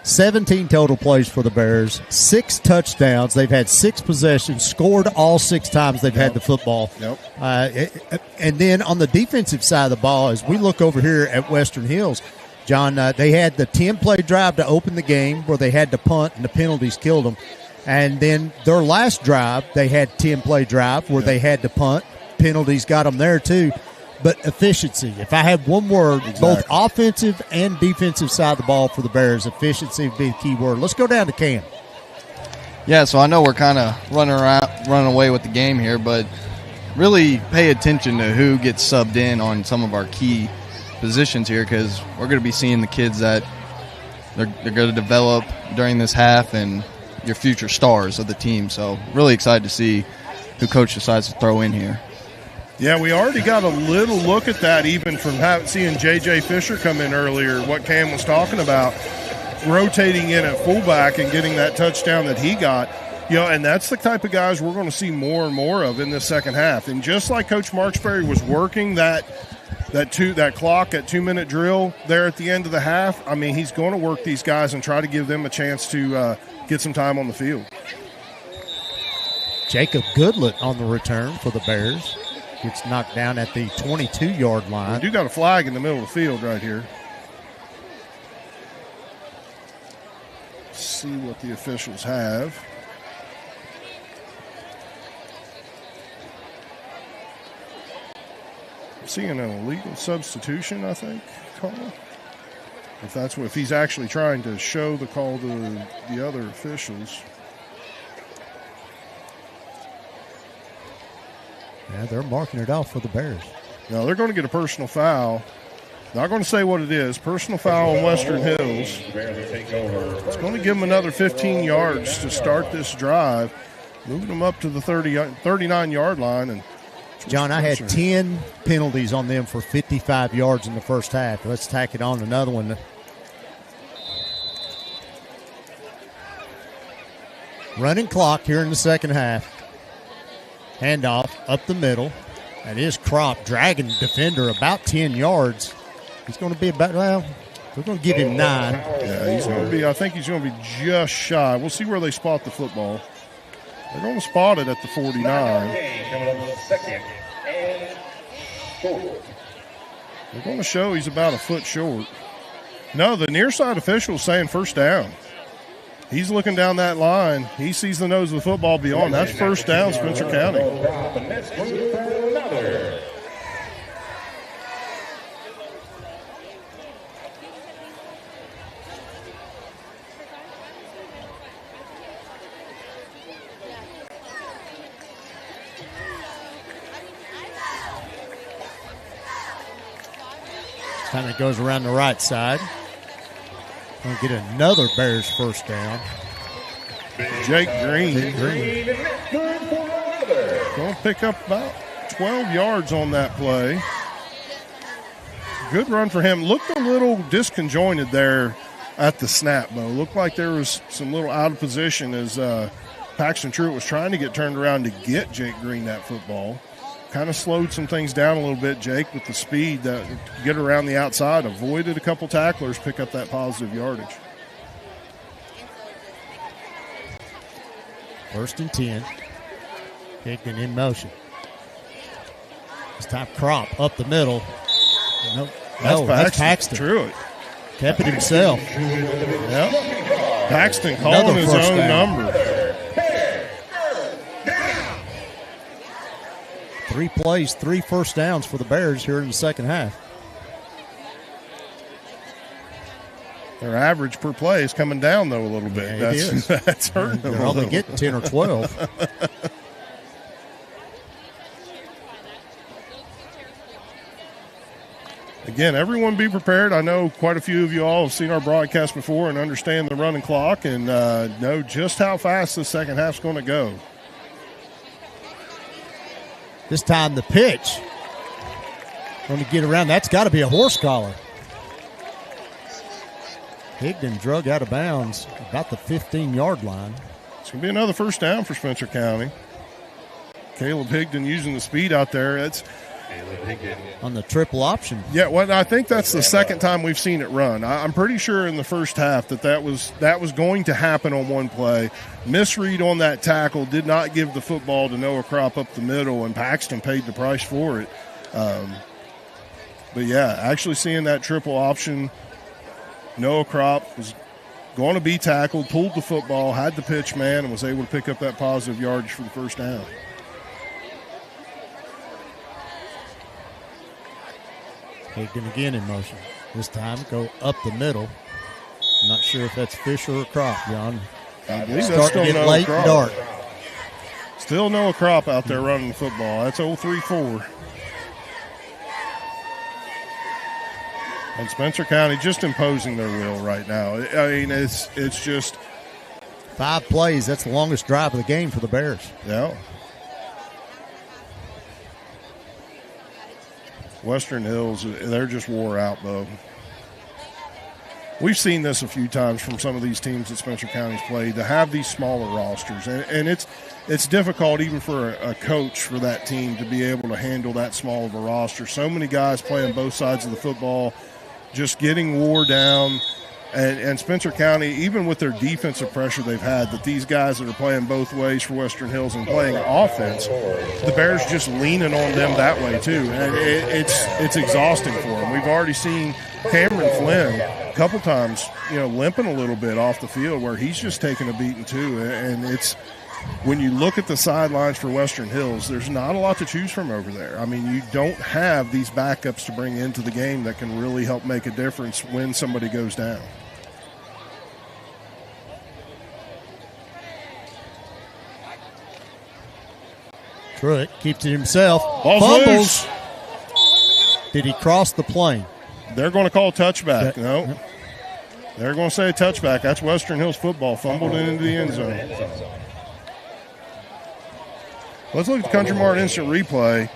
17 total plays for the Bears, 6 touchdowns. They've had 6 possessions, scored all 6 times they've had the football. Yep. And then on the defensive side of the ball, as we look over here at Western Hills, John, they had the 10-play drive to open the game where they had to punt and the penalties killed them. And then their last drive, they had 10-play drive where they had to punt. Penalties got them there too. But efficiency, if I have one word, both offensive and defensive side of the ball for the Bears, efficiency would be the key word. Let's go down to Cam. Yeah, so I know we're kind of running away with the game here, but really pay attention to who gets subbed in on some of our key positions here, because we're going to be seeing the kids that they're going to develop during this half and your future stars of the team. So really excited to see who Coach decides to throw in here. Yeah, we already got a little look at that even from seeing J.J. Fisher come in earlier, what Cam was talking about, rotating in at fullback and getting that touchdown that he got. And that's the type of guys we're going to see more and more of in the second half. And just like Coach Marksbury was working that clock, that 2-minute drill there at the end of the half, I mean, he's going to work these guys and try to give them a chance to get some time on the field. Jacob Goodlett on the return for the Bears. Gets knocked down at the 22-yard line. We do got a flag in the middle of the field right here. Let's see what the officials have. I'm seeing an illegal substitution, I think, call. If he's actually trying to show the call to the other officials. Yeah, they're marking it off for the Bears. No, they're going to get a personal foul. Not going to say what it is. Personal foul on Western Hills. It's going to give them another 15 yards to start this drive, moving them up to the 39-yard line. And John, I had 10 penalties on them for 55 yards in the first half. Let's tack it on another one. Running clock here in the second half. Handoff up the middle. That is Crop dragging the defender about 10 yards. He's going to be about, we're going to give him 9. Yeah, he's going to be, I think he's going to be just shy. We'll see where they spot the football. They're going to spot it at the 49. They're going to show he's about a foot short. No, the near side official is saying first down. He's looking down that line. He sees the nose of the football beyond. That's first down, Spencer County. Time it goes around the right side. Going to get another Bears first down. Jake Green. Going to pick up about 12 yards on that play. Good run for him. Looked a little disconjointed there at the snap, though. Looked like there was some little out of position as Paxton Truitt was trying to get turned around to get Jake Green that football. Kind of slowed some things down a little bit, Jake, with the speed to get around the outside. Avoided a couple tacklers, pick up that positive yardage. 1st and 10. Higdon in motion. This time Crop up the middle. Nope. That's Paxton. Truitt. Kept it himself. Yep. Paxton calling his own number. 3 plays, 3 first downs for the Bears here in the second half. Their average per play is coming down, though, a little bit. Yeah, that's hurting them. They're only getting 10 or 12. Again, everyone be prepared. I know quite a few of you all have seen our broadcast before and understand the running clock and know just how fast the second half's going to go. This time the pitch. Going to get around. That's got to be a horse collar. Higdon drug out of bounds about the 15-yard line. It's going to be another first down for Spencer County. Caleb Higdon using the speed out there. It's on the triple option. Yeah, well, I think that's the second time we've seen it run. I'm pretty sure in the first half that was going to happen on one play. Misread on that tackle, did not give the football to Noah Crop up the middle, and Paxton paid the price for it. But, yeah, actually seeing that triple option, Noah Crop was going to be tackled, pulled the football, had the pitch man, and was able to pick up that positive yardage for the first down. Higdon again in motion. This time go up the middle. I'm not sure if that's Fisher or Crop, John. I believe that's starting to get late and dark. Still Noah Crop out there running the football. That's 0-3-4. And Spencer County just imposing their will right now. I mean, it's just 5 plays. That's the longest drive of the game for the Bears. Yeah. Western Hills, they're just wore out, though. We've seen this a few times from some of these teams that Spencer County's played, to have these smaller rosters. And it's difficult even for a coach for that team to be able to handle that small of a roster. So many guys playing both sides of the football, just getting wore down. And Spencer County, even with their defensive pressure they've had, that these guys that are playing both ways for Western Hills and playing offense, the Bears just leaning on them that way too. And it's exhausting for them. We've already seen Cameron Flynn a couple times, limping a little bit off the field where he's just taking a beating too. And it's when you look at the sidelines for Western Hills, there's not a lot to choose from over there. I mean, you don't have these backups to bring into the game that can really help make a difference when somebody goes down. Truitt keeps it himself. Ball's fumbles. Loose. Did he cross the plane? They're going to call touchback. No. They're going to say touchback. That's Western Hills football. Fumbled it into the end zone. Let's look at the Country Mart instant replay.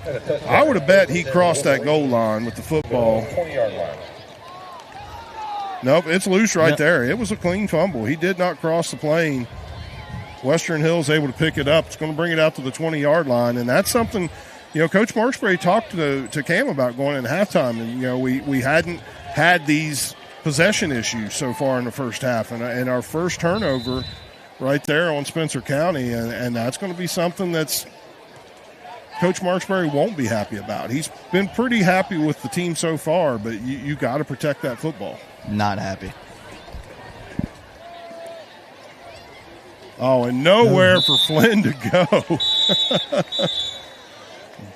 I would have bet he crossed that goal line with the football. Nope, it's loose right there. It was a clean fumble. He did not cross the plane. Western Hills able to pick it up. It's going to bring it out to the 20-yard line, and that's something, Coach Marksbury talked to Cam about going into halftime, and, we hadn't had these possession issues so far in the first half, and our first turnover right there on Spencer County, and that's going to be something that's Coach Marksbury won't be happy about. He's been pretty happy with the team so far, but you got to protect that football. Not happy. Oh, and nowhere for Flynn to go.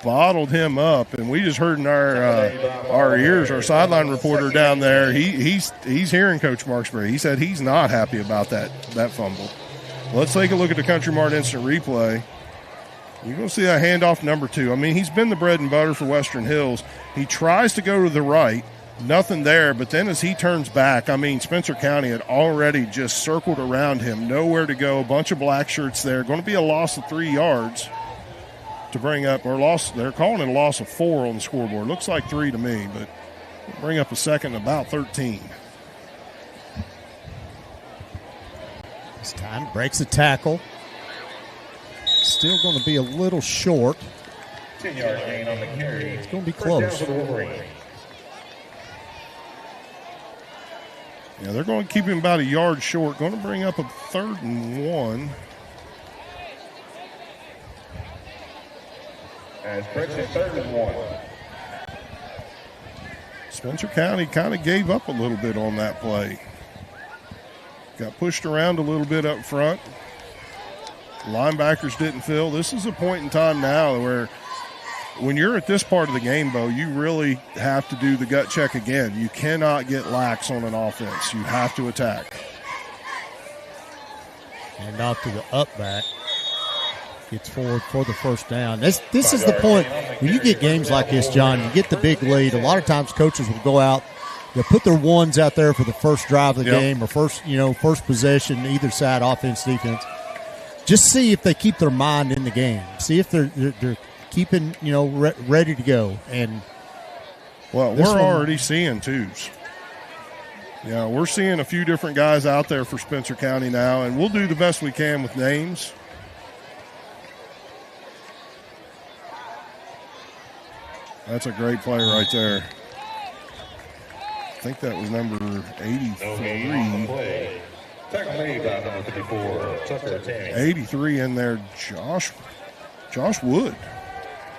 Bottled him up, and we just heard in our ears, our sideline reporter down there, he's hearing Coach Marksbury. He said he's not happy about that fumble. Let's take a look at the Country Mart instant replay. You're going to see that handoff number 2. I mean, he's been the bread and butter for Western Hills. He tries to go to the right, Nothing there, but then as he turns back, I mean, Spencer County had already just circled around him, nowhere to go, a bunch of black shirts there. Going to be a loss of 3 yards to bring up, or loss, they're calling it a loss of 4 on the scoreboard. Looks like 3 to me, but bring up a second, about 13. This time breaks a tackle. Still going to be a little short. 10-yard gain on the carry. It's going to be close. Yeah, they're going to keep him about a yard short. Going to bring up a 3rd and 1. As Princeton 3rd and 1. Spencer County kind of gave up a little bit on that play. Got pushed around a little bit up front. Linebackers didn't fill. This is a point in time now where when you're at this part of the game, Bo, you really have to do the gut check again. You cannot get lax on an offense. You have to attack. And off to the up back. Gets forward for the first down. This is the point. When you get games like this, John, you get the big lead. A lot of times coaches will go out, they'll put their ones out there for the first drive of the game or first possession, either side, offense, defense. Just see if they keep their mind in the game. See if they're keeping, ready to go. And well, we're already seeing twos. Yeah, we're seeing a few different guys out there for Spencer County now, and we'll do the best we can with names. That's a great play right there. I think that was number 83. Tackle made by number 54, Tucker Tanny. 83 in there, Josh Wood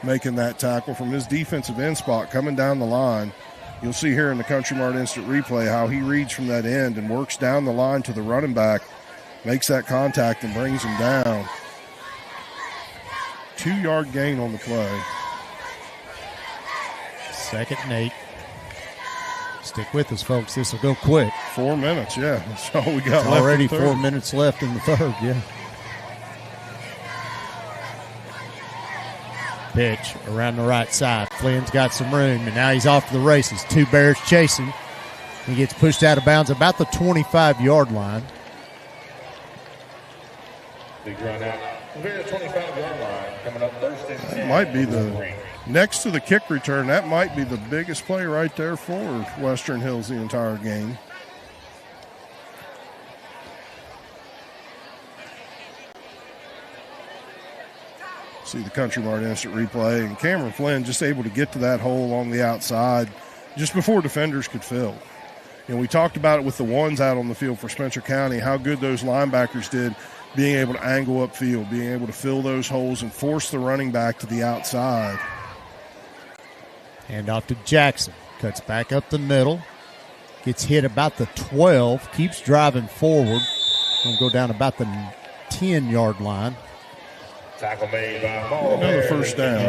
making that tackle from his defensive end spot coming down the line. You'll see here in the Country Mart Instant Replay how he reads from that end and works down the line to the running back, makes that contact and brings him down. 2-yard gain on the play. 2nd and 8. Stick with us, folks. This will go quick. 4 minutes, yeah. That's all we got left. Already 4 minutes left in the third, yeah. Pitch around the right side. Flynn's got some room, and now he's off to the races. 2 Bears chasing. He gets pushed out of bounds about the 25-yard line. Big run out. Bears 25-yard line coming up first and 10. Might be the next to the kick return. That might be the biggest play right there for Western Hills the entire game. See the Country Mart Instant Replay, and Cameron Flynn just able to get to that hole on the outside just before defenders could fill. And we talked about it with the ones out on the field for Spencer County, how good those linebackers did being able to angle upfield, being able to fill those holes and force the running back to the outside. Hand off to Jackson. Cuts back up the middle. Gets hit about the 12. Keeps driving forward. Going to go down about the 10-yard line. Tackle made by Ball. Another first down.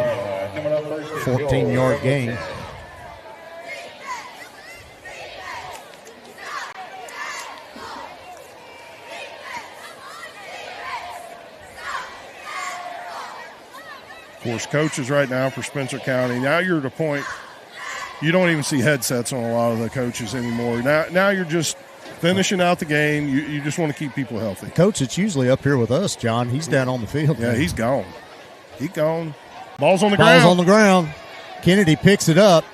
14-yard gain. Of course, coaches right now for Spencer County, now you're at a point you don't even see headsets on a lot of the coaches anymore. Now you're just finishing out the game. You just want to keep people healthy. Coach, it's usually up here with us, John. He's down on the field. Yeah, he's gone. He's gone. Ball's on the ground. Ball's on the ground. Kennedy picks it up.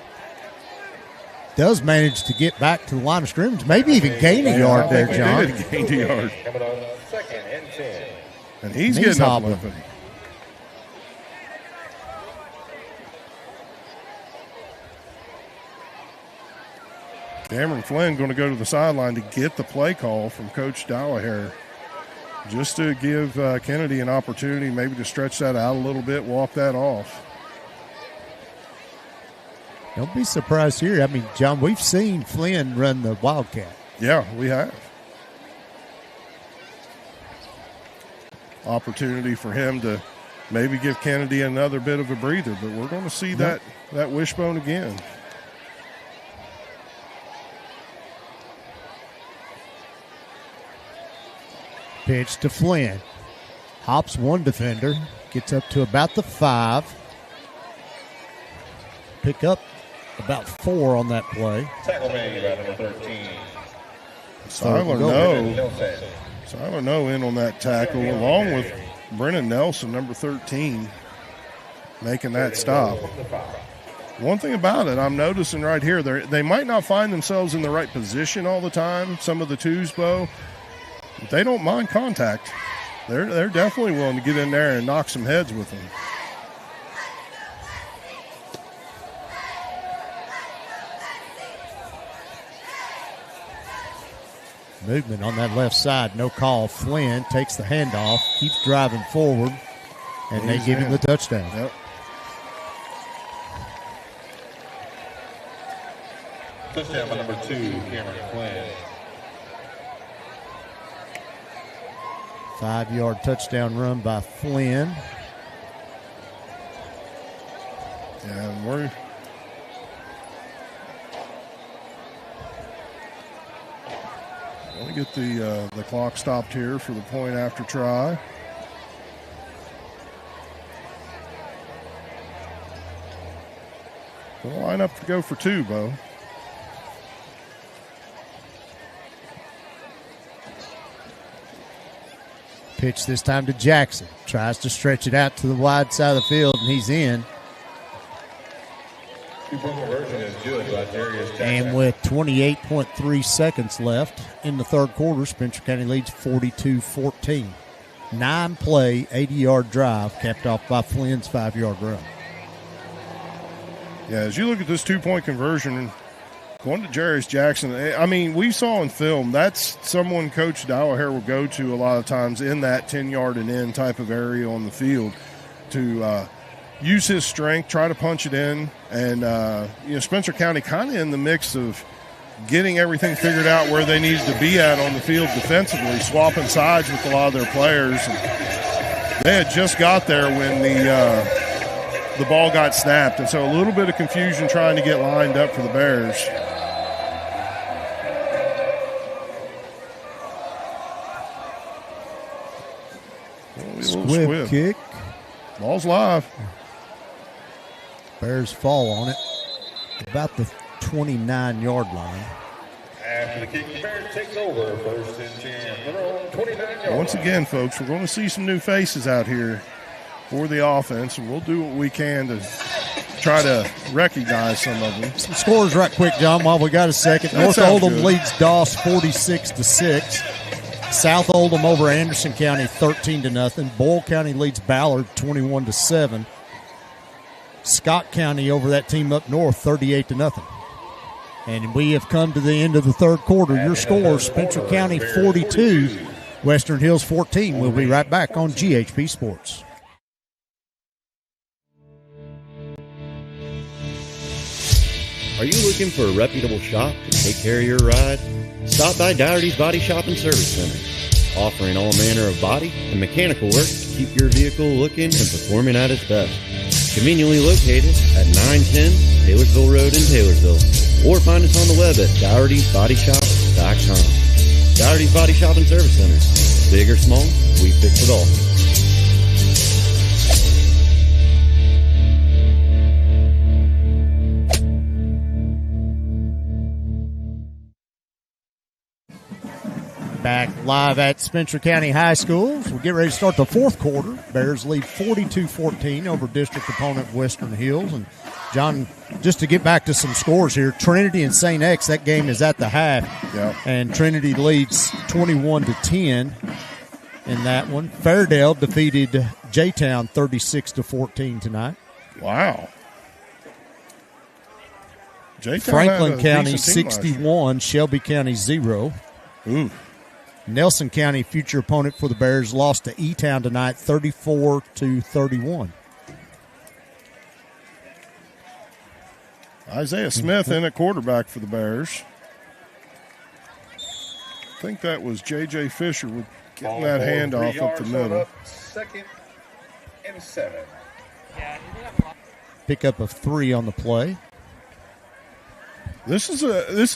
Does manage to get back to the line of scrimmage. Maybe even gain a yard there, John. He did gain a yard. Coming on 2nd and 10. And he's getting up with it. Cameron Flynn going to go to the sideline to get the play call from Coach Dowaher, just to give Kennedy an opportunity maybe to stretch that out a little bit, walk that off. Don't be surprised here. I mean, John, we've seen Flynn run the Wildcat. Yeah, we have. Opportunity for him to maybe give Kennedy another bit of a breather, but we're going to see that wishbone again. Pitch to Flynn. Hops one defender. Gets up to about the 5. Pick up about 4 on that play. Tackle made by number 13. Siler No in on that tackle, along with Brennan Nelson, number 13, making that stop. One thing about it, I'm noticing right here, they might not find themselves in the right position all the time, some of the twos, Bo. But they don't mind contact. They're definitely willing to get in there and knock some heads with them. Movement on that left side, no call. Flynn takes the handoff, keeps driving forward, and they give him the touchdown. Yep. Touchdown by number 2, Cameron Flynn. 5-yard touchdown run by Flynn. And we're going to get the clock stopped here for the point after try. We'll line up to go for 2, Bo. Pitch this time to Jackson. Tries to stretch it out to the wide side of the field, and he's in. And with 28.3 seconds left in the third quarter, Spencer County leads 42-14. 9-play, 80-yard drive capped off by Flynn's 5-yard run. Yeah, as you look at this 2-point conversion, going to Jarius Jackson, I mean, we saw in film, that's someone Coach Dowaher will go to a lot of times in that 10-yard and in type of area on the field to use his strength, try to punch it in. And, Spencer County kind of in the mix of getting everything figured out where they needed to be at on the field defensively, swapping sides with a lot of their players. And they had just got there when the ball got snapped, and so a little bit of confusion trying to get lined up for the Bears. Squib kick. Ball's live. Bears fall on it about the 29-yard line. After the kick, the Bears takes over first and 10. They're on 29 Once again, folks, we're going to see some new faces out here for the offense, and we'll do what we can to try to recognize some of them. Some scores right quick, John, while we got a second. North Oldham leads Doss 46-6. South Oldham over Anderson County 13-0. Boyle County leads Ballard 21-7. Scott County over that team up north 38-0. And we have come to the end of the third quarter. Your score, Spencer County 42, Western Hills 14. We'll be right back on GHP Sports. Are you looking for a reputable shop to take care of your ride? Stop by Dougherty's Body Shop and Service Center, offering all manner of body and mechanical work to keep your vehicle looking and performing at its best. Conveniently located at 910 Taylorsville Road in Taylorsville, or find us on the web at Dougherty'sBodyShop.com. Dougherty's Body Shop and Service Center. Big or small, we fix it all. Back live at Spencer County High School. We'll get ready to start the fourth quarter. Bears lead 42-14 over district opponent Western Hills. And, John, just to get back to some scores here, Trinity and St. X, that game is at the half. Yep. And Trinity leads 21-10 in that one. Fairdale defeated J-Town 36-14 tonight. Wow. Franklin County 61, Shelby County 0. Ooh. Nelson County, future opponent for the Bears, lost to E-Town tonight 34-31. Isaiah Smith in at quarterback for the Bears. I think that was J.J. Fisher with getting that handoff up the middle. Second and 7. Pick up of 3 on the play. This is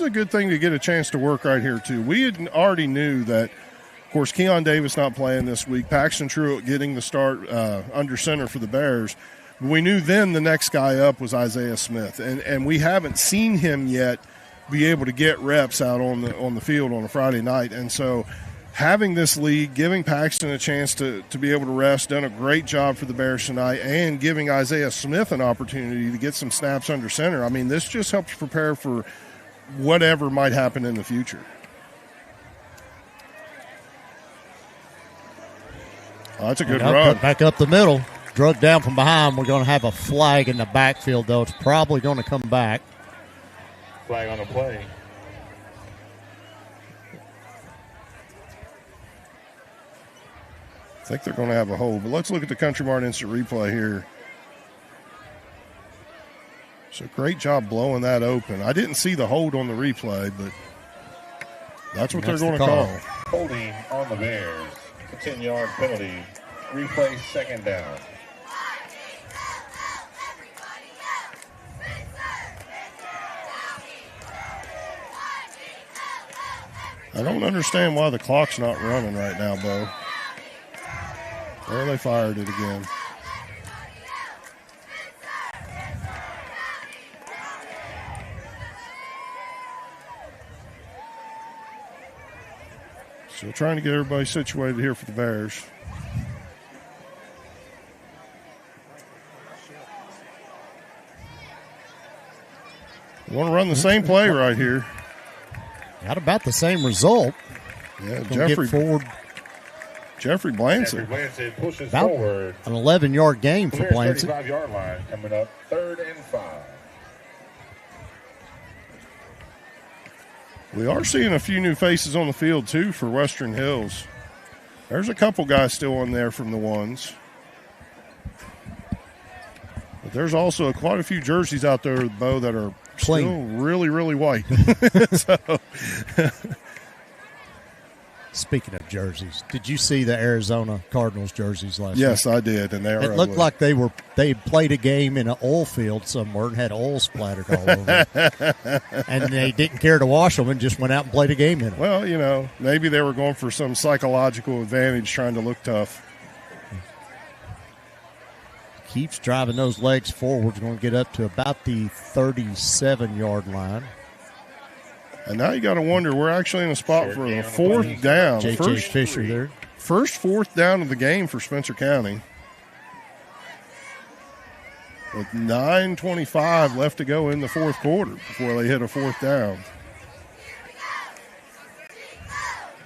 a good thing to get a chance to work right here, too. We had already knew that, of course, Keon Davis not playing this week. Paxton Truitt getting the start under center for the Bears. We knew then the next guy up was Isaiah Smith, and we haven't seen him yet be able to get reps out on the field on a Friday night. And so having this league, giving Paxton a chance to be able to rest, done a great job for the Bears tonight, and giving Isaiah Smith an opportunity to get some snaps under center. I mean, this just helps prepare for whatever might happen in the future. Oh, that's a good run. Back up the middle. Drug down from behind. We're going to have a flag in the backfield, though. It's probably going to come back. Flag on the play. I think they're going to have a hold. But let's look at the Country Mart instant replay here. So great job blowing that open. I didn't see the hold on the replay, but that's what they're going to call. Holding on the Bears. A 10-yard penalty. Replay second down. I don't understand why the clock's not running right now, Bo. There they fired it again. Still trying to get everybody situated here for the Bears. We want to run the same play right here. Got about the same result. Yeah, Jeffrey Blanson. Pushes about forward. An 11-yard gain for Blanson. 35-yard line coming up, 3rd and 5. We are seeing a few new faces on the field, too, for Western Hills. There's a couple guys still on there from the ones. But there's also quite a few jerseys out there, Bo, that are still really, really white. So. Speaking of jerseys, did you see the Arizona Cardinals jerseys last Yes, week? I did, and it looked like they played a game in an oil field somewhere and had oil splattered all over them. And they didn't care to wash them and just went out and played a game in them. Well, you know, maybe they were going for some psychological advantage trying to look tough. Keeps driving those legs forward. Going to get up to about the 37-yard line. And now you got to wonder, we're actually in a spot for a 4th down. J.J. Fisher there. First 4th down of the game for Spencer County. With 9:25 left to go in the 4th quarter before they hit a 4th down.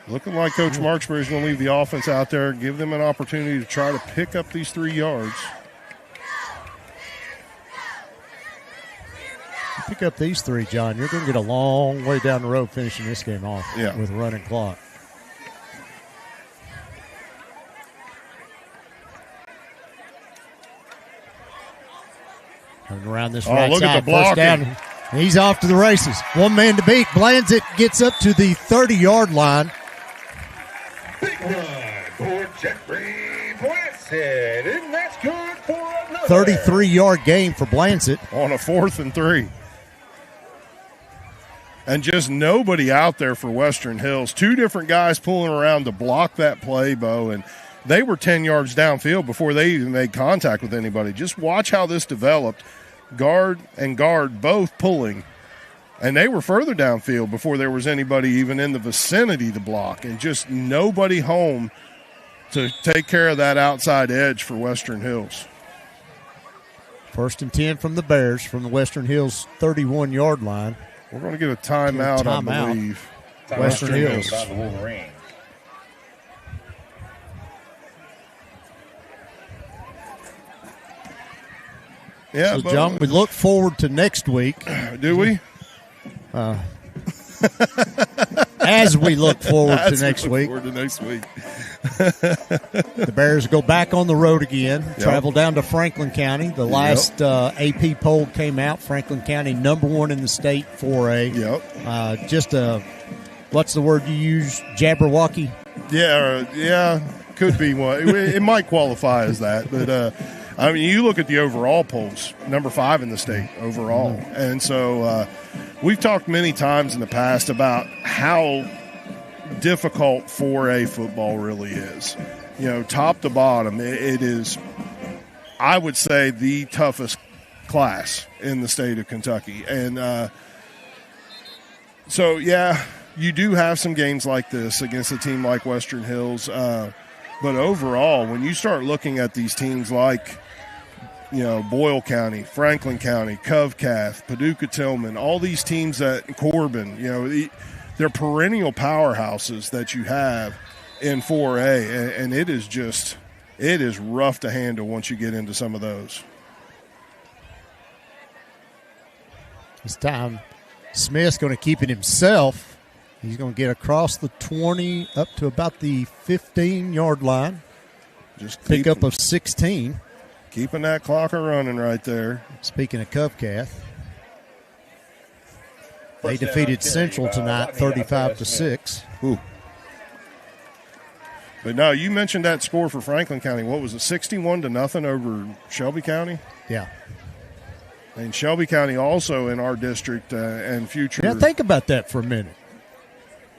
Looking like Coach Marksbury is going to leave the offense out there, give them an opportunity to try to pick up these 3 yards. Pick up these 3, John. You're going to get a long way down the road finishing this game off with a running clock. Coming around this right look side. at the blocking. First down. He's off to the races. One man to beat. Blansit gets up to the 30-yard line. Big run for Jeffrey Blansit, and that's good for another. 33-yard gain for Blansit. On a 4th and 3. And just nobody out there for Western Hills. 2 different guys pulling around to block that play, Bo, and they were 10 yards downfield before they even made contact with anybody. Just watch how this developed. Guard and guard both pulling, and they were further downfield before there was anybody even in the vicinity to block, and just nobody home to take care of that outside edge for Western Hills. 1st and 10 from the Bears from the Western Hills 31-yard line. We're going to get a timeout, I believe. Western Hills. By the Wolverines. Yeah, so, John, we look forward to next week. Do we? As we look forward to next week. The Bears go back on the road again, travel down to Franklin County. The last AP poll came out. Franklin County #1 in the state for what's the word you use? Jabberwocky? Yeah, could be one. It might qualify as that, but I mean, you look at the overall polls, #5 in the state overall. Mm-hmm. And so we've talked many times in the past about how difficult 4A football really is. You know, top to bottom, it is I would say, the toughest class in the state of Kentucky. And so, yeah, you do have some games like this against a team like Western Hills. But overall, when you start looking at these teams like, Boyle County, Franklin County, Covcath, Paducah-Tillman, all these teams Corbin, they're perennial powerhouses that you have in 4A, and it is rough to handle once you get into some of those. This time, Smith's going to keep it himself. He's going to get across the 20 up to about the 15-yard line. Just pick up of 16. Keeping that clock running right there. Speaking of Covcath, they defeated Central tonight 35-6. Ooh. But no, you mentioned that score for Franklin County. What was it, 61-0 over Shelby County? Yeah. And Shelby County also in our district and future. Now think about that for a minute.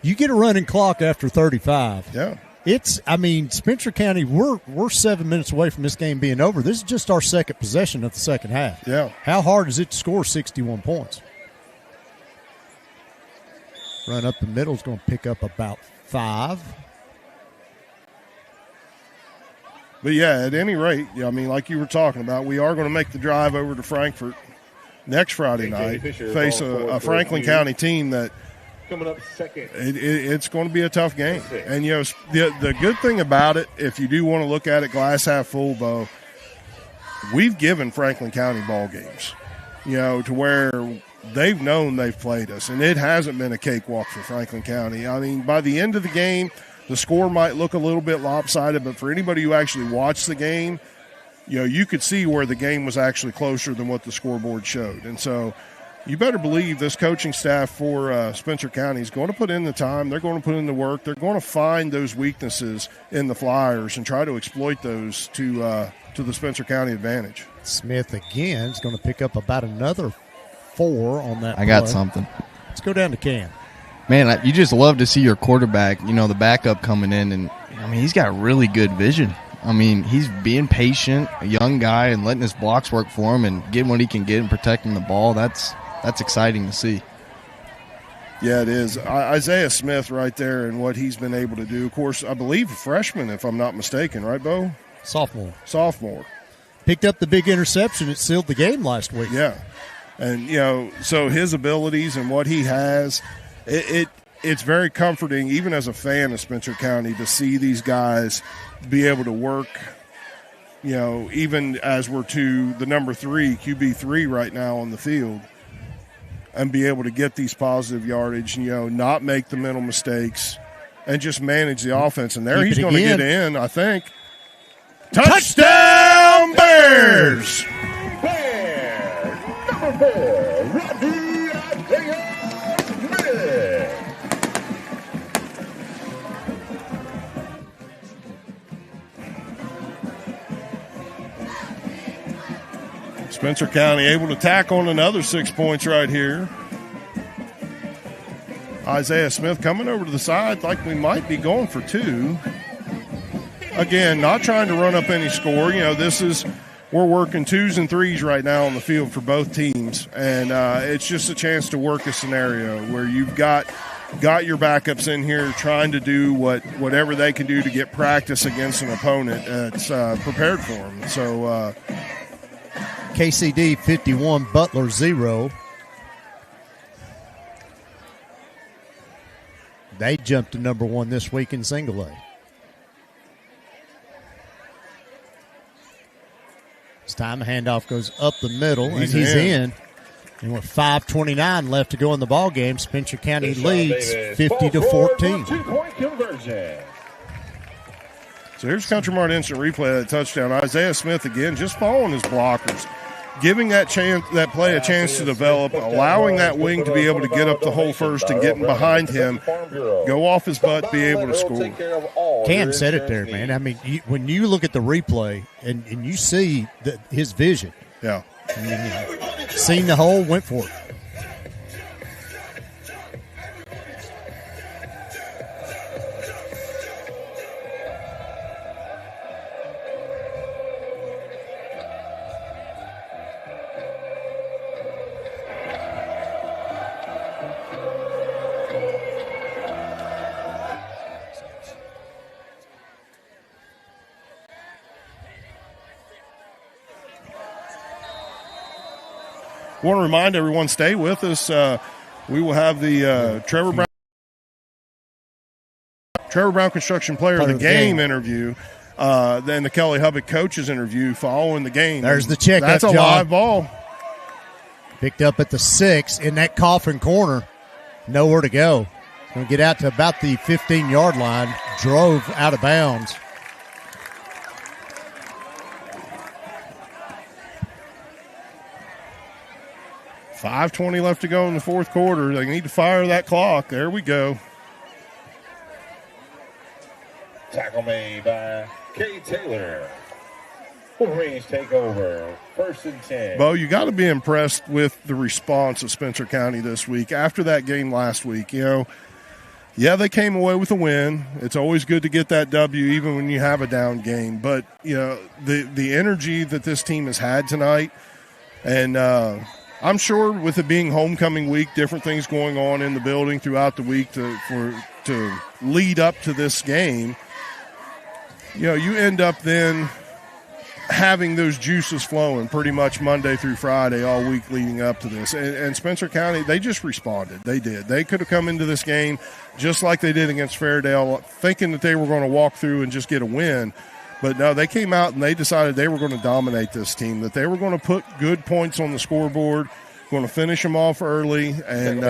You get a running clock after 35. Yeah. Spencer County, we're 7 minutes away from this game being over. This is just our second possession of the second half. Yeah. How hard is it to score 61 points? Run up the middle is going to pick up about 5. But, yeah, at any rate, like you were talking about, we are going to make the drive over to Frankfort next Friday night, face a Franklin County team that coming up second. It's going to be a tough game. And, the good thing about it, if you do want to look at it glass half full, Bo, we've given Franklin County ball games, to where they've known they've played us, and it hasn't been a cakewalk for Franklin County. By the end of the game, the score might look a little bit lopsided, but for anybody who actually watched the game, you could see where the game was actually closer than what the scoreboard showed. And so you better believe this coaching staff for Spencer County is going to put in the time. They're going to put in the work. They're going to find those weaknesses in the Flyers and try to exploit those to the Spencer County advantage. Smith again is going to pick up about another 4 on that. I got something. Let's go down to Cam. Man, you just love to see your quarterback, the backup coming in, and he's got really good vision. He's being patient, a young guy, and letting his blocks work for him and getting what he can get and protecting the ball. That's exciting to see. Yeah, it is. Isaiah Smith right there and what he's been able to do. Of course, I believe a freshman, if I'm not mistaken, right, Bo? Sophomore. Picked up the big interception that sealed the game last week. Yeah. And, so his abilities and what he has, it's very comforting, even as a fan of Spencer County, to see these guys be able to work, even as we're to the number 3, QB3 right now on the field, and be able to get these positive yardage, not make the mental mistakes, and just manage the offense. And there he's going to get in, I think. Touchdown Bears! Number 4, Rodney Isaiah Smith. Spencer County able to tack on another 6 points right here. Isaiah Smith coming over to the side like we might be going for 2. Again, not trying to run up any score. We're working 2s and 3s right now on the field for both teams, and it's just a chance to work a scenario where you've got your backups in here trying to do whatever they can do to get practice against an opponent that's prepared for them. So KCD 51, Butler 0. They jumped to number 1 this week in single A. This time, a handoff goes up the middle, and he's in. And with 5:29 left to go in the ball game, Spencer County leads 50-14. 2-point conversion. So here's Country Mart instant replay of that touchdown. Isaiah Smith again, just following his blockers, giving that play a chance to develop, allowing that wing to be able to get up the hole first and getting behind him, go off his butt, be able to score. Cam said it there, man. When you look at the replay and you see his vision. Yeah. Seen the hole, went for it. want to remind everyone, stay with us. We will have the Trevor Brown Construction Player of the Game interview, then the Kelly Hubbock Coaches interview following the game. There's the checkup, That's a John. live ball. Picked up at the 6 in that coffin corner. Nowhere to go. Going to get out to about the 15-yard line. Drove out of bounds. $5:20 left to go in the fourth quarter. They need to fire that clock. There we go. Tackle made by Kay Taylor. Wolverines take over. 1st and 10. Bo, you got to be impressed with the response of Spencer County this week after that game last week. You know, yeah, they came away with a win. It's always good to get that W even when you have a down game. But, you know, the energy that this team has had tonight, and I'm sure with it being homecoming week, different things going on in the building throughout the week to lead up to this game, you know, you end up then having those juices flowing pretty much Monday through Friday all week leading up to this. And Spencer County, they just responded. They did. They could have come into this game just like they did against Fairdale, thinking that they were going to walk through and just get a win. But no, they came out and they decided they were going to dominate this team, that they were going to put good points on the scoreboard, going to finish them off early, and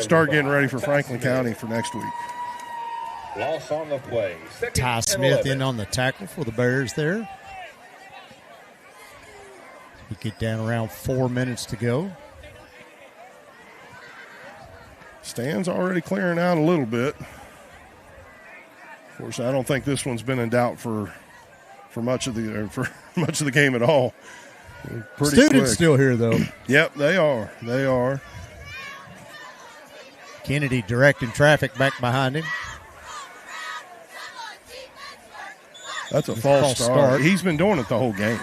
start getting ready for Franklin County for next week. Loss on the play. Ty Smith in on the tackle for the Bears there. We get down around 4 minutes to go. Stands already clearing out a little bit. Of course, I don't think this one's been in doubt for much of the game at all. Pretty Students quick. still here, though. Yep, they are. They are. Kennedy directing traffic back behind him. That's a false start. He's been doing it the whole game.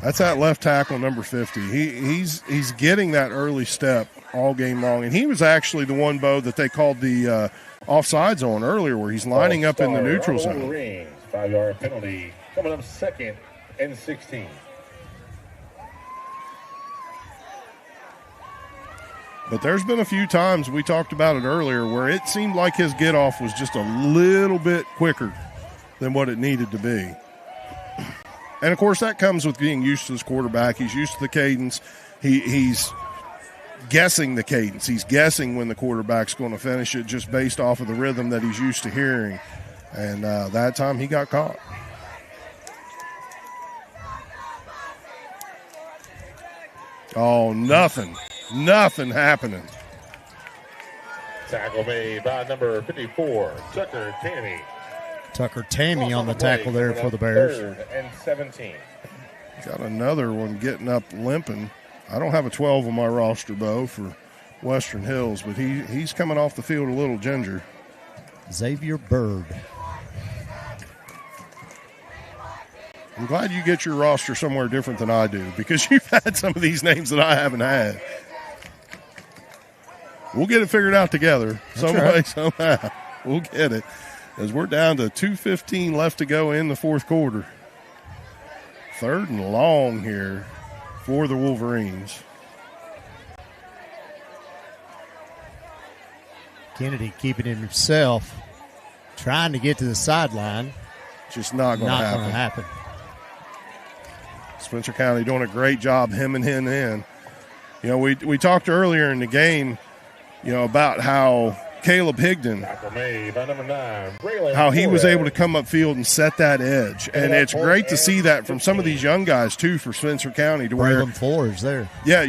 That's that left tackle, number 50. He's getting that early step all game long. And he was actually the one, Bo, that they called the offsides on earlier, where he's lining up in the neutral zone. 5-yard penalty coming up 2nd and 16. But there's been a few times, we talked about it earlier, where it seemed like his get-off was just a little bit quicker than what it needed to be. And, of course, that comes with being used to this quarterback. He's used to the cadence. He's guessing the cadence. He's guessing when the quarterback's going to finish it just based off of the rhythm that he's used to hearing. And that time he got caught. Oh, nothing happening. Tackle made by number 54, Tucker Tammy. Tucker Tammy on the tackle there for the Bears. 3rd and 17. Got another one getting up limping. I don't have a 12 on my roster, Bo, for Western Hills, but he's coming off the field a little ginger. Xavier Bird. I'm glad you get your roster somewhere different than I do, because you've had some of these names that I haven't had. We'll get it figured out together. Some way, somehow. We'll get it. As we're down to 2:15 left to go in the fourth quarter. 3rd and long here for the Wolverines. Kennedy keeping it himself, trying to get to the sideline. Just not going to happen. Spencer County doing a great job hemming him in. You know, we talked earlier in the game, you know, about how Caleb Higdon, how he was able to come upfield and set that edge. And it's great to see that from some of these young guys, too, for Spencer County. To where Braylon Flores there. Yeah,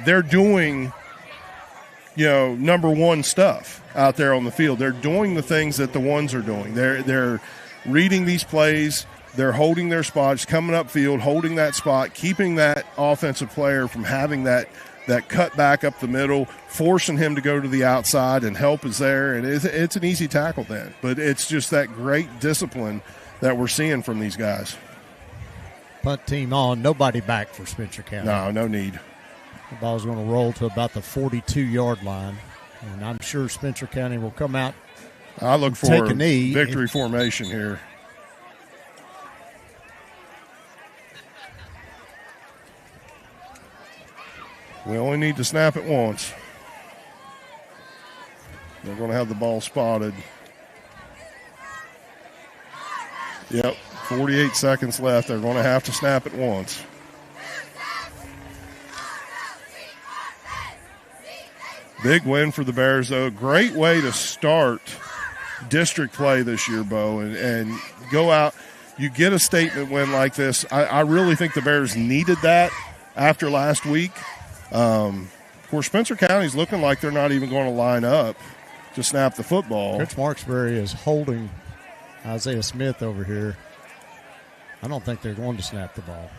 they're doing, you know, number one stuff out there on the field. They're doing the things that the ones are doing. They're reading these plays. They're holding their spots, coming upfield, holding that spot, keeping that offensive player from having that cut back up the middle, forcing him to go to the outside, and help is there. And it's an easy tackle then. But it's just that great discipline that we're seeing from these guys. Punt team on. Nobody back for Spencer County. No need. The ball's going to roll to about the 42-yard line. And I'm sure Spencer County will come out. I look for take a knee. Victory formation here. We only need to snap it once. They're going to have the ball spotted. Yep, 48 seconds left. They're going to have to snap it once. Big win for the Bears, though. Great way to start district play this year, Bo, and go out. You get a statement win like this. I really think the Bears needed that after last week. Of course, Spencer County's looking like they're not even going to line up to snap the football. Coach Marksbury is holding Isaiah Smith over here. I don't think they're going to snap the ball.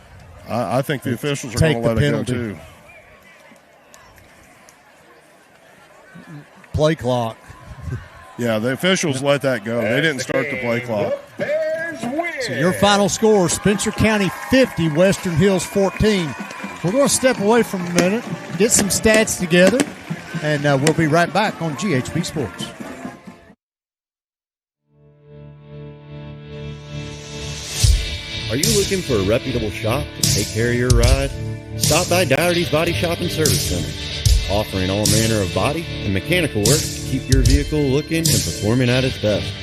I think the officials are going to let it go, too. Play clock. Yeah, the officials let that go. They didn't start the play clock. So your final score, Spencer County 50, Western Hills 14. We're going to step away for a minute, get some stats together, and we'll be right back on GHP Sports. Are you looking for a reputable shop to take care of your ride? Stop by Dougherty's Body Shop and Service Center, offering all manner of body and mechanical work to keep your vehicle looking and performing at its best.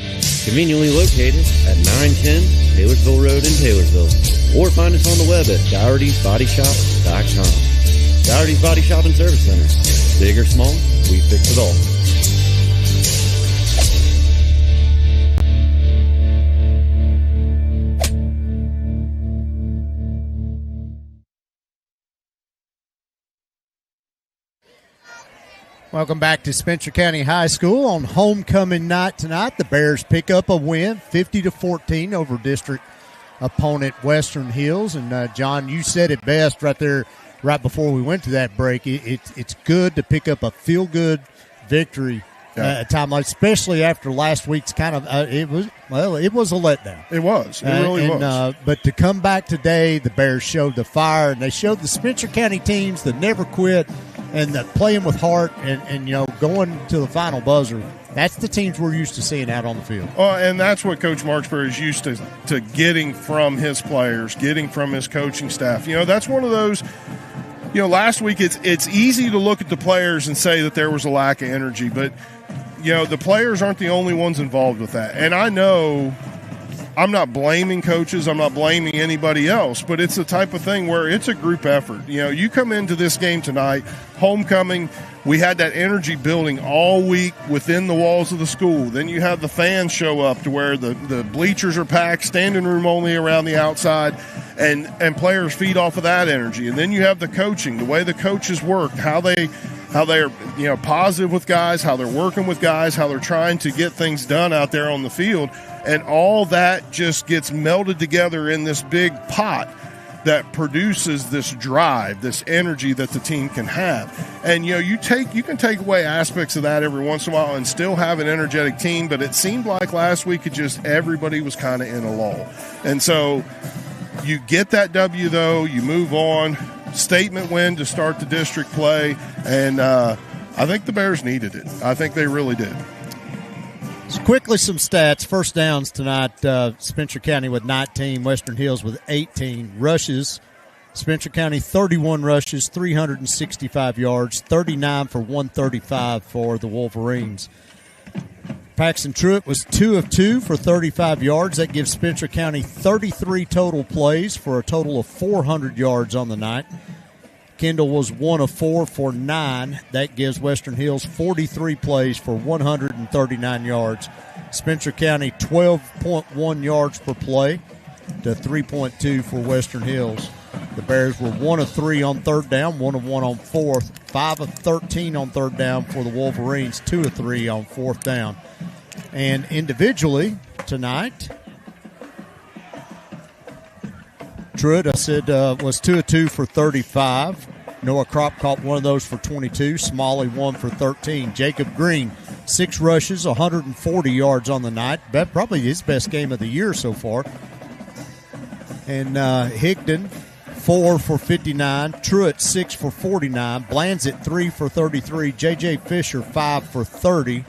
Conveniently located at 910 Taylorsville Road in Taylorsville, or find us on the web at Dougherty'sBodyShop.com. Dougherty's Body Shop and Service Center. Big or small, we fix it all. Welcome back to Spencer County High School on homecoming night tonight. The Bears pick up a win, 50-14 over district opponent Western Hills. And, John, you said it best right there right before we went to that break. It's good to pick up a feel-good victory at a time like, especially after last week's kind of it was a letdown. It was. It really was. But to come back today, the Bears showed the fire, and they showed the Spencer County teams that never quit and that playing with heart and going to the final buzzer. That's the teams we're used to seeing out on the field. And that's what Coach Marksbury is used to getting from his players, getting from his coaching staff. That's one of those. Last week it's easy to look at the players and say that there was a lack of energy, but the players aren't the only ones involved with that. And I know I'm not blaming coaches, I'm not blaming anybody else, but it's the type of thing where it's a group effort. You come into this game tonight, homecoming, we had that energy building all week within the walls of the school. Then you have the fans show up to where the bleachers are packed, standing room only around the outside, and players feed off of that energy. And then you have the coaching, the way the coaches work, how they're positive with guys, how they're working with guys, how they're trying to get things done out there on the field. And all that just gets melded together in this big pot that produces this drive, this energy that the team can have. And you can take away aspects of that every once in a while and still have an energetic team, but it seemed like last week everybody was kind of in a lull. And so you get that W, though, you move on. Statement win to start the district play, and I think the Bears needed it. I think they really did. So quickly, some stats. First downs tonight, Spencer County with 19, Western Hills with 18. Rushes, Spencer County 31 rushes, 365 yards, 39 for 135 for the Wolverines. Paxton Truitt was 2 of 2 for 35 yards. That gives Spencer County 33 total plays for a total of 400 yards on the night. Kendall was 1 of 4 for 9. That gives Western Hills 43 plays for 139 yards. Spencer County 12.1 yards per play to 3.2 for Western Hills. The Bears were 1 of 3 on third down, 1 of 1 on fourth, 5 of 13 on third down for the Wolverines, 2 of 3 on fourth down. And individually tonight, Truitt, I said, was 2 of 2 for 35. Noah Kropp caught one of those for 22. Smalley 1 for 13. Jacob Green, 6 rushes, 140 yards on the night. Probably his best game of the year so far. And Higdon, 4 for 59. Truitt, 6 for 49. Blanzett, 3 for 33. J.J. Fisher, 5 for 30.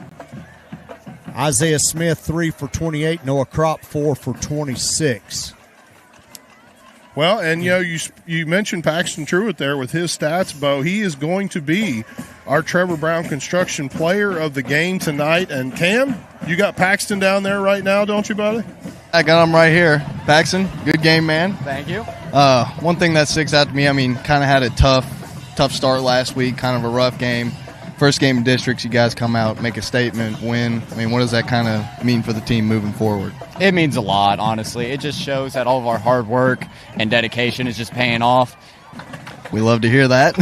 Isaiah Smith, 3 for 28. Noah Kropp, 4 for 26. Well, and you mentioned Paxton Truitt there with his stats, Bo. He is going to be our Trevor Brown Construction Player of the Game tonight. And Cam, you got Paxton down there right now, don't you, buddy? I got him right here. Paxton, good game, man. Thank you. One thing that sticks out to me, kind of had a tough start last week, kind of a rough game. First game in districts, you guys come out, make a statement, win. What does that kind of mean for the team moving forward? It means a lot, honestly. It just shows that all of our hard work and dedication is just paying off. We love to hear that.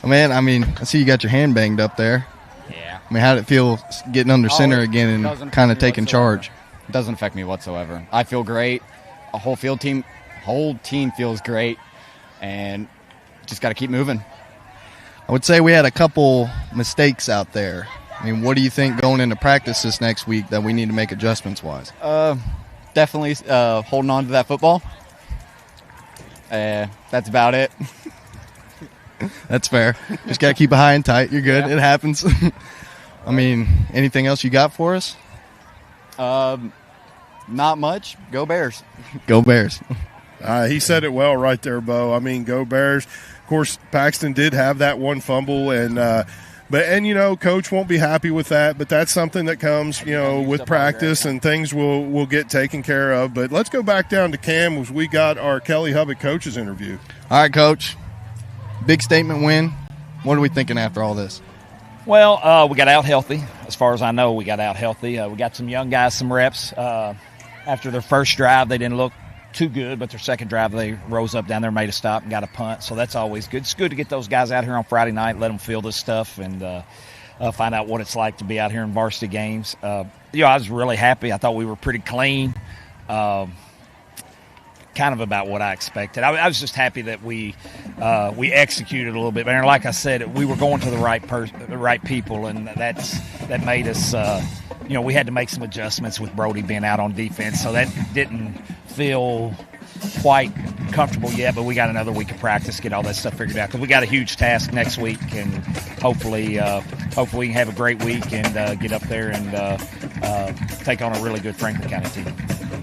Man, I see you got your hand banged up there. Yeah. How did it feel getting under center again and kind of taking charge? It doesn't affect me whatsoever. I feel great. A whole team feels great, and just got to keep moving. I would say we had a couple mistakes out there. What do you think going into practice this next week that we need to make adjustments-wise? Definitely holding on to that football. That's about it. That's fair. Just got to keep it high and tight. You're good. Yeah. It happens. Anything else you got for us? Not much. Go Bears. Go Bears. He said it well right there, Bo. Go Bears. Of course, Paxton did have that one fumble, but Coach won't be happy with that. But that's something that comes, with practice, and things will get taken care of. But let's go back down to Cam as we got our Kelly Hubbock coach's interview. All right, Coach. Big statement win. What are we thinking after all this? Well, we got out healthy. As far as I know, we got out healthy. We got some young guys some reps. After their first drive, they didn't look too good, but their second drive, they rose up down there, made a stop, and got a punt. So that's always good. It's good to get those guys out here on Friday night, let them feel this stuff, and find out what it's like to be out here in varsity games. I was really happy. I thought we were pretty clean, kind of about what I expected. I was just happy that we executed a little bit better. Like I said, we were going to the right people, and that made us. We had to make some adjustments with Brody being out on defense, so that didn't feel quite comfortable yet, but we got another week of practice, get all that stuff figured out, because we got a huge task next week, and hopefully we can have a great week and get up there and take on a really good Franklin County team.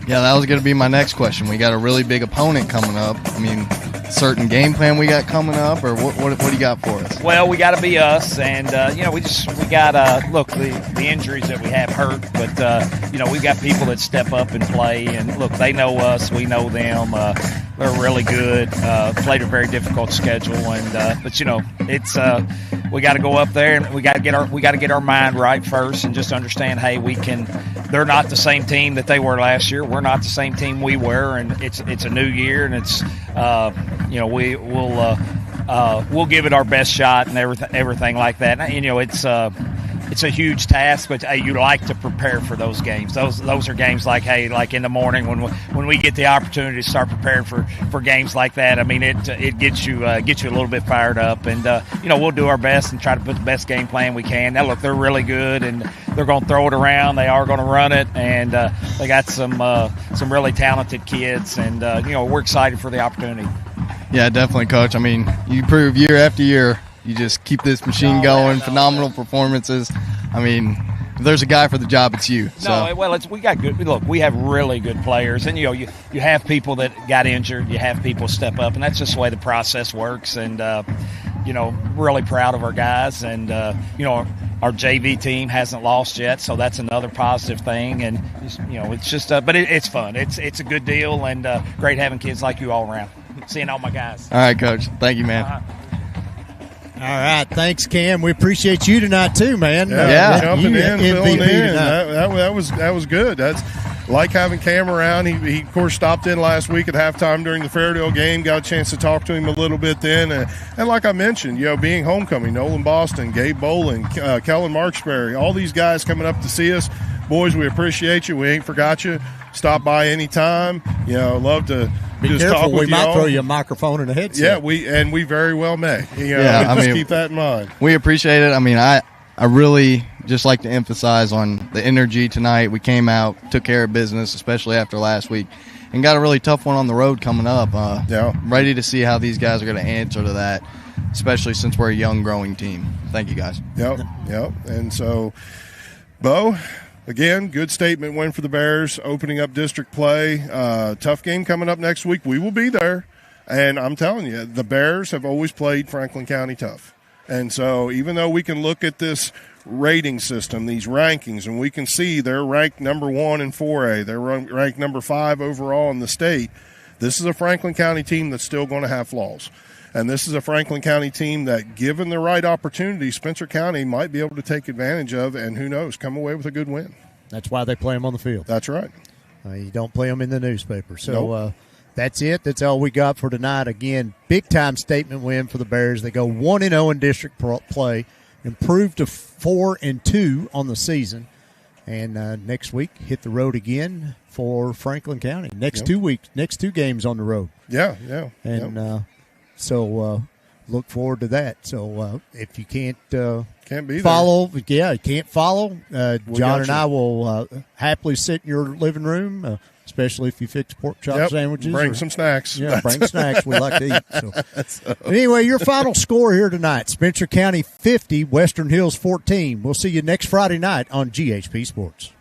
Yeah, that was going to be my next question. We got a really big opponent coming up. Certain game plan we got coming up, or what do you got for us? Well, we got to be us, and we got the injuries that we have hurt, but we've got people that step up and play, and look, they know us, we know them. They're really good. Played a very difficult schedule, and but it's we got to go up there and we got to get our mind right first, and just understand, hey, they're not the same team that they were last year. We're not the same team we were, and it's a new year, and it's we'll give it our best shot and everything like that. And, it's a huge task, but you like to prepare for those games. Those are games like in the morning when we get the opportunity to start preparing for games like that. It gets you a little bit fired up, and we'll do our best and try to put the best game plan we can. Now look, they're really good, and they're going to throw it around. They are going to run it, and they got some really talented kids, and we're excited for the opportunity. Yeah, definitely, Coach. You prove year after year. You just keep this machine going, phenomenal performances. If there's a guy for the job, it's you. So. We got good. Look, we have really good players, and you have people that got injured, you have people step up, and that's just the way the process works. And really proud of our guys, and our JV team hasn't lost yet, so that's another positive thing. And it's just, but it's fun. It's a good deal, and great having kids like you all around. Seeing all my guys. All right, Coach. Thank you, man. All right, thanks, Cam. We appreciate you tonight too, man. Jumping in, filling in. That was good. That's like having Cam around. He of course stopped in last week at halftime during the Fairdale game. Got a chance to talk to him a little bit then, and like I mentioned, being homecoming, Nolan Boston, Gabe Bolin, Kellen Marksberry, all these guys coming up to see us. Boys, we appreciate you. We ain't forgot you. Stop by anytime. Love to. Be just careful, talk with we might y'all. throw you a microphone and a headset. Yeah, we very well may. Just keep that in mind. We appreciate it. I really just like to emphasize on the energy tonight. We came out, took care of business, especially after last week, and got a really tough one on the road coming up. Ready to see how these guys are going to answer to that, especially since we're a young, growing team. Thank you, guys. Yep. And so, Bo, again, good statement win for the Bears, opening up district play. Tough game coming up next week. We will be there. And I'm telling you, the Bears have always played Franklin County tough. And so even though we can look at this rating system, these rankings, and we can see they're ranked number 1 in 4A, they're ranked number 5 overall in the state, this is a Franklin County team that's still going to have flaws. And this is a Franklin County team that, given the right opportunity, Spencer County might be able to take advantage of and, who knows, come away with a good win. That's why they play them on the field. That's right. You don't play them in the newspaper. So Nope. That's it. That's all we got for tonight. Again, big-time statement win for the Bears. They go 1-0 in district play, improved to 4-2 on the season. And next week, hit the road again for Franklin County. Next 2 weeks, next 2 games on the road. Yeah. And so look forward to that. So if you can't be follow, there. Can't follow, John and I will happily sit in your living room, especially if you fix pork chop sandwiches. Bring some snacks. Yeah, bring snacks. We like to eat. So. Anyway, your final score here tonight, Spencer County 50, Western Hills 14. We'll see you next Friday night on GHP Sports.